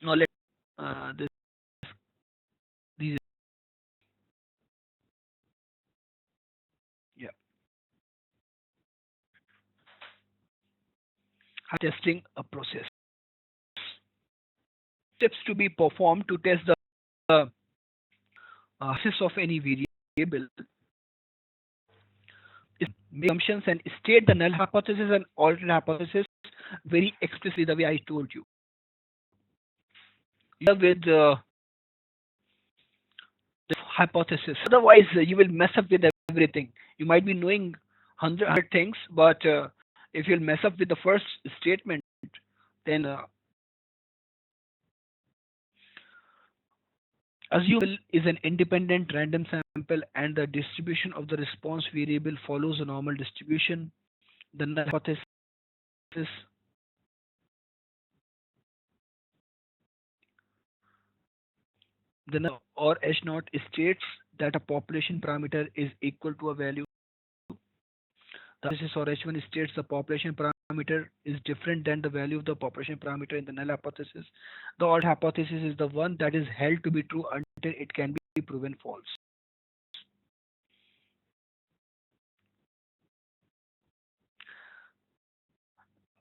Now let these yeah. Testing a process. Steps to be performed to test the axis of any variable. make assumptions and state the null hypothesis and alternate hypothesis very explicitly the way I told you. With the hypothesis. Otherwise, you will mess up with everything. You might be knowing hundred things, but if you'll mess up with the first statement, then assume is an independent random sample and the distribution of the response variable follows a normal distribution. The null hypothesis the null or H naught states that a population parameter is equal to a value. The hypothesis or H1 states the population parameter is different than the value of the population parameter in the null hypothesis. The odd hypothesis is the one that is held to be true until it can be proven false.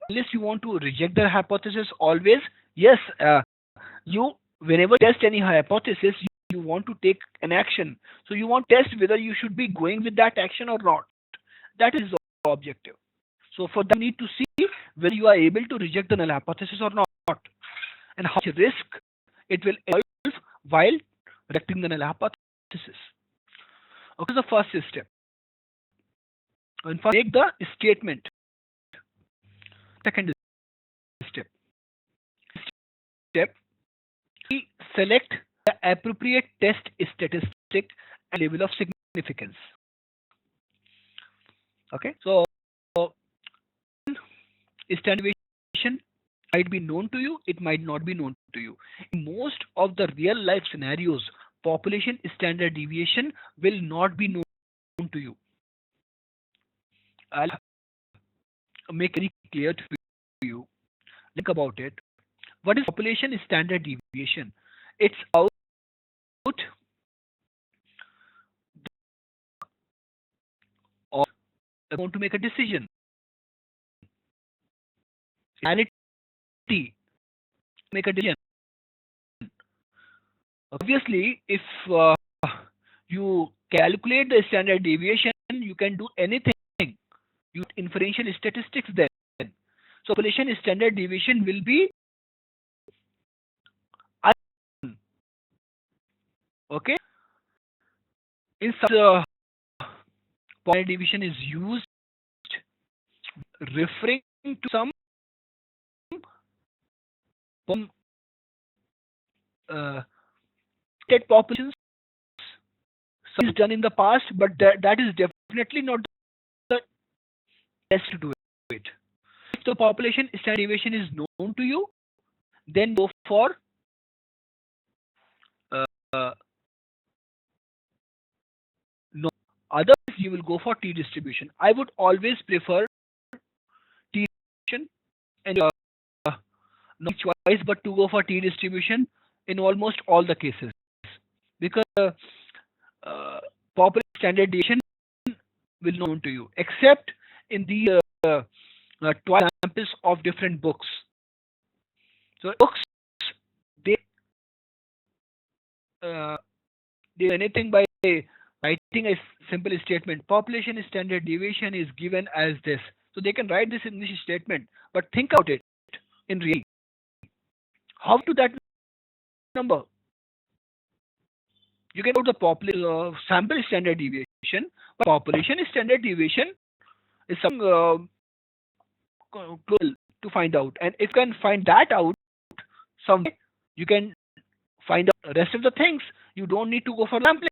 Unless you want to reject the hypothesis always, yes, you whenever you test any hypothesis, you want to take an action. So you want to test whether you should be going with that action or not. That is the objective. So for that, you need to see whether you are able to reject the null hypothesis or not, and how much risk it will involve while rejecting the null hypothesis. Okay, the first step. And first, make the statement. Second step. We select the appropriate test statistic and level of significance. Okay, so standard deviation might be known to you, it might not be known to you. In most of the real life scenarios, population standard deviation will not be known to you. I'll make it very clear to you. Think about it. What is population standard deviation? It's out or want to make a decision. Reality, make a decision. Obviously, if you calculate the standard deviation, you can do anything. Use inferential statistics then. So population standard deviation will be unknown. Okay. In some standard deviation is used referring to some state populations. Some is done in the past, but that is definitely not the best to do it. If the population standard deviation is known to you, then go for no. Otherwise, you will go for T distribution. I would always prefer T distribution and no choice but to go for T distribution in almost all the cases, because population standard deviation will not known to you, except in the 12 samples of different books. So books, they do anything by writing a simple statement. Population standard deviation is given as this. So they can write this in this statement, but think about it in reality. How to that number? You can put the sample standard deviation, but population standard deviation is something crucial to find out. And if you can find that out someday, you can find out the rest of the things. You don't need to go for sampling.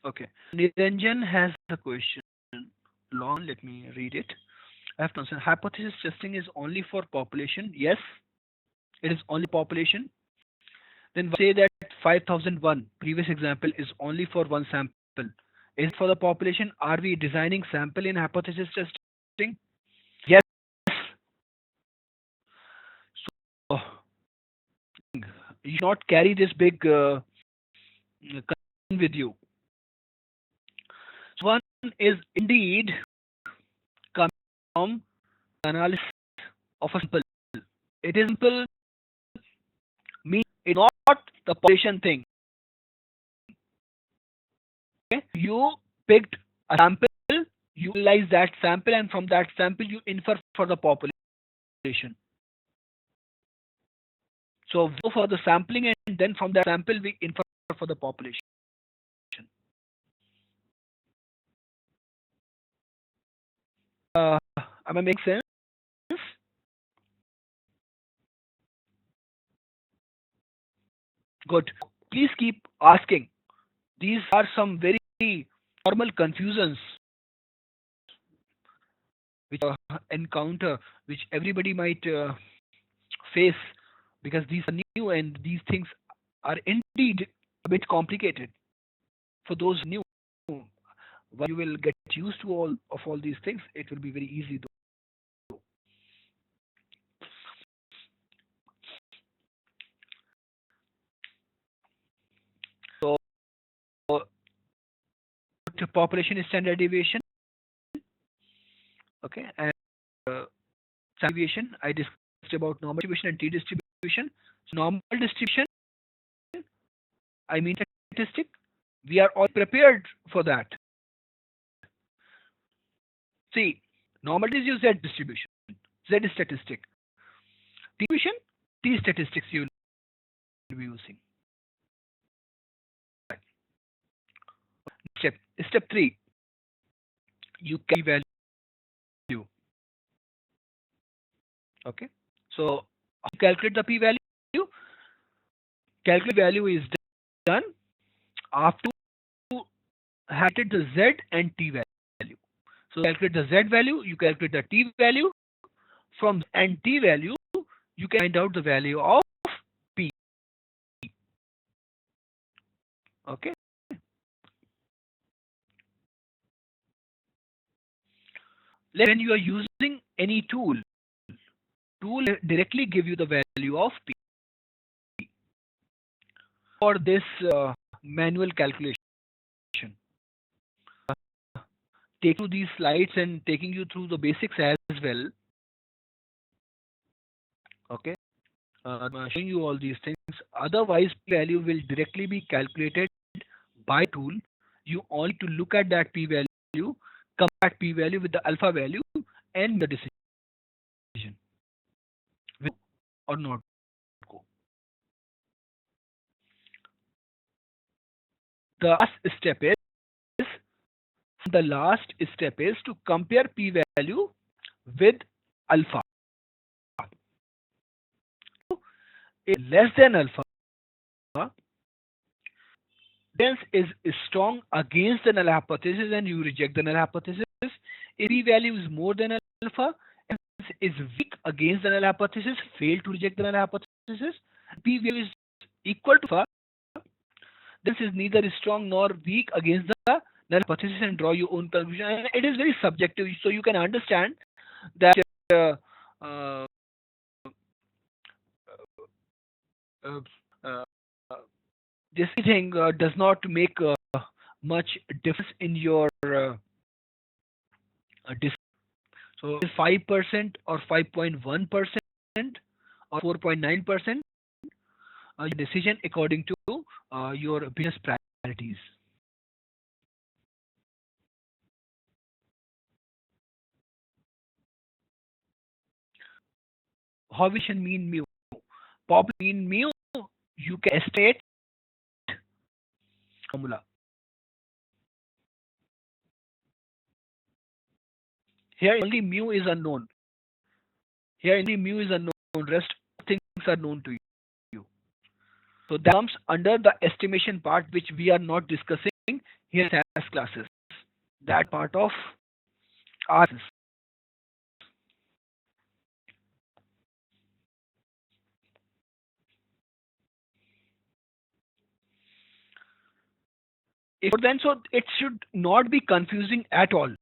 Okay. Niranjan has a question. Long, let me read it. I have to answer. Hypothesis testing is only for population. Yes, it is only population. Then say that 5001 previous example is only for one sample. Is it for the population? Are we designing sample in hypothesis testing? Yes. So you should not carry this big concern with you. is indeed coming from analysis of a sample. It is simple, means it's not the population thing. Okay? You picked a sample, you analyze that sample, and from that sample you infer for the population. So we go for the sampling, and then from that sample we infer for the population. Am I making sense? Good. Please keep asking. These are some very normal confusions which encounter, which everybody might face, because these are new and these things are indeed a bit complicated. For those new, when you will get used to all these things, it will be very easy. So, to population standard deviation, okay, and standard deviation, I discussed about normal distribution and t-distribution. So normal distribution, I mean statistic, we are all prepared for that. See, normal is your Z distribution. Z is statistic. Distribution, T statistics you will be using. Step 3, you can value. Okay, so how to calculate the p value? Calculate value is done after having the Z and T value. So calculate the Z value, you calculate the T value. From and T value, you can find out the value of P. Okay. When you are using any tool directly give you the value of P. For this manual calculation, taking you these slides and taking you through the basics as well. Okay, I'm showing you all these things. Otherwise, P value will directly be calculated by tool. You only to look at that P value, compare P value with the alpha value, and the decision or not go. The last step is to compare P value with alpha. If less than alpha, evidence is strong against the null hypothesis and you reject the null hypothesis. If P value is more than alpha, evidence is weak against the null hypothesis, fail to reject the null hypothesis. P value is equal to alpha, this is neither strong nor weak against the null hypothesis, and draw your own conclusion. And it is very subjective, so you can understand that uh, uh, uh, this thing does not make much difference in your so 5% or 5.1% or 4.9% decision according to your business priorities. Population mean mu. Population mean mu, you can estimate formula. Here only mu is unknown. Here only mu is unknown. Rest things are known to you. So that comes under the estimation part, which we are not discussing here in SAS classes. That part of our then, so it should not be confusing at all.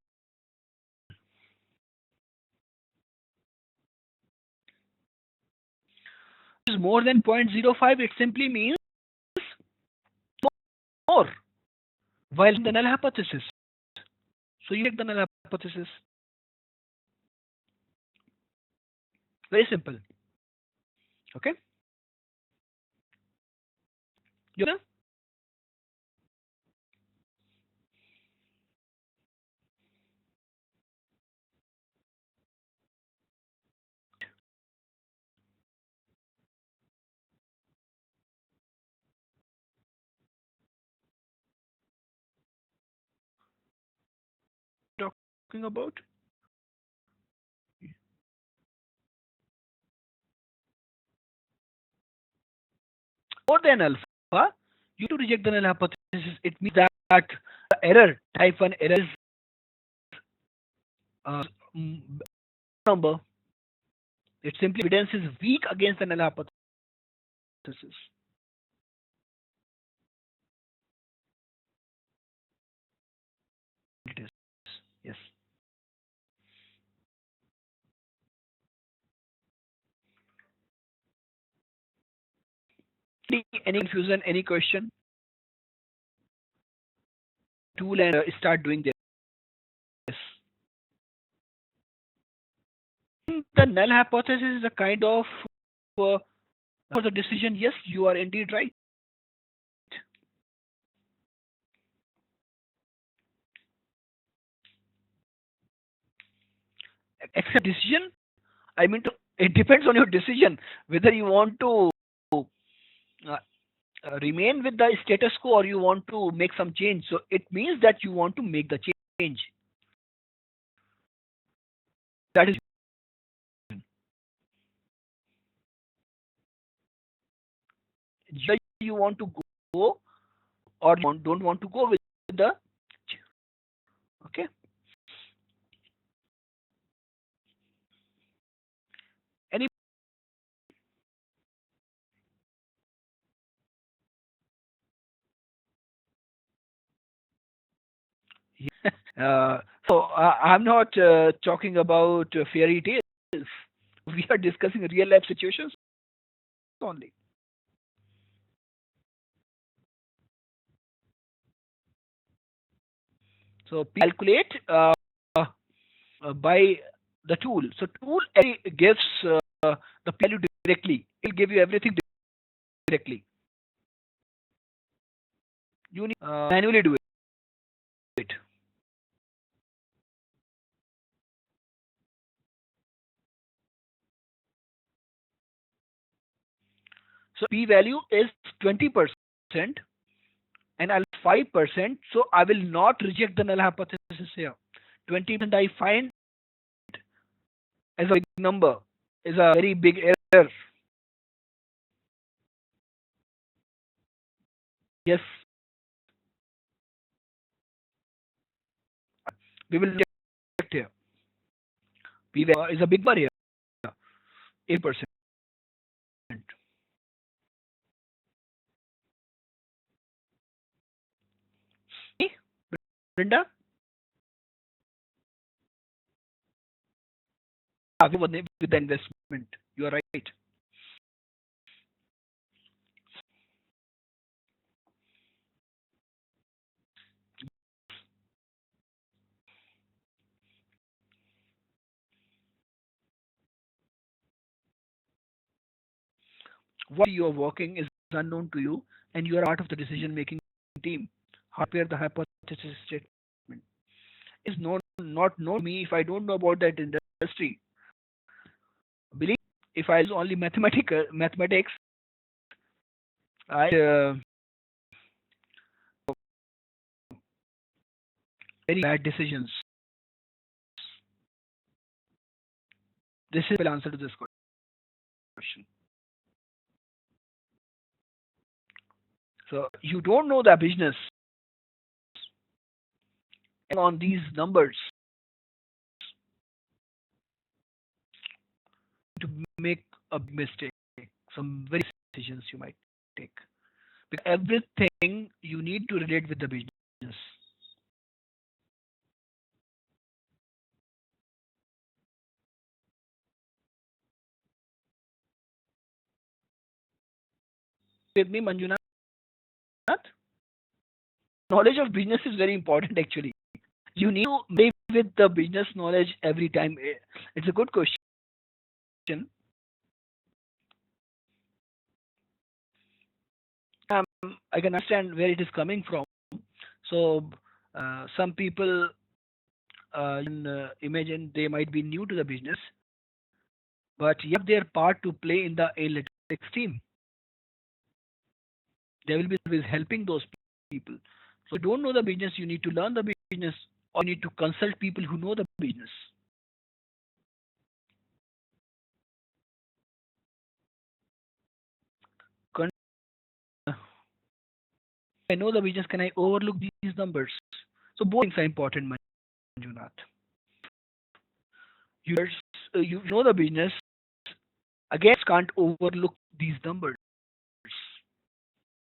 Is more than 0.05, it simply means more, while the null hypothesis. So you take the null hypothesis. Very simple. Okay. You know? Talking about more than alpha, you to reject the null hypothesis. It means that the error, type 1 error, is uh, number. It simply evidence is weak against the null hypothesis. It is. Yes. Any confusion, any question? Tool and start doing this. The null hypothesis is a kind of for the decision. Yes, you are indeed right. Except decision, I mean, it depends on your decision whether you want to uh, remain with the status quo or you want to make some change. So it means that you want to make the change. That is whether you want to go or you don't want to go with the. Okay. Any I'm not talking about fairy tales. We are discussing real life situations only. So calculate by the tool. So tool gives the value directly. It will give you everything directly. You need manually do it. So p value is 20% and I'll 5%. So I will not reject the null hypothesis here. 20% I find as a big number is a very big error. Yes, we will reject here. P value is a big number here. 8%. Brenda? With the investment. You are right. What you are working is unknown to you and you are part of the decision making team. How to prepare the hypothesis statement is not known to me if I don't know about that industry. Believe if I use only mathematics, I very bad decisions. This is the answer to this question. So you don't know the business on these numbers to make a mistake. Some very decisions you might take. Because everything you need to relate with the business. With me, Manjunath? Knowledge of business is very important actually. you need to live with the business knowledge every time? It's a good question. I can understand where it is coming from. So some people can imagine they might be new to the business, but you have their part to play in the analytics team. They will be always helping those people. So if you don't know the business, you need to learn the business, or you need to consult people who know the business. Con- I know the business, can I overlook these numbers? So both things are important, Manjunath. You, you know the business, again, can't overlook these numbers.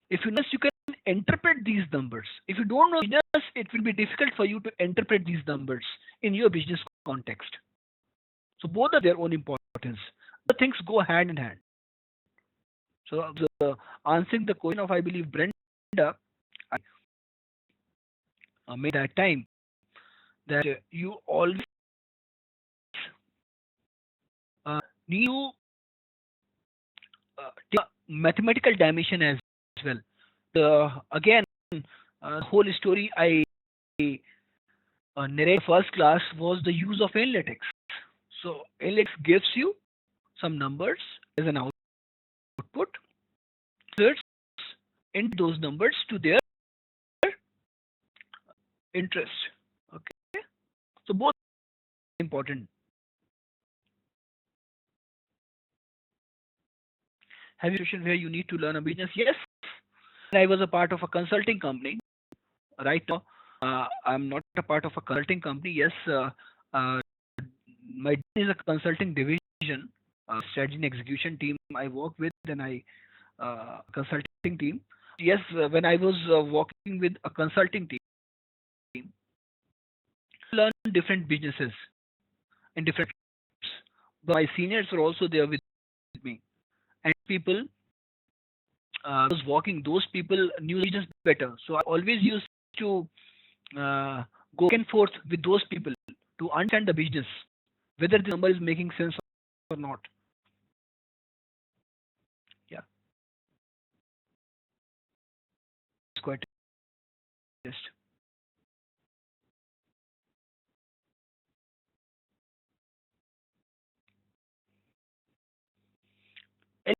If you know, you can interpret these numbers. If you don't know business, it will be difficult for you to interpret these numbers in your business context. So both are their own importance. The things go hand in hand. So answering the question of, I believe, Brenda, I made that time that you always need to take a mathematical dimension as well. Again, whole story I narrate first class was the use of analytics. So analytics gives you some numbers as an output, search into those numbers to their interest. Okay, so both are important. Have you a situation where you need to learn a business? Yes, I was a part of a consulting company. Right now, I'm not a part of a consulting company. Yes, uh, my is a consulting division, strategy and execution team I work with, and I consulting team. Yes, when I was working with a consulting team, learn different businesses and different. But my seniors were also there with me, and people was working. Those people knew the business better, so I always used to go back and forth with those people to understand the business, whether the number is making sense or not. Yeah, it's quite a test. And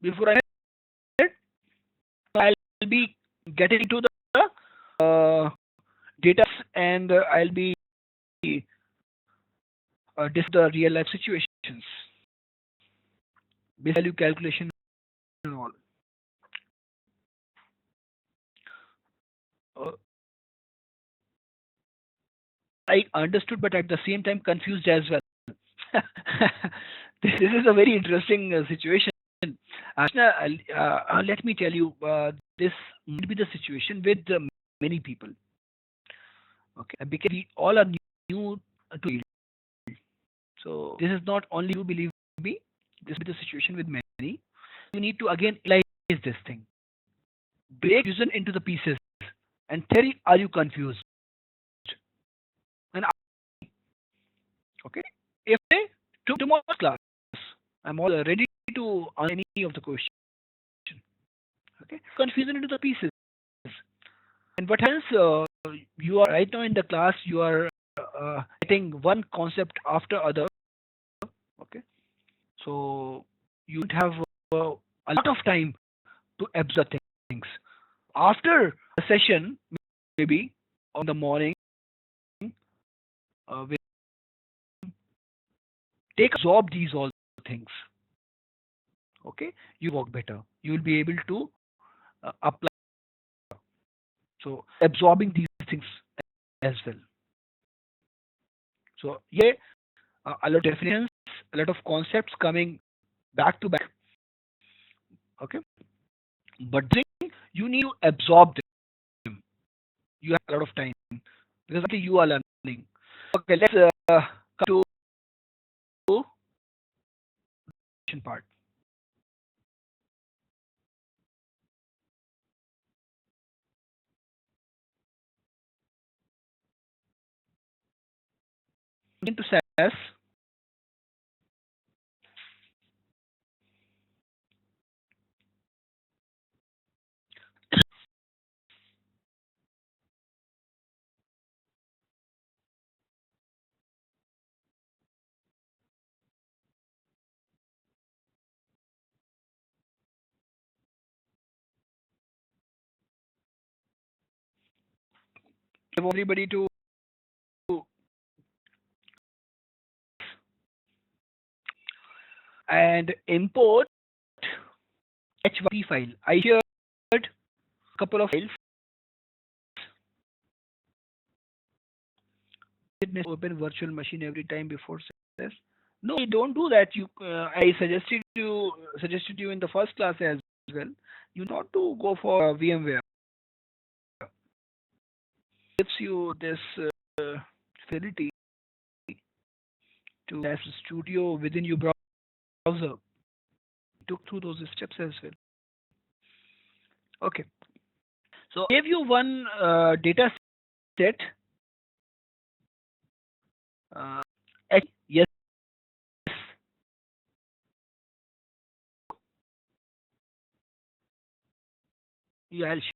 before I head, I'll be getting into the data, and I'll be discuss the real life situations, base value calculation and all. Uh, I understood, but at the same time confused as well. This is a very interesting situation. Ashna, let me tell you, this might be the situation with many people. Okay, because we all are new to it. So this is not only you, believe me. This is the situation with many. You need to again analyze this thing, break vision into the pieces, and theory. Are you confused? And okay, if tomorrow's class, I'm all ready to answer any of the questions. Okay, confusion into the pieces. And what else? You are right now in the class. You are getting one concept after other. Okay, so you would have a lot of time to absorb things. After a session, maybe on the morning, we take absorb these all things. Okay, you work better. You will be able to apply. So absorbing these things as well. So yeah, a lot of definitions, a lot of concepts coming back to back. Okay, but you need to absorb them. You have a lot of time because you are learning. Okay, let's come to part. into SAS. Everybody to and import H1P file. I shared a couple of files. Open virtual machine every time before SAS. No, you don't do that. I suggested you in the first class as well. You not to go for VMware. Gives you this facility to as studio within your browser. Took through those steps as well. Okay. So I gave you one data set. Yes. Yeah, I'll share.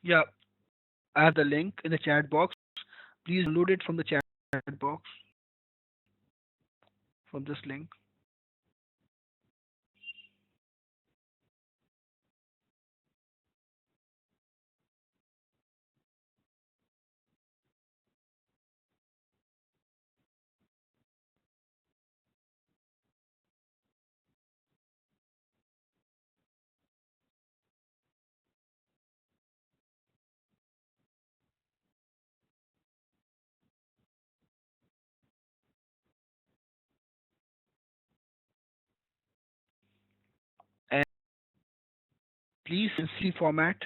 Yeah, I have the link in the chat box. Please download it from the chat box from this link. And please see format.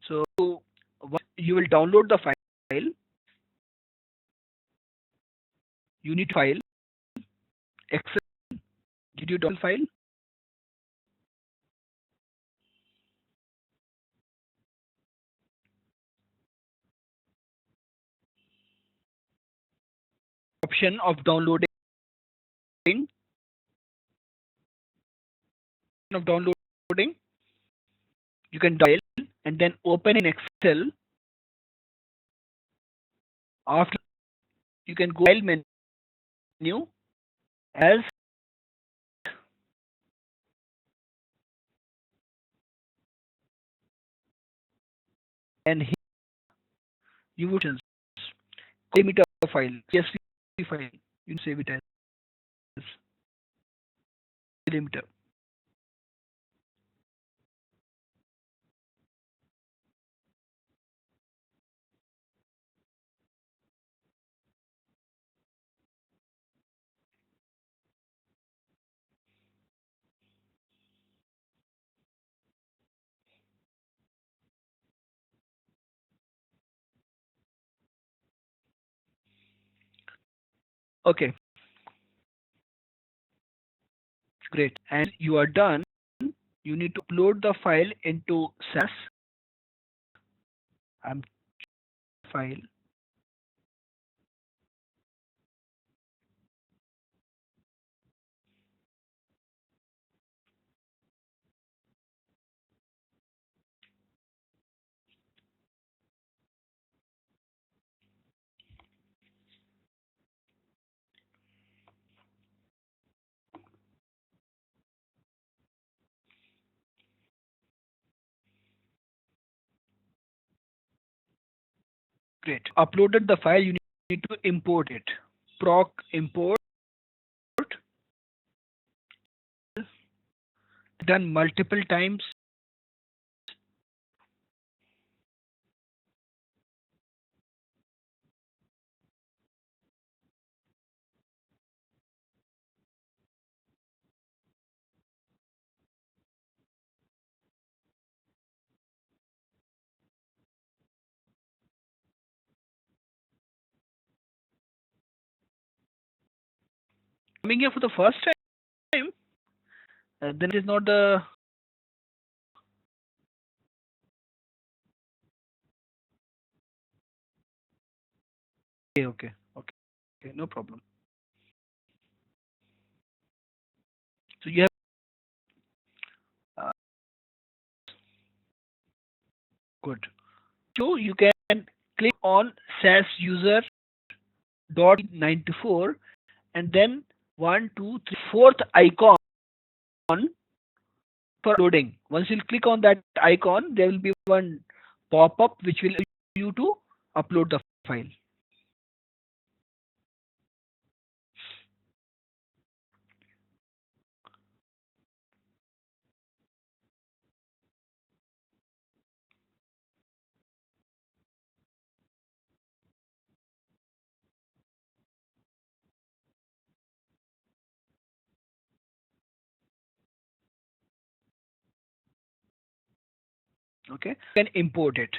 So you will download the file. You need file Excel. Did you download file? Option of downloading you can dial and then open in Excel. After you can go file menu as and here you would limiter file CSV file. You save it as limiter. Okay, great. And you are done. You need to upload the file into SAS. I'm file. Great. Uploaded the file, you need to import it. Proc import. Done multiple times. Coming here for the first time, then it is not the. Okay, no problem. So you have good. So you can click on SAS user dot 94 and then 1, 2, 3, fourth icon for loading. Once you click on that icon, there will be one pop-up which will allow you to upload the file. Okay, you can import it.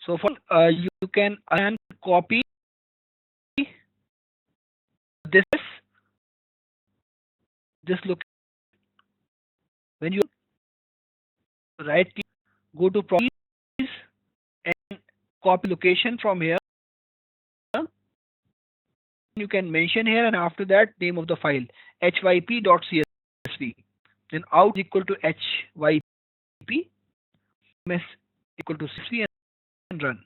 So for you can copy this look when you right click, go to properties and copy location from here. You can mention here and after that name of the file hyp.csv. Then out equal to hyp, ms equal to csv and run.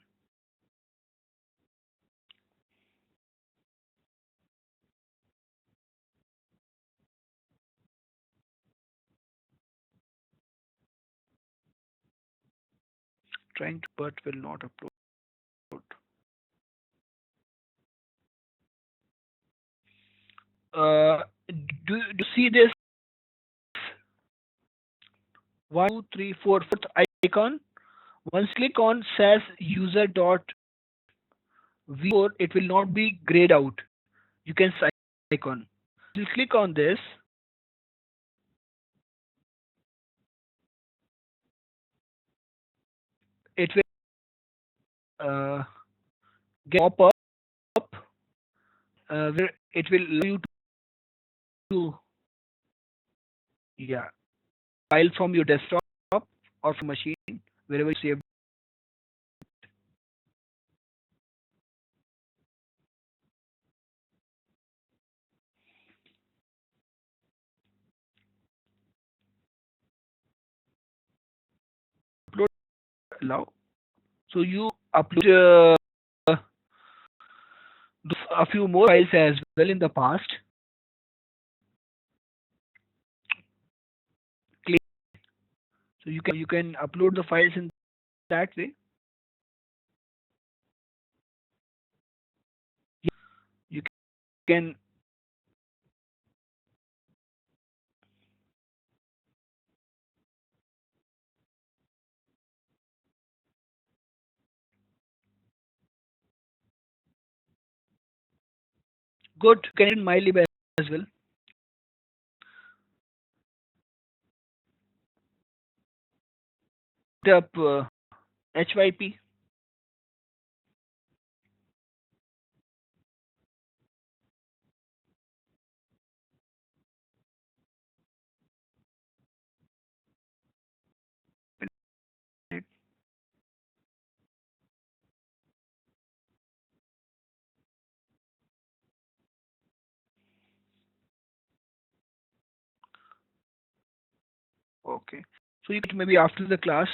Trying to but will not upload. Do you see this 1, 2, 3, 4 fourth icon? Once click on SAS user dot v4, it will not be grayed out. You can see icon. You click on this. It will get pop up where it will allow you to file from your desktop or from machine wherever you save. Upload allow. So you upload a few more files as well in the past. So you can upload the files in that way. You can good. You can mylib as well. Up hyp. Okay. So you can maybe after the class,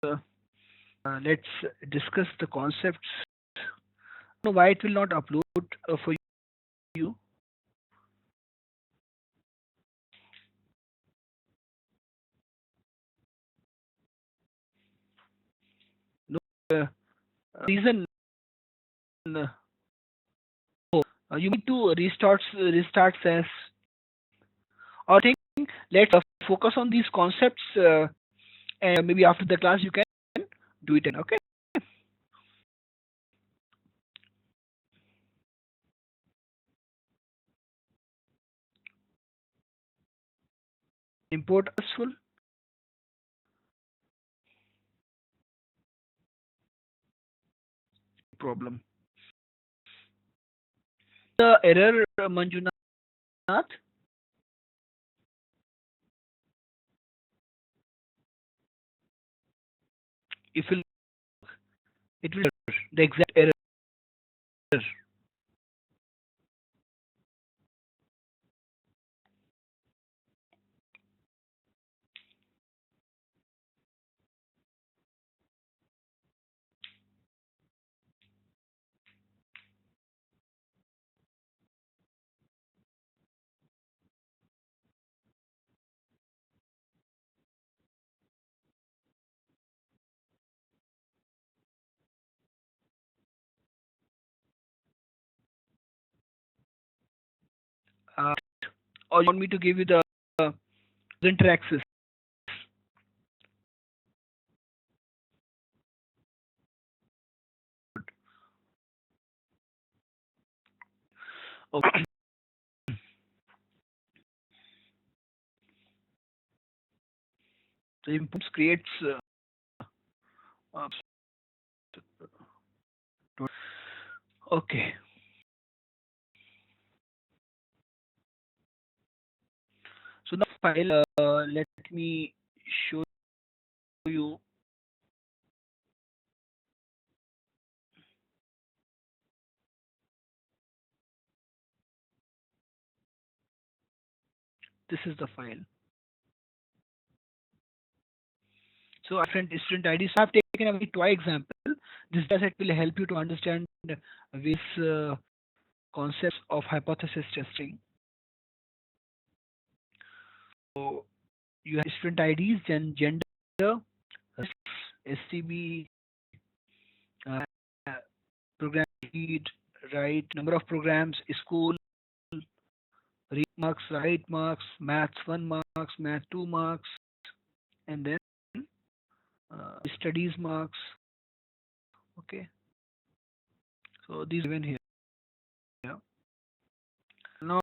let's discuss the concepts. Know why it will not upload for you. reason you need to restart SAS, or think let's focus on these concepts, and maybe after the class you can do it. Okay. Import useful problem. The error, Manjunath. If you it will the exact error. Uh, or you want me to give you the presenter access? Okay. The inputs creates uh, okay. So the file, let me show you. This is the file. So different student IDs. I have taken a very toy example. This dataset will help you to understand these concepts of hypothesis testing. So you have student IDs, then gender, SCB, uh, program read, write, number of programs, school, read marks, write marks, maths 1 marks, math 2 marks, and then studies marks. Okay, so these given here. Yeah. Now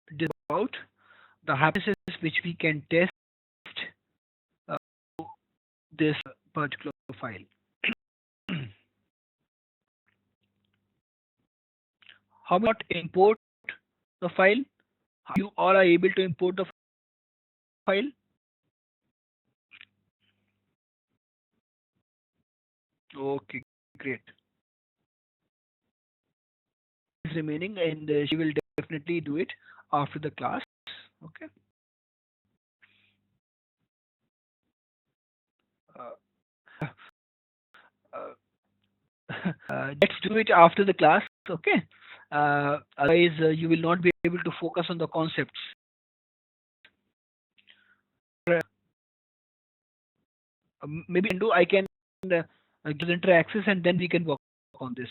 it's about the hypothesis which we can test uh, this particular file. How about import the file? How you all are able to import the file? Okay, great. Is remaining, and she will definitely do it after the class. Okay. Uh, uh, let's do it after the class. Okay. Otherwise, you will not be able to focus on the concepts. Maybe I can give enter access, and then we can work on this.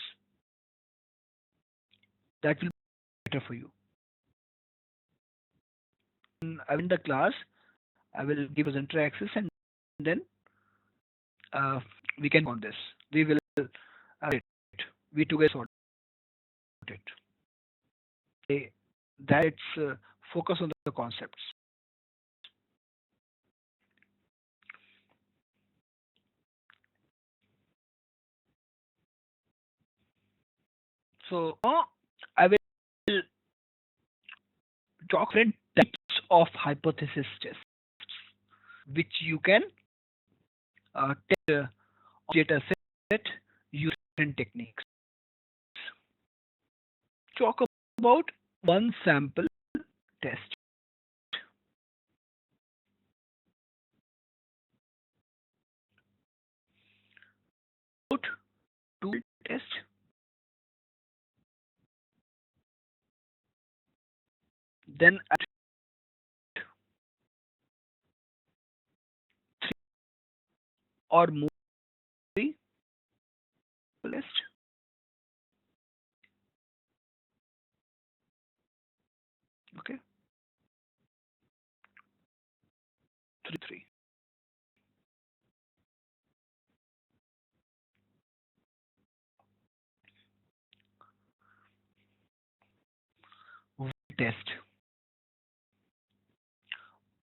That will be better for you. I will in the class. I will give us enter access, and then we can on this. We will we together sort it. That's focus on the concepts. So I will talk different types of hypothesis tests which you can test data set using different techniques. Talk about one sample test. About two test. Then three or more list. Okay. 3. Test.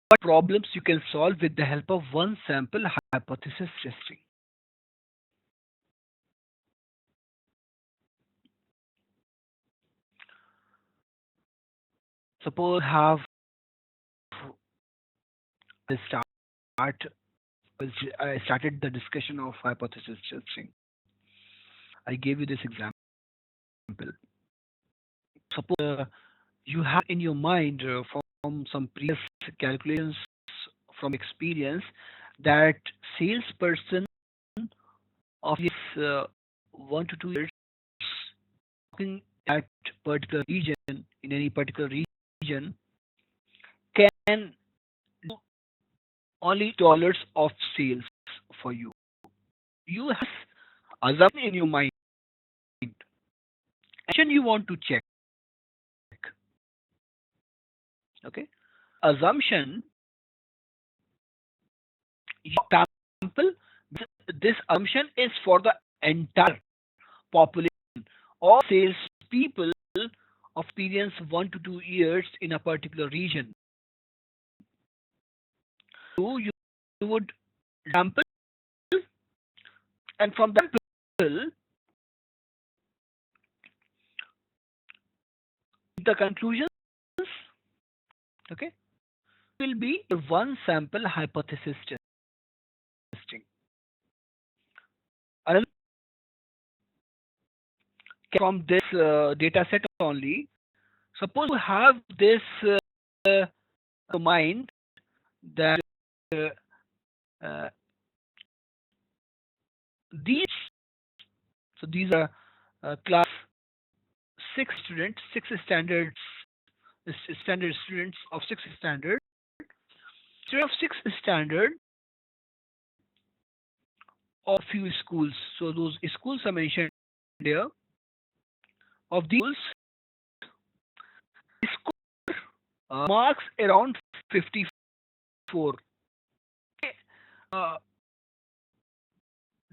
What problems you can solve with the help of one sample hypothesis testing? Suppose have I start I started the discussion of hypothesis testing. I gave you this example. Suppose you have in your mind from some previous calculations from experience that salesperson of this 1 to 2 years working at particular region in any particular region can do only dollars of sales for you. You have assumption in your mind, action you want to check. Okay, assumption sample. This assumption is for the entire population. All sales people of experience 1 to 2 years in a particular region. So you would sample, and from that sample, the conclusions, okay, will be one sample hypothesis testing. Another from this data set only, suppose you have this mind that uh, uh, these, so these are class 6 students, 6 standards, standard students of 6 standard, student of 6 standard of few schools. So those schools are mentioned there. Of these schools, score marks around 54. Uh,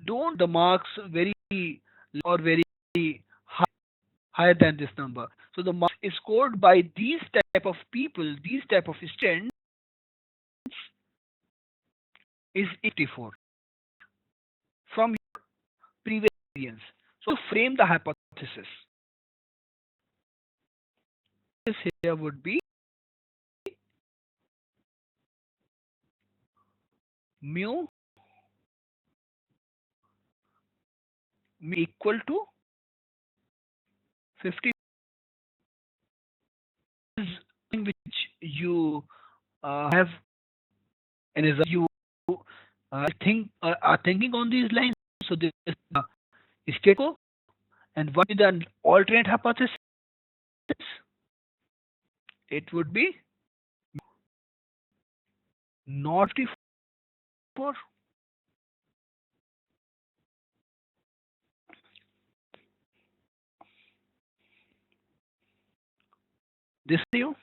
don't the marks very or very high, higher than this number. So the marks scored by these type of people, these type of students is 84 from your previous experience. So frame the hypothesis. This here would be mu equal to 50, is in which you have an assumption. You are thinking on these lines. So this is statement, and what is the alternate hypothesis? It would be not 54. This you.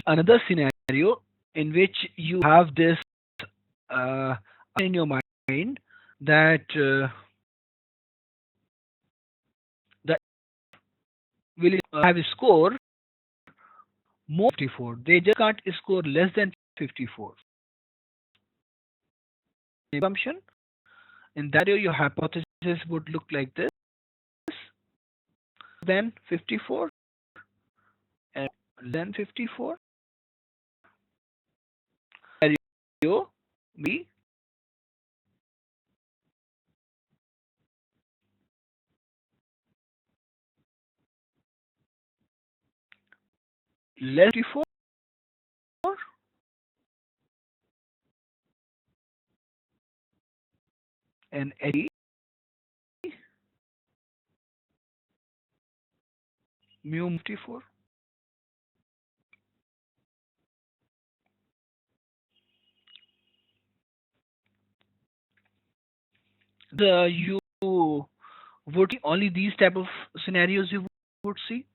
Another scenario in which you have this uh, in your mind that that will have a score more 54. They just can't score less than 54. Assumption in that way, your hypothesis would look like this: then 54 and then 54. Scenario B less 54 and A mu 54. You would see only these type of scenarios you would see.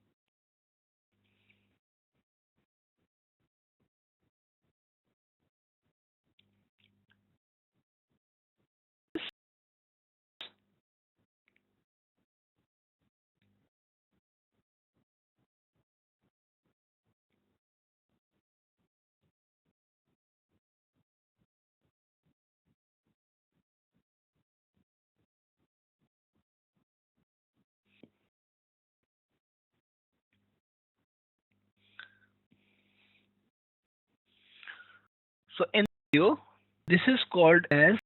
So in video, this is called as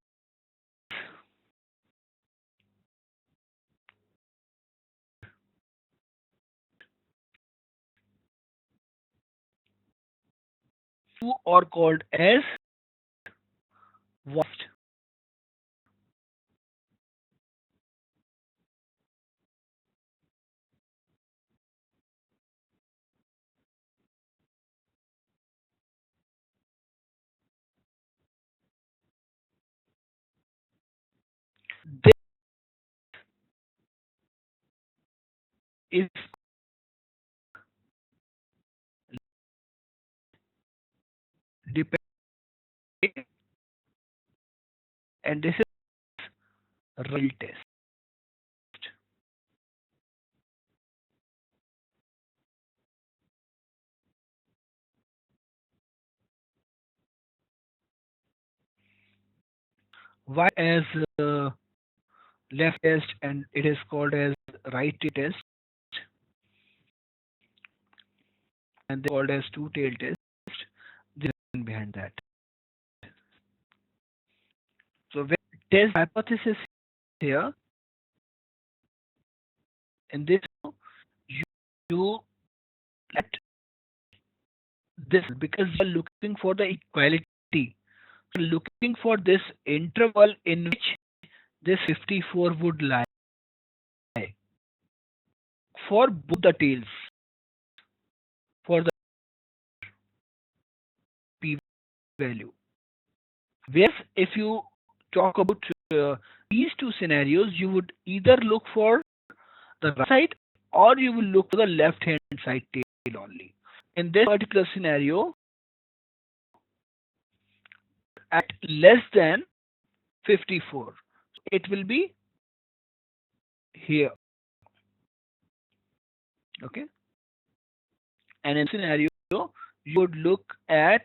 or called as washed. This is dependent, and this is real test. Why as left test and it is called as right test, and they called as two-tailed test. The reason behind that. So when test hypothesis here in this, you, you let this because you are looking for the equality. So looking for this interval in which this 54 would lie for both the tails for the p value. Whereas if you talk about these two scenarios, you would either look for the right side or you will look for the left hand side tail only. In this particular scenario, at less than 54, it will be here. Okay, and in scenario, you would look at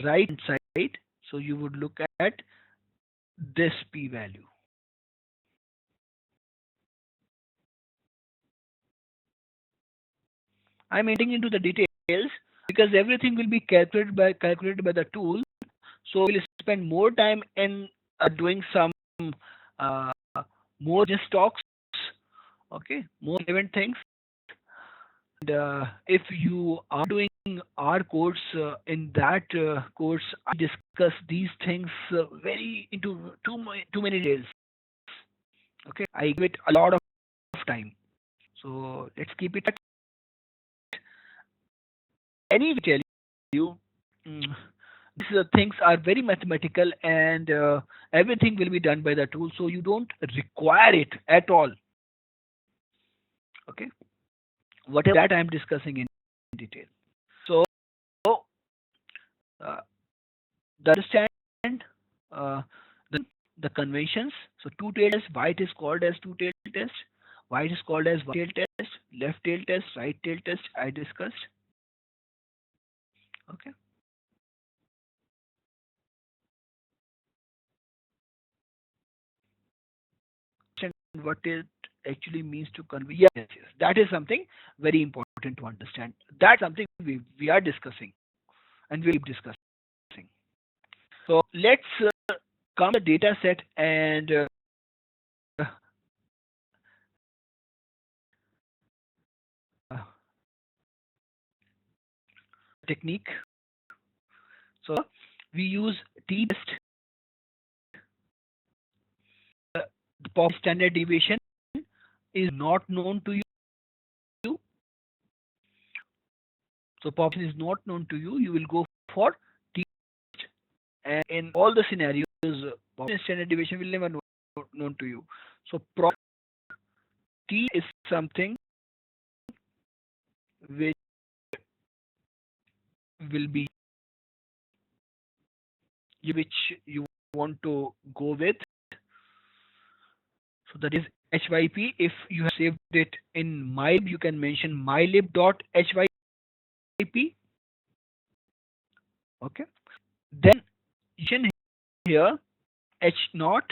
right hand side, so you would look at this p value. I'm getting into the details because everything will be calculated by the tool. So we'll spend more time in doing some uh, more just talks, okay, more relevant things. And if you are doing our course, in that course, I discuss these things very into too many details. Okay, I give it a lot of time. So let's keep it at any tell you. mm, these things are very mathematical and everything will be done by the tool, so you don't require it at all. Okay, whatever that I am discussing in detail. So uh, the understand uh, the, the conventions. So two-tailed test, why it is called as two-tailed test, why it is called as one-tailed test, left-tail test, right-tail test, I discussed. Okay. And what it actually means to convey. Yes, yes, that is something very important to understand. That's something we are discussing and we'll keep discussing. So let's come to the data set and technique. So we use t-test. The pop standard deviation is not known to you. So population is not known to you. You will go for t-test, and in all the scenarios, population standard deviation will never known to you. So probability is something which will be which you want to go with. So that is HYP. If you have saved it in mylib, you can mention mylib.hyp. Okay. Then you can here H naught.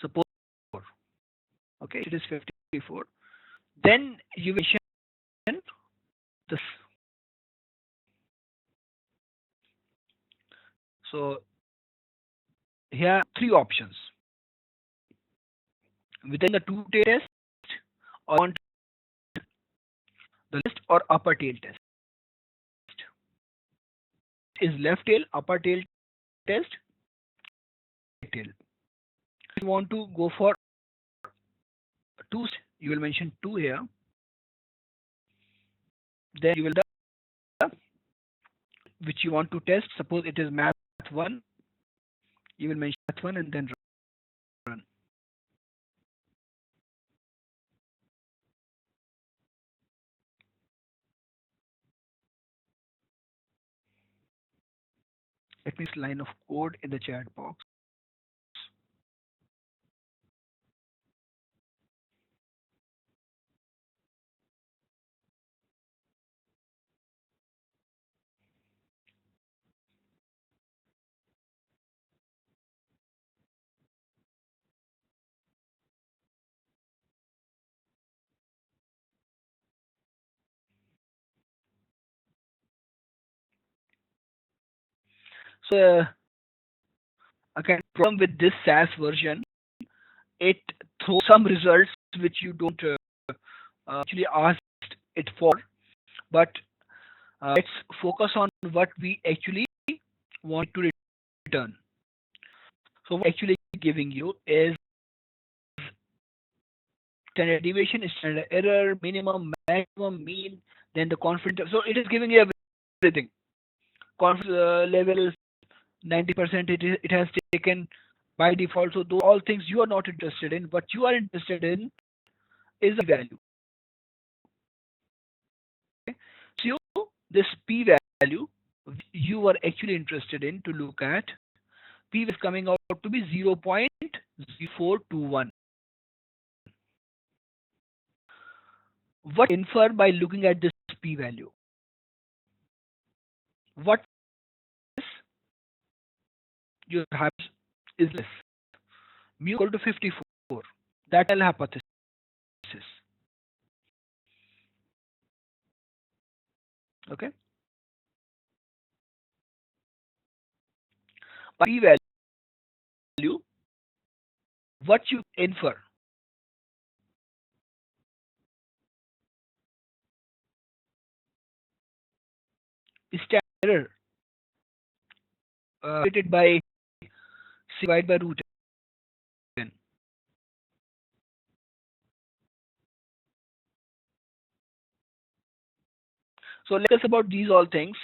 Suppose okay, it is 54. Then you mention this. So here are three options within the two tail test or on the list or upper tail test. Is left tail, upper tail test, right tail. If you want to go for two, you will mention two here. Then you will which you want to test. Suppose it is math 1. You will mention math 1 and then run. Let me see line of code in the chat box. So again, problem with this SAS version, it throws some results which you don't actually asked it for. But let's focus on what we actually want to return. So what actually giving you is standard deviation, standard error, minimum, maximum, mean, then the confidence. So it is giving you everything. Confidence level 90%. It has taken by default. So those all things you are not interested in. What you are interested in is the value. Okay? So this p value you are actually interested in to look at. P is coming out to be 0.0421. What infer by looking at this p value? What is your hypothesis is this? Mu equal to 54. That is hypothesis. Okay. By p value, what you infer is standard error created by c divided by root n. So let's discuss about these all things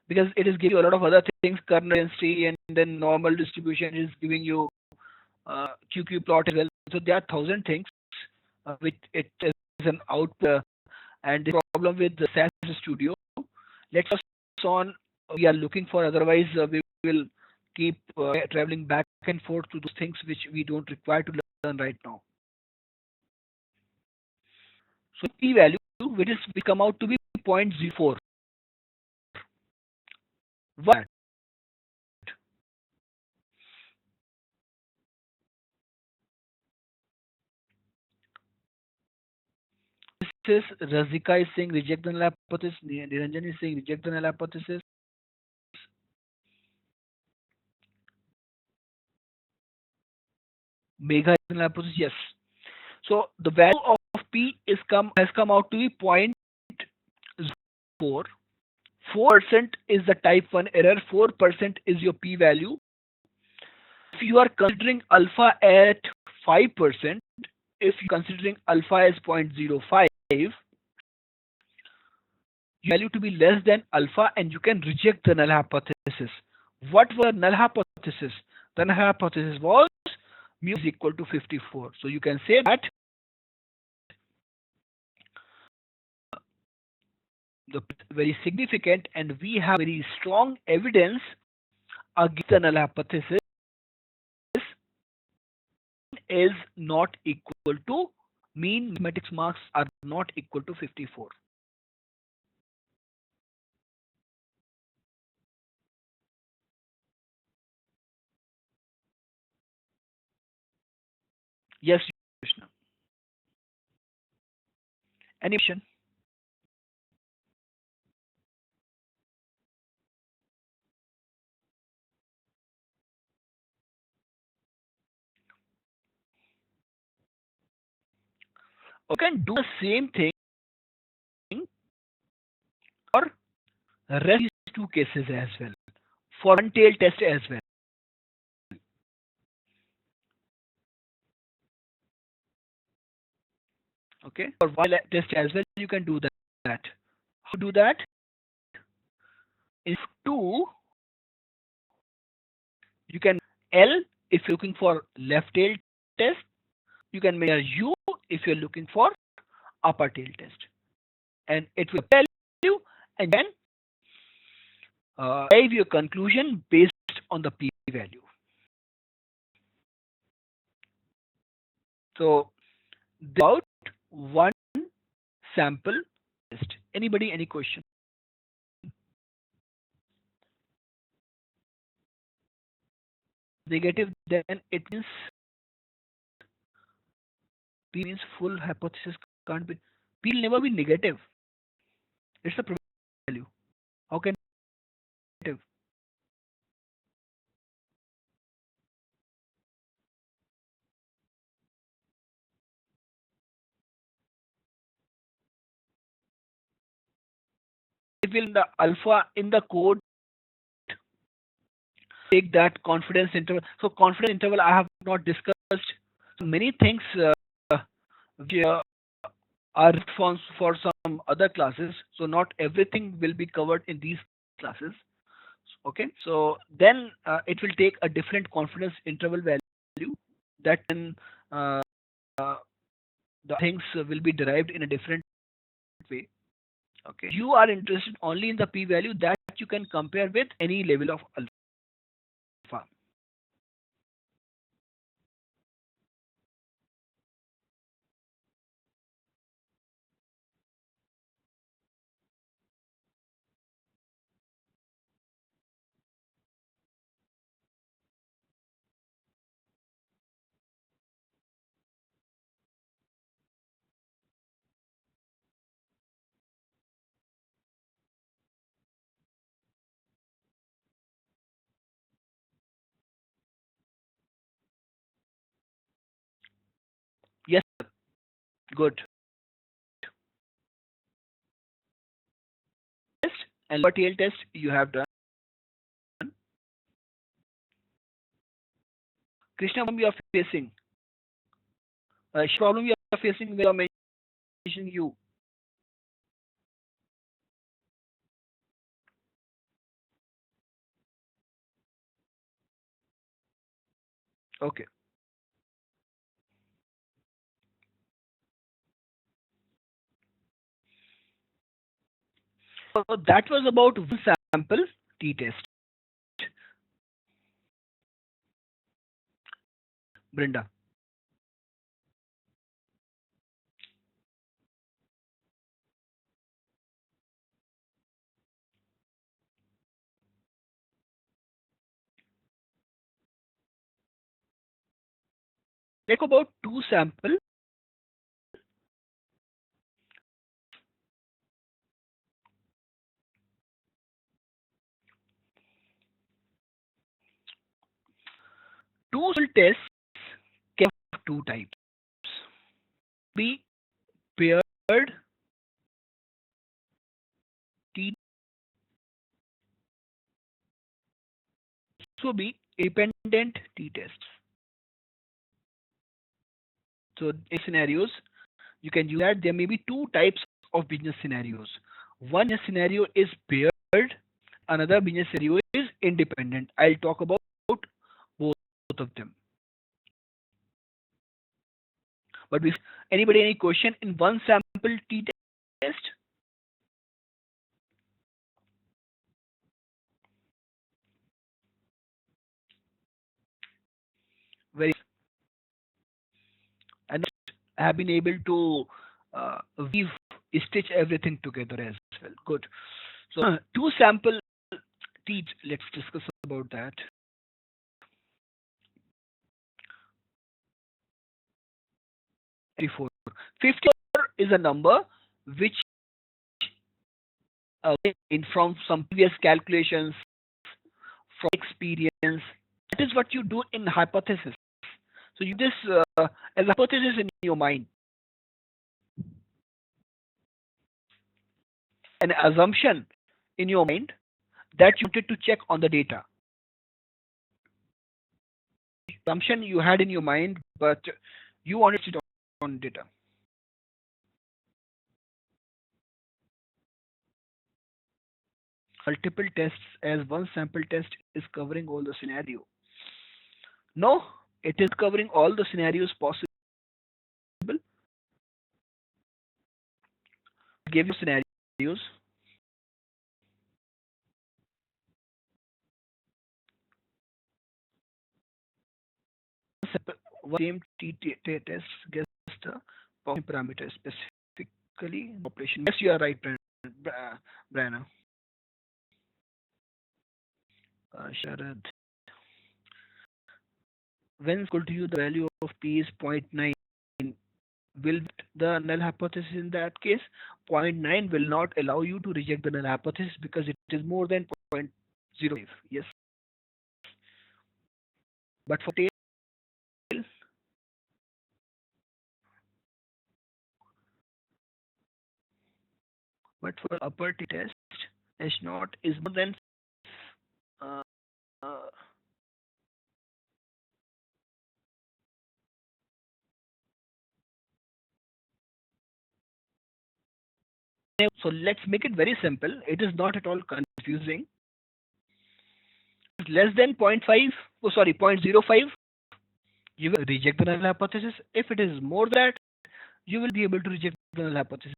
because it is giving you a lot of other things, kernel density and then normal distribution is giving you QQ plot as well. So there are 1,000 things which it is an output and the problem with the SAS Studio. Let's focus on we are looking for. Otherwise, we will keep traveling back and forth to those things which we don't require to learn right now. So p value which come out to be 0.04. What? This is Razika is saying reject the null hypothesis. Niranjan is saying reject the null hypothesis. Megha is null hypothesis. Yes. So the value of p has come out to be 0.04. 4% is the type 1 error. 4% is your p value. If you are considering alpha at 5%, if you're considering alpha as 0.05, you value to be less than alpha and you can reject the null hypothesis. What was the null hypothesis? The null hypothesis was mu is equal to 54. So you can say that the very significant, and we have very strong evidence against the null hypothesis is not equal to mean mathematics marks are not equal to 54. Yes, Krishna. Any question? You can do the same thing for rest these two cases as well, for one tail test as well. Okay, for one test as well, you can do that. How to do that? If two, you can L if you're looking for left tail test. You can measure U if you're looking for upper tail test, and it will tell you, and then derive your conclusion based on the p value. So about one sample test. Anybody, any question? Negative, then it means p means full hypothesis can't be. P will never be negative. It's a value. How can negative? It will the alpha in the code take that confidence interval. So confidence interval I have not discussed. So many things which are for some other classes. So not everything will be covered in these classes. Okay. So then it will take a different confidence interval value that then uh, the things will be derived in a different way. Okay. You are interested only in the p value that you can compare with any level of alpha. Yes, good. Test and what tail test you have done. Krishna, problem you are facing. Problem you are facing when you are mentioning you. Okay. So that was about one sample t-test. Brenda. Take about two sample. Two sample tests can have two types. Be paired t also be independent t-tests. So in scenarios, you can use that. There may be two types of business scenarios. One scenario is paired, another business scenario is independent. I'll talk about both of them. But if anybody any question in one sample t test? Very and have been able to weave stitch everything together as well. Good. So two sample teeth. Let's discuss about that. 54. 54 is a number which in from some previous calculations from experience. That is what you do in hypothesis. So you this as a hypothesis in your mind, an assumption in your mind that you wanted to check on the data. Assumption you had in your mind, but you wanted to check on data. Multiple tests as one sample test is covering all the scenario. No, it is covering all the scenarios possible. Give you scenarios. Same test gets the parameter specifically operation. Yes, you are right, Brianna. Sharad. When equal to you, the value of p is 0.9. Will the null hypothesis in that case? 0.9 will not allow you to reject the null hypothesis because it is more than 0.05. Yes. But for tail, but for upper t test, H naught is more than uh, uh, so let's make it very simple. It is not at all confusing. Less than 0.5, oh sorry, 0.05, you will reject the null hypothesis. If it is more than that, you will be able to reject the null hypothesis.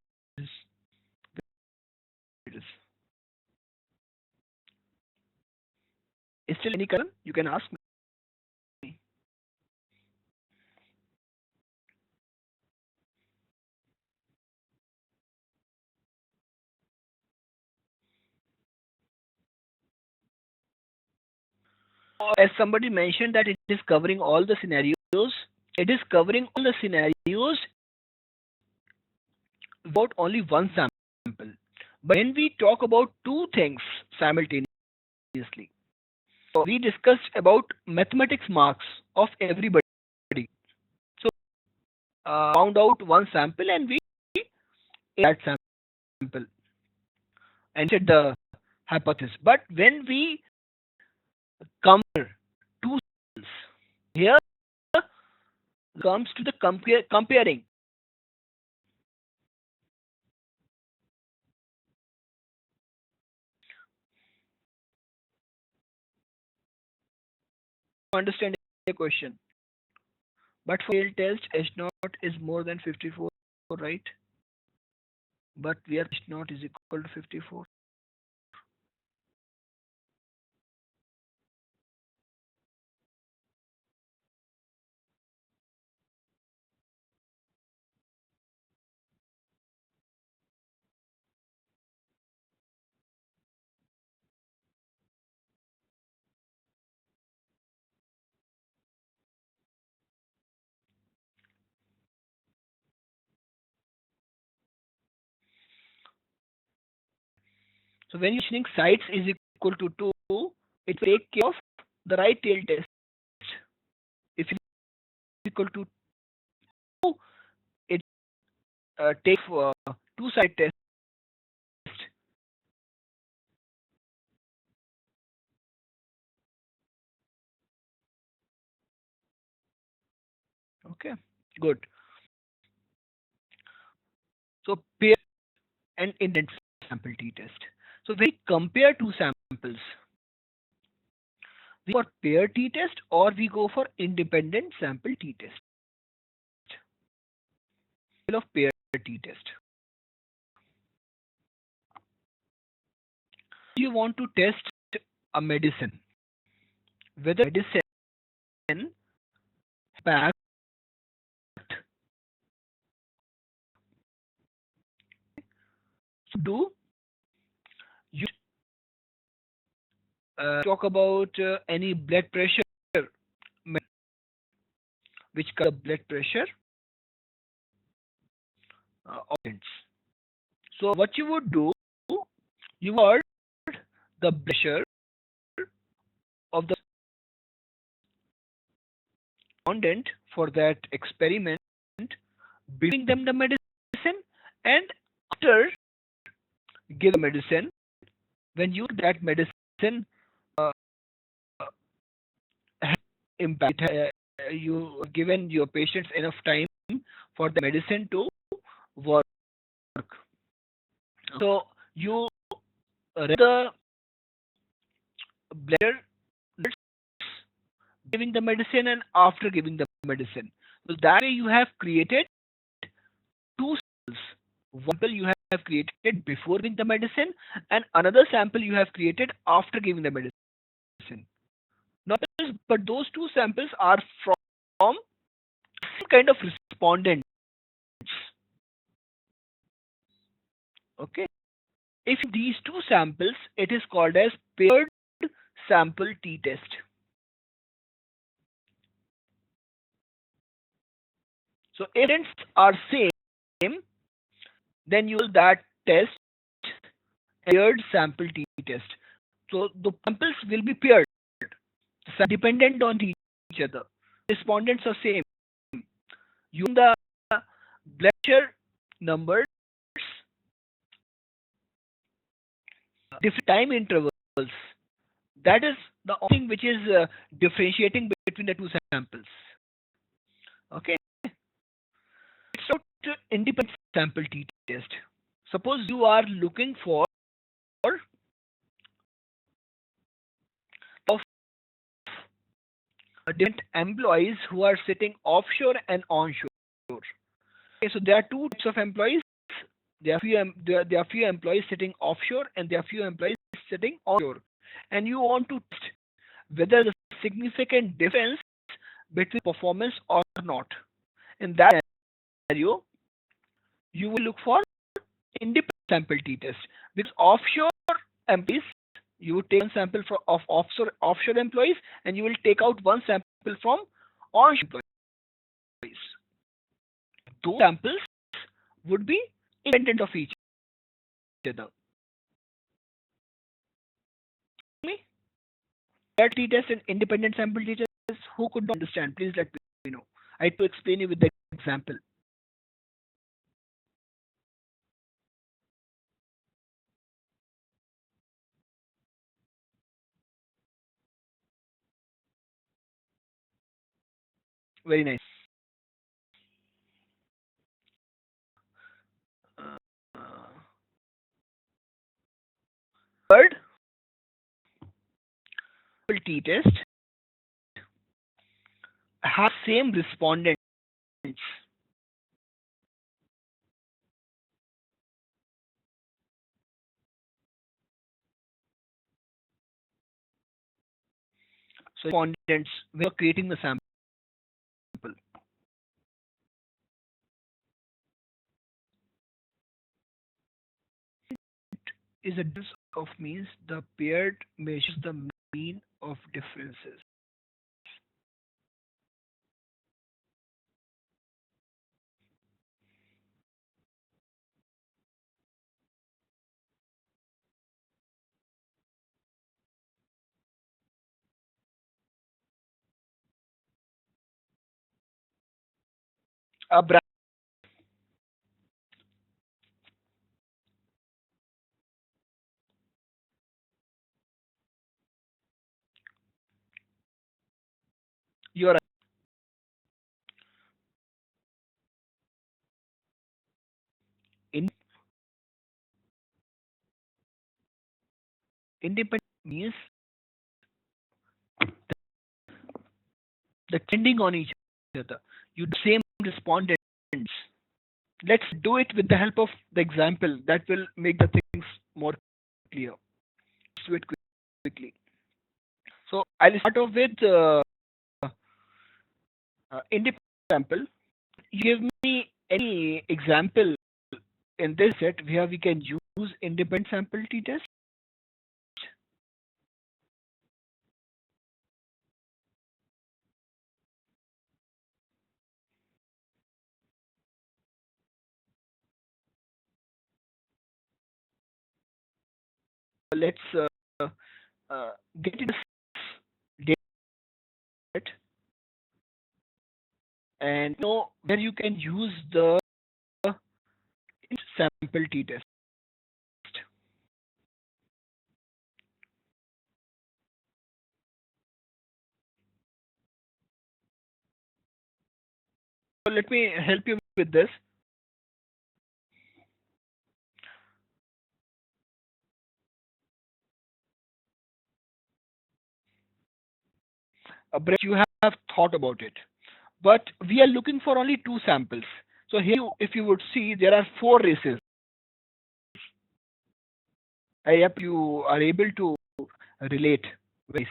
Is still any concern? You can ask me. As somebody mentioned that it is covering all the scenarios, it is covering all the scenarios about only one sample. But when we talk about two things simultaneously, so we discussed about mathematics marks of everybody. So found out one sample and we that sample and said the hypothesis. But when we compare two samples, here comes to the comparing. Understand the question. But for field test, H naught is more than 54, right? But where H naught is equal to 54. So when you're mentioning sites is equal to 2, it will take care of the right tail test. If it is equal to 2, it takes two side test. Okay, good. So pair and indent sample t test. So when we compare two samples, we go for pair t-test or we go for independent sample t-test. Of pair t-test. You want to test a medicine, whether medicine packed do you talk about any blood pressure which causes blood pressure events. So what you would do, you would the pressure of the respondent for that experiment, giving them the medicine, and after give the medicine, when you that medicine uh, has impact, you given your patients enough time for the medicine to work. So you read the bladder giving the medicine and after giving the medicine. So that way you have created two samples. One sample you have created before giving the medicine and another sample you have created after giving the medicine. Not but those two samples are from some kind of respondents. Okay. If these two samples, it is called as paired sample t-test. So if students are same, then you will that test paired sample t-test. So the samples will be paired, dependent on each other. Respondents are same. Using the blood pressure numbers, different time intervals. That is the only thing which is differentiating between the two samples. Okay. It's not independent sample t-test. Suppose you are looking for of different employees who are sitting offshore and onshore. Okay, so there are two types of employees. There are few employees sitting offshore and there are few employees sitting onshore. And you want to test whether there's a significant difference between performance or not. In that scenario, you will look for independent sample t-test because offshore employees, you would take one sample of offshore employees and you will take out one sample from onshore employees. Those samples would be independent of each other. Me? Paired t-test and independent sample t-test, who could not understand? Please let me know. I had to explain you with the example. Very nice. Third t-test have same respondents. So respondents, we are creating the sample. Is a difference of means the paired measures the mean of differences. You are in Independent means that depending on each other, you do same respondents. Let's do it with the help of the example. That will make the things more clear. Let's do it quickly. So I'll start off with independent example. You give me any example in this set where we can use independent sample t-test. Let's get into this data and know where you can use the sample t-test. So let me help you with this. Brett, you have thought about it, but we are looking for only two samples. So here, if you would see, there are four races. I hope you are able to relate with.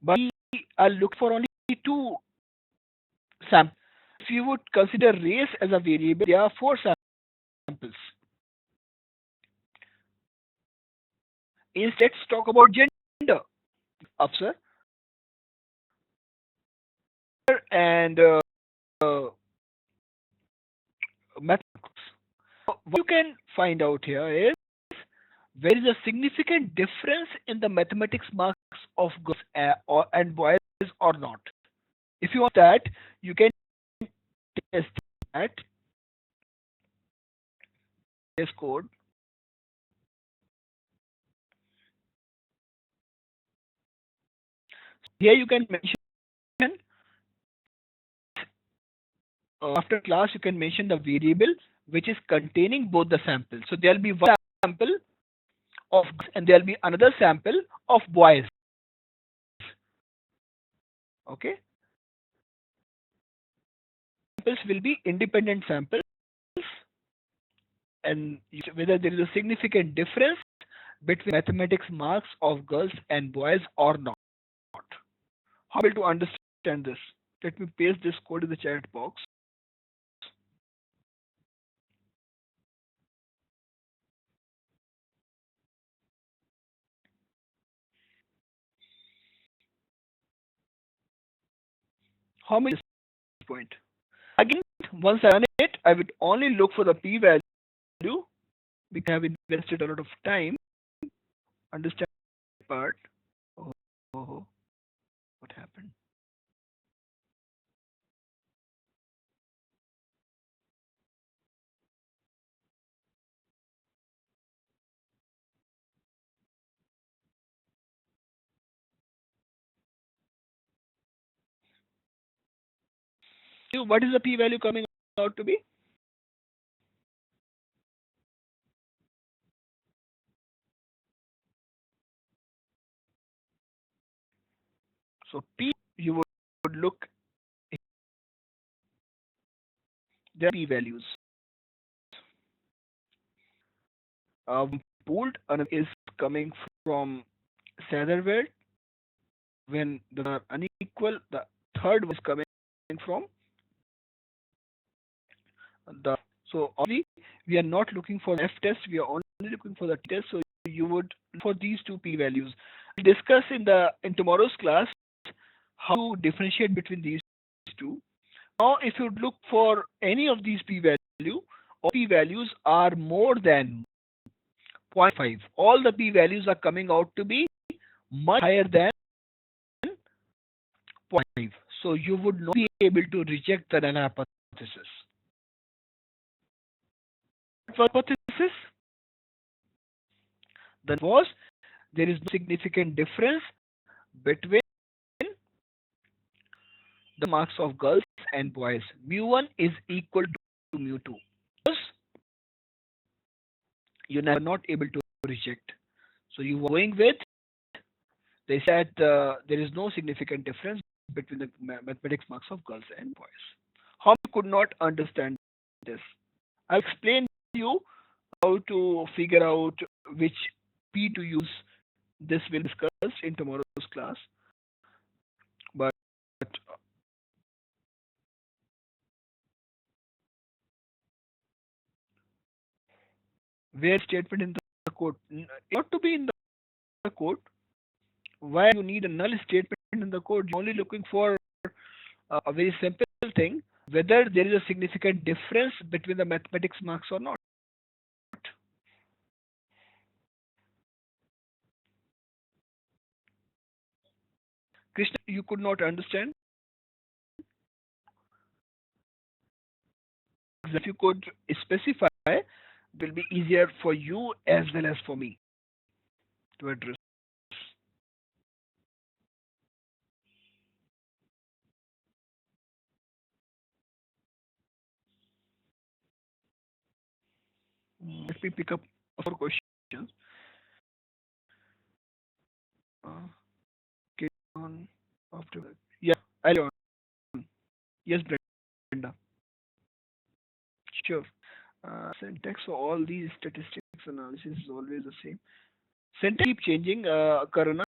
But we are looking for only two samples. If you would consider race as a variable, there are four samples. Instead, let's talk about gender. After and mathematics. What you can find out here is there is a significant difference in the mathematics marks of girls and boys or not. If you want that, you can test that test code. Here you can mention after class you can mention the variable which is containing both the samples. So there will be one sample of girls and there will be another sample of boys. Okay. Samples will be independent samples, and whether there is a significant difference between mathematics marks of girls and boys or not. How to understand this? Let me paste this code in the chat box. How many point? Again, once I run it, I would only look for the p-value because I have invested a lot of time. Understand that part. Oh, what happened? What is the p-value coming out to be? So p, you would look there are p-values. Pooled is coming from Satherwell. When they are unequal, the third one is coming from the. So only we are not looking for F test. We are only looking for the T test. So you would look for these two p-values. We'll discuss in tomorrow's class how to differentiate between these two. Now, if you look for any of these p-value, all p-values are more than 0.5. All the p-values are coming out to be much higher than 0.5. So you would not be able to reject the null hypothesis. What hypothesis? That was there is no significant difference between the marks of girls and boys. Mu1 is equal to mu2. Because you are not able to reject. So you were going with, they said there is no significant difference between the mathematics marks of girls and boys. How you could not understand this? I'll explain to you how to figure out which P to use. This will be discussed in tomorrow's class. But where statement in the code? Not to be in the code. Why you need a null statement in the code? You're only looking for a very simple thing, whether there is a significant difference between the mathematics marks or not. Krishna, you could not understand. If you could specify, it will be easier for you as well as for me to address. Let me pick up 4 questions. Okay, on after that. Yeah, I'll on. Yes, Brenda. Sure. Syntax for all these statistics analysis is always the same. Syntax keep changing, Karuna.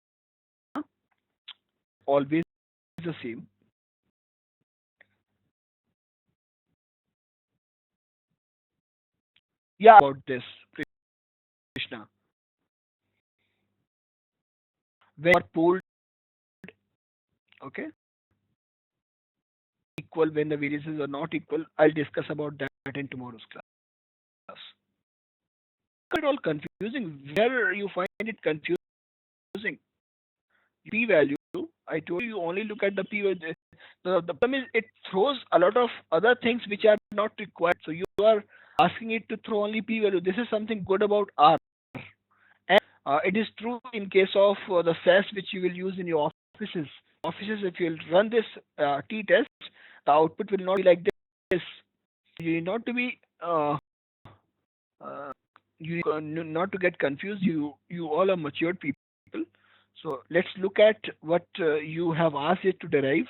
Always the same. Yeah, about this, Krishna. When you are pooled, okay, equal when the variances are not equal. I'll discuss about that in tomorrow's class. It's all confusing. Where you find it confusing? P-value. I told you only look at the p-value. The problem is it throws a lot of other things which are not required. So you are asking it to throw only p-value. This is something good about R. And it is true in case of the SAS which you will use in your offices. Offices, if you will run this t-test, the output will not be like this. You need not to be uh, you not to get confused. You all are matured people. So let's look at what you have asked it to derive.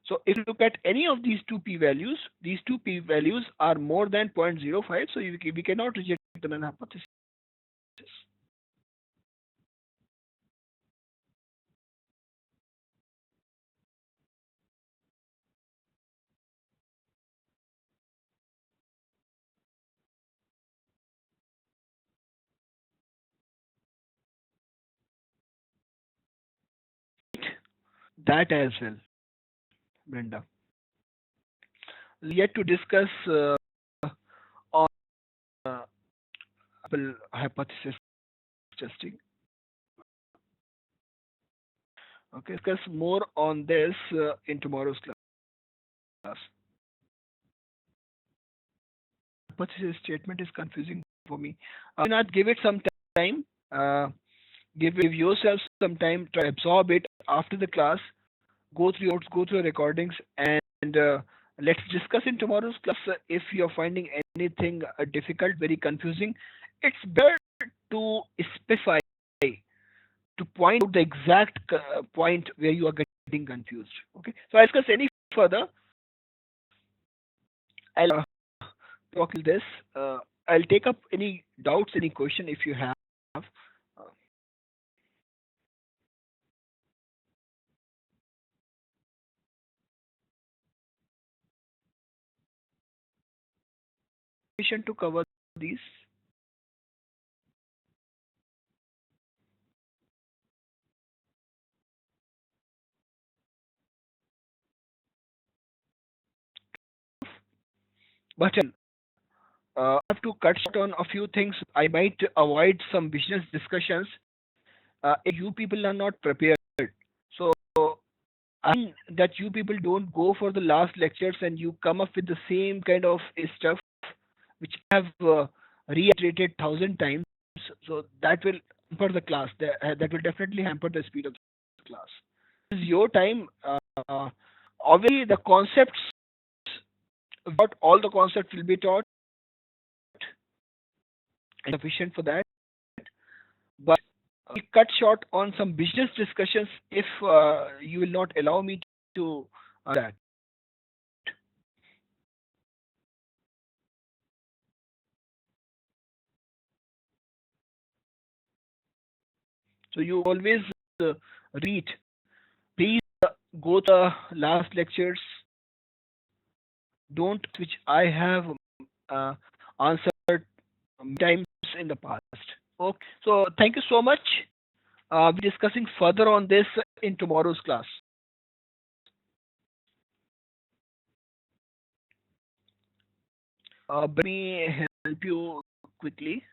So if you look at any of these two p-values, these two p-values are more than 0.05. So we cannot reject the null hypothesis. That as well, Brenda. Yet to discuss on hypothesis testing. Okay, discuss more on this in tomorrow's class. Hypothesis statement is confusing for me. Do not give it some time. Give yourself some time to absorb it after the class. Go through notes, go through recordings, and let's discuss in tomorrow's class. If you're finding anything difficult, very confusing, it's better to specify, to point out the exact point where you are getting confused. Okay, so I'll discuss any further. I'll talk this. I'll take up any doubts, any question if you have. To cover these. But I have to cut short on a few things. I might avoid some business discussions if you people are not prepared. So I mean that you people don't go for the last lectures and you come up with the same kind of stuff which I have reiterated 1,000 times. So that will hamper the class. That will definitely hamper the speed of the class. This is your time. Obviously, the concepts, not all the concepts will be taught and sufficient for that. But cut short on some business discussions if you will not allow me to that. So you always read. Please go to the last lectures. Don't which I have uh, answered times in the past. Okay. So thank you so much. We'll be discussing further on this in tomorrow's class. Let me help you quickly.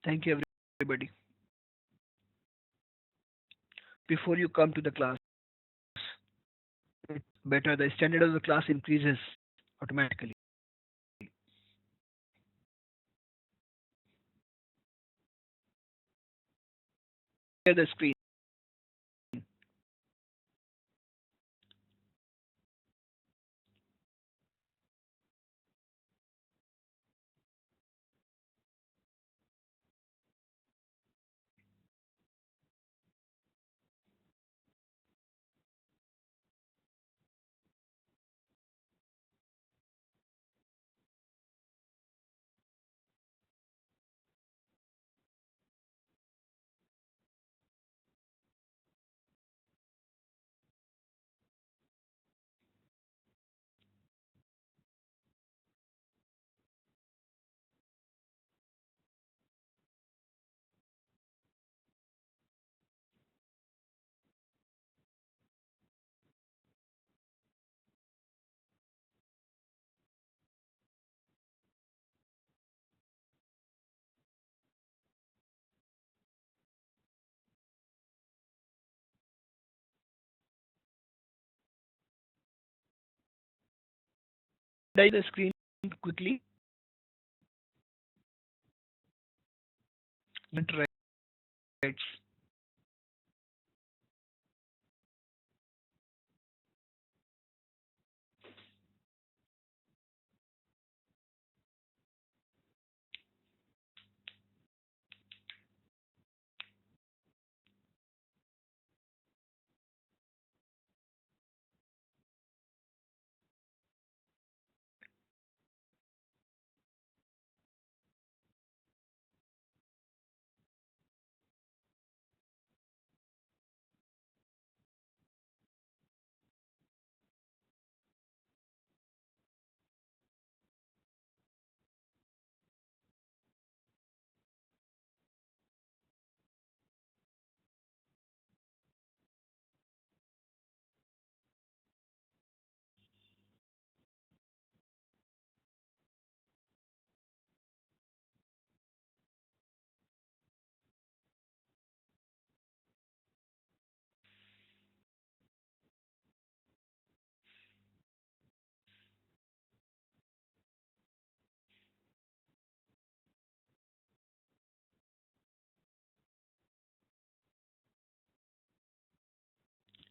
Thank you, everybody. Before you come to the class, it's better the standard of the class increases automatically. Share the screen. Share the screen quickly. Right.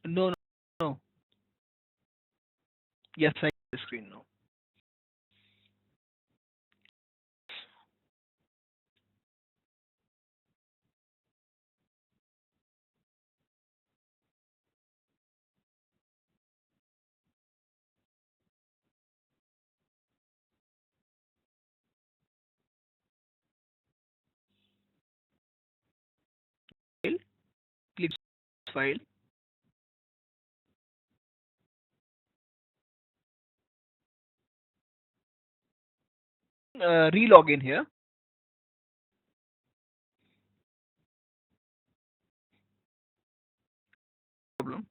No, no, no. Yes, I see the screen now. File. Click file. Relog in here. Problem.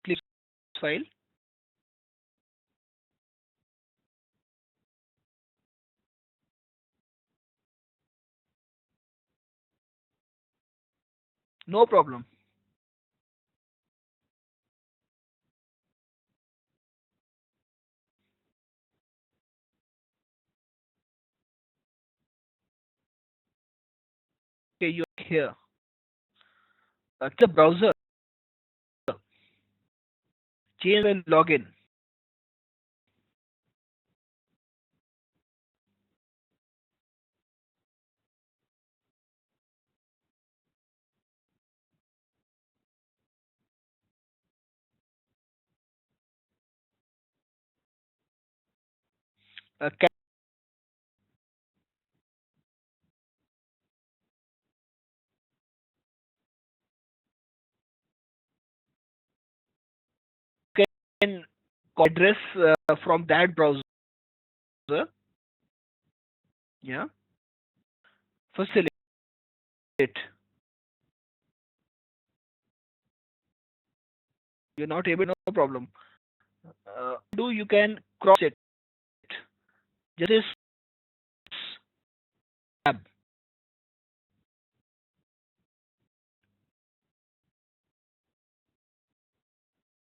Click file. No problem. Okay, you're here. The browser, change and login. Can address from that browser. Yeah. First select it. You're not able. No problem. Do you can cross it. Just this tab.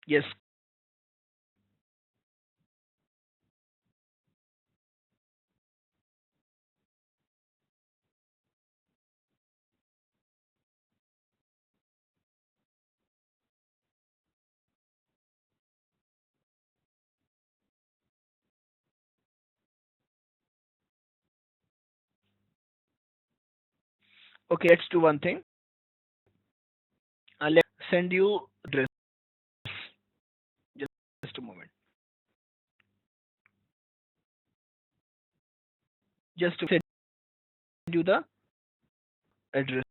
Yes. Okay. Let's do one thing. Let's send you address. Just a moment. Just to send you the address.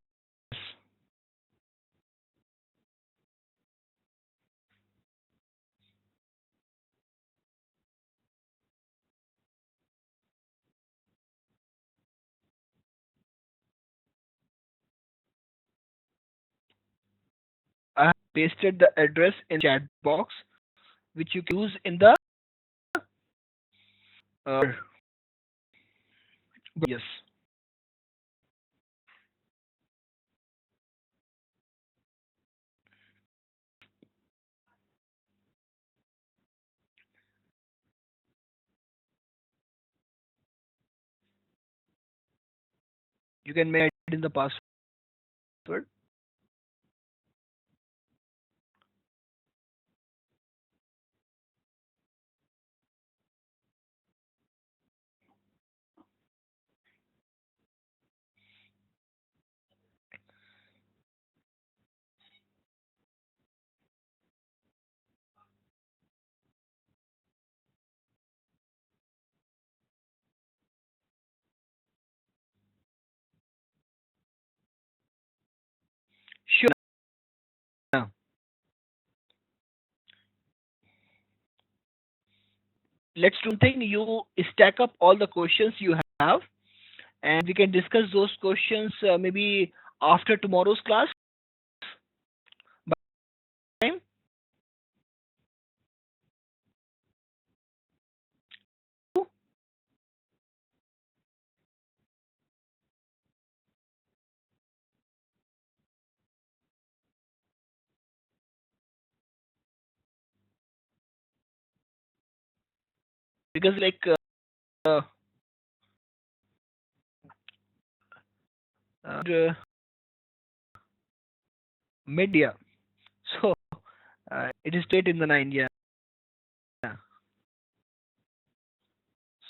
I have pasted the address in chat box, which you can use in the uh, yes. You can make it in the password. Sure. Now, let's do one thing. You stack up all the questions you have, and we can discuss those questions maybe after tomorrow's class. Time? Because like uh, uh, mid-year, so it is straight in the 9. Yeah.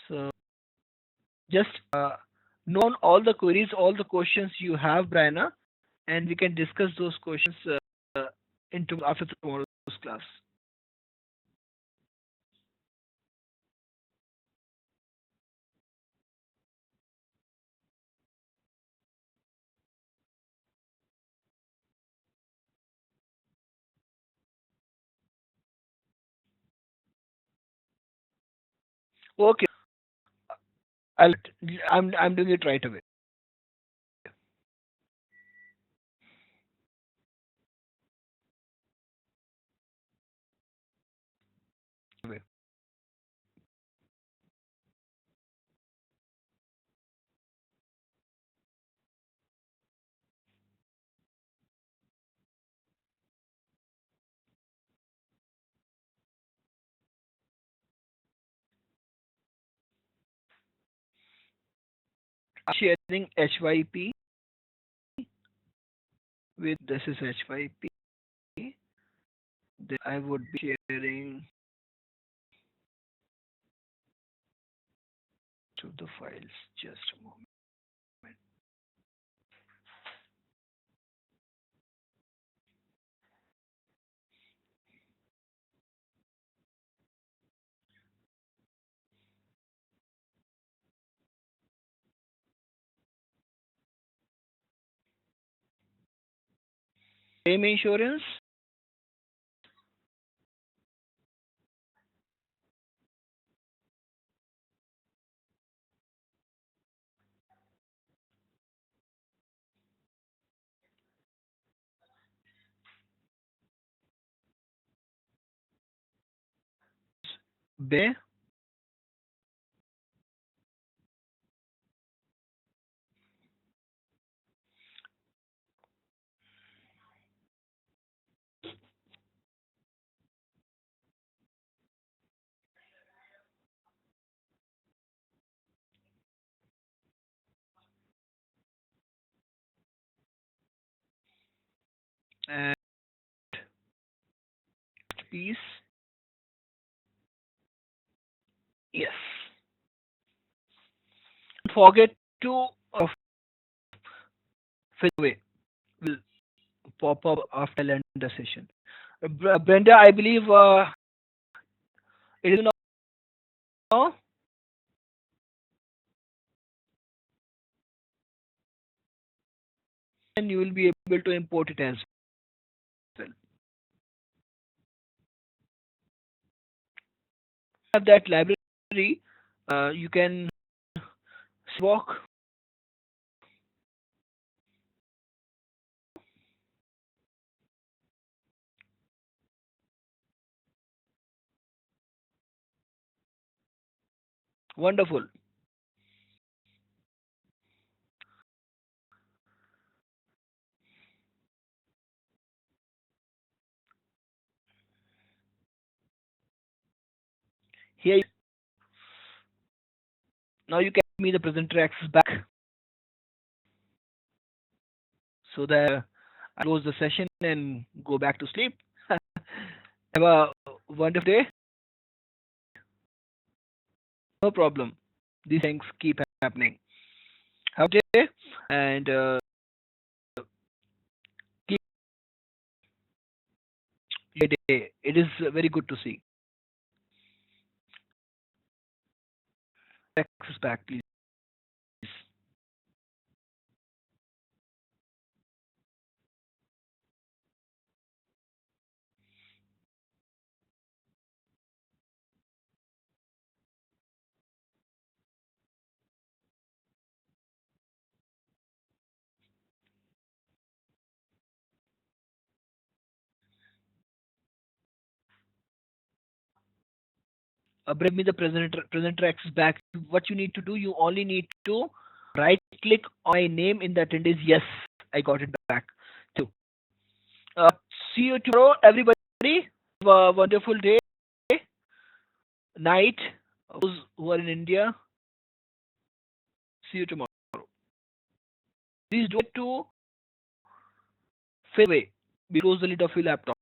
So just know all the queries, all the questions you have, Brianna, and we can discuss those questions into after tomorrow's class. Okay, I'll I'm doing it right away. sharing HYP with this is HYP. Then I would be sharing to the files. Just a moment. Claim insurance. B. And piece. Yes. Don't forget to fill away. Will pop up after I end the session. Brenda, I believe it is now, and you will be able to import it as well. Have that library, you can walk. Wonderful. Here, now you can give me the presenter access back so that I close the session and go back to sleep. Have a wonderful day. No problem. These things keep happening. Have a day and keep your day. It is very good to see. Access back, please. Bring me the presenter access back. What you need to do, you only need to right click on my name in the attendees. Yes, I got it back too. Uh, See you tomorrow, everybody. Have a wonderful day, night. Those who are in India, see you tomorrow. Please do it to fill away. We close the lid of your laptop.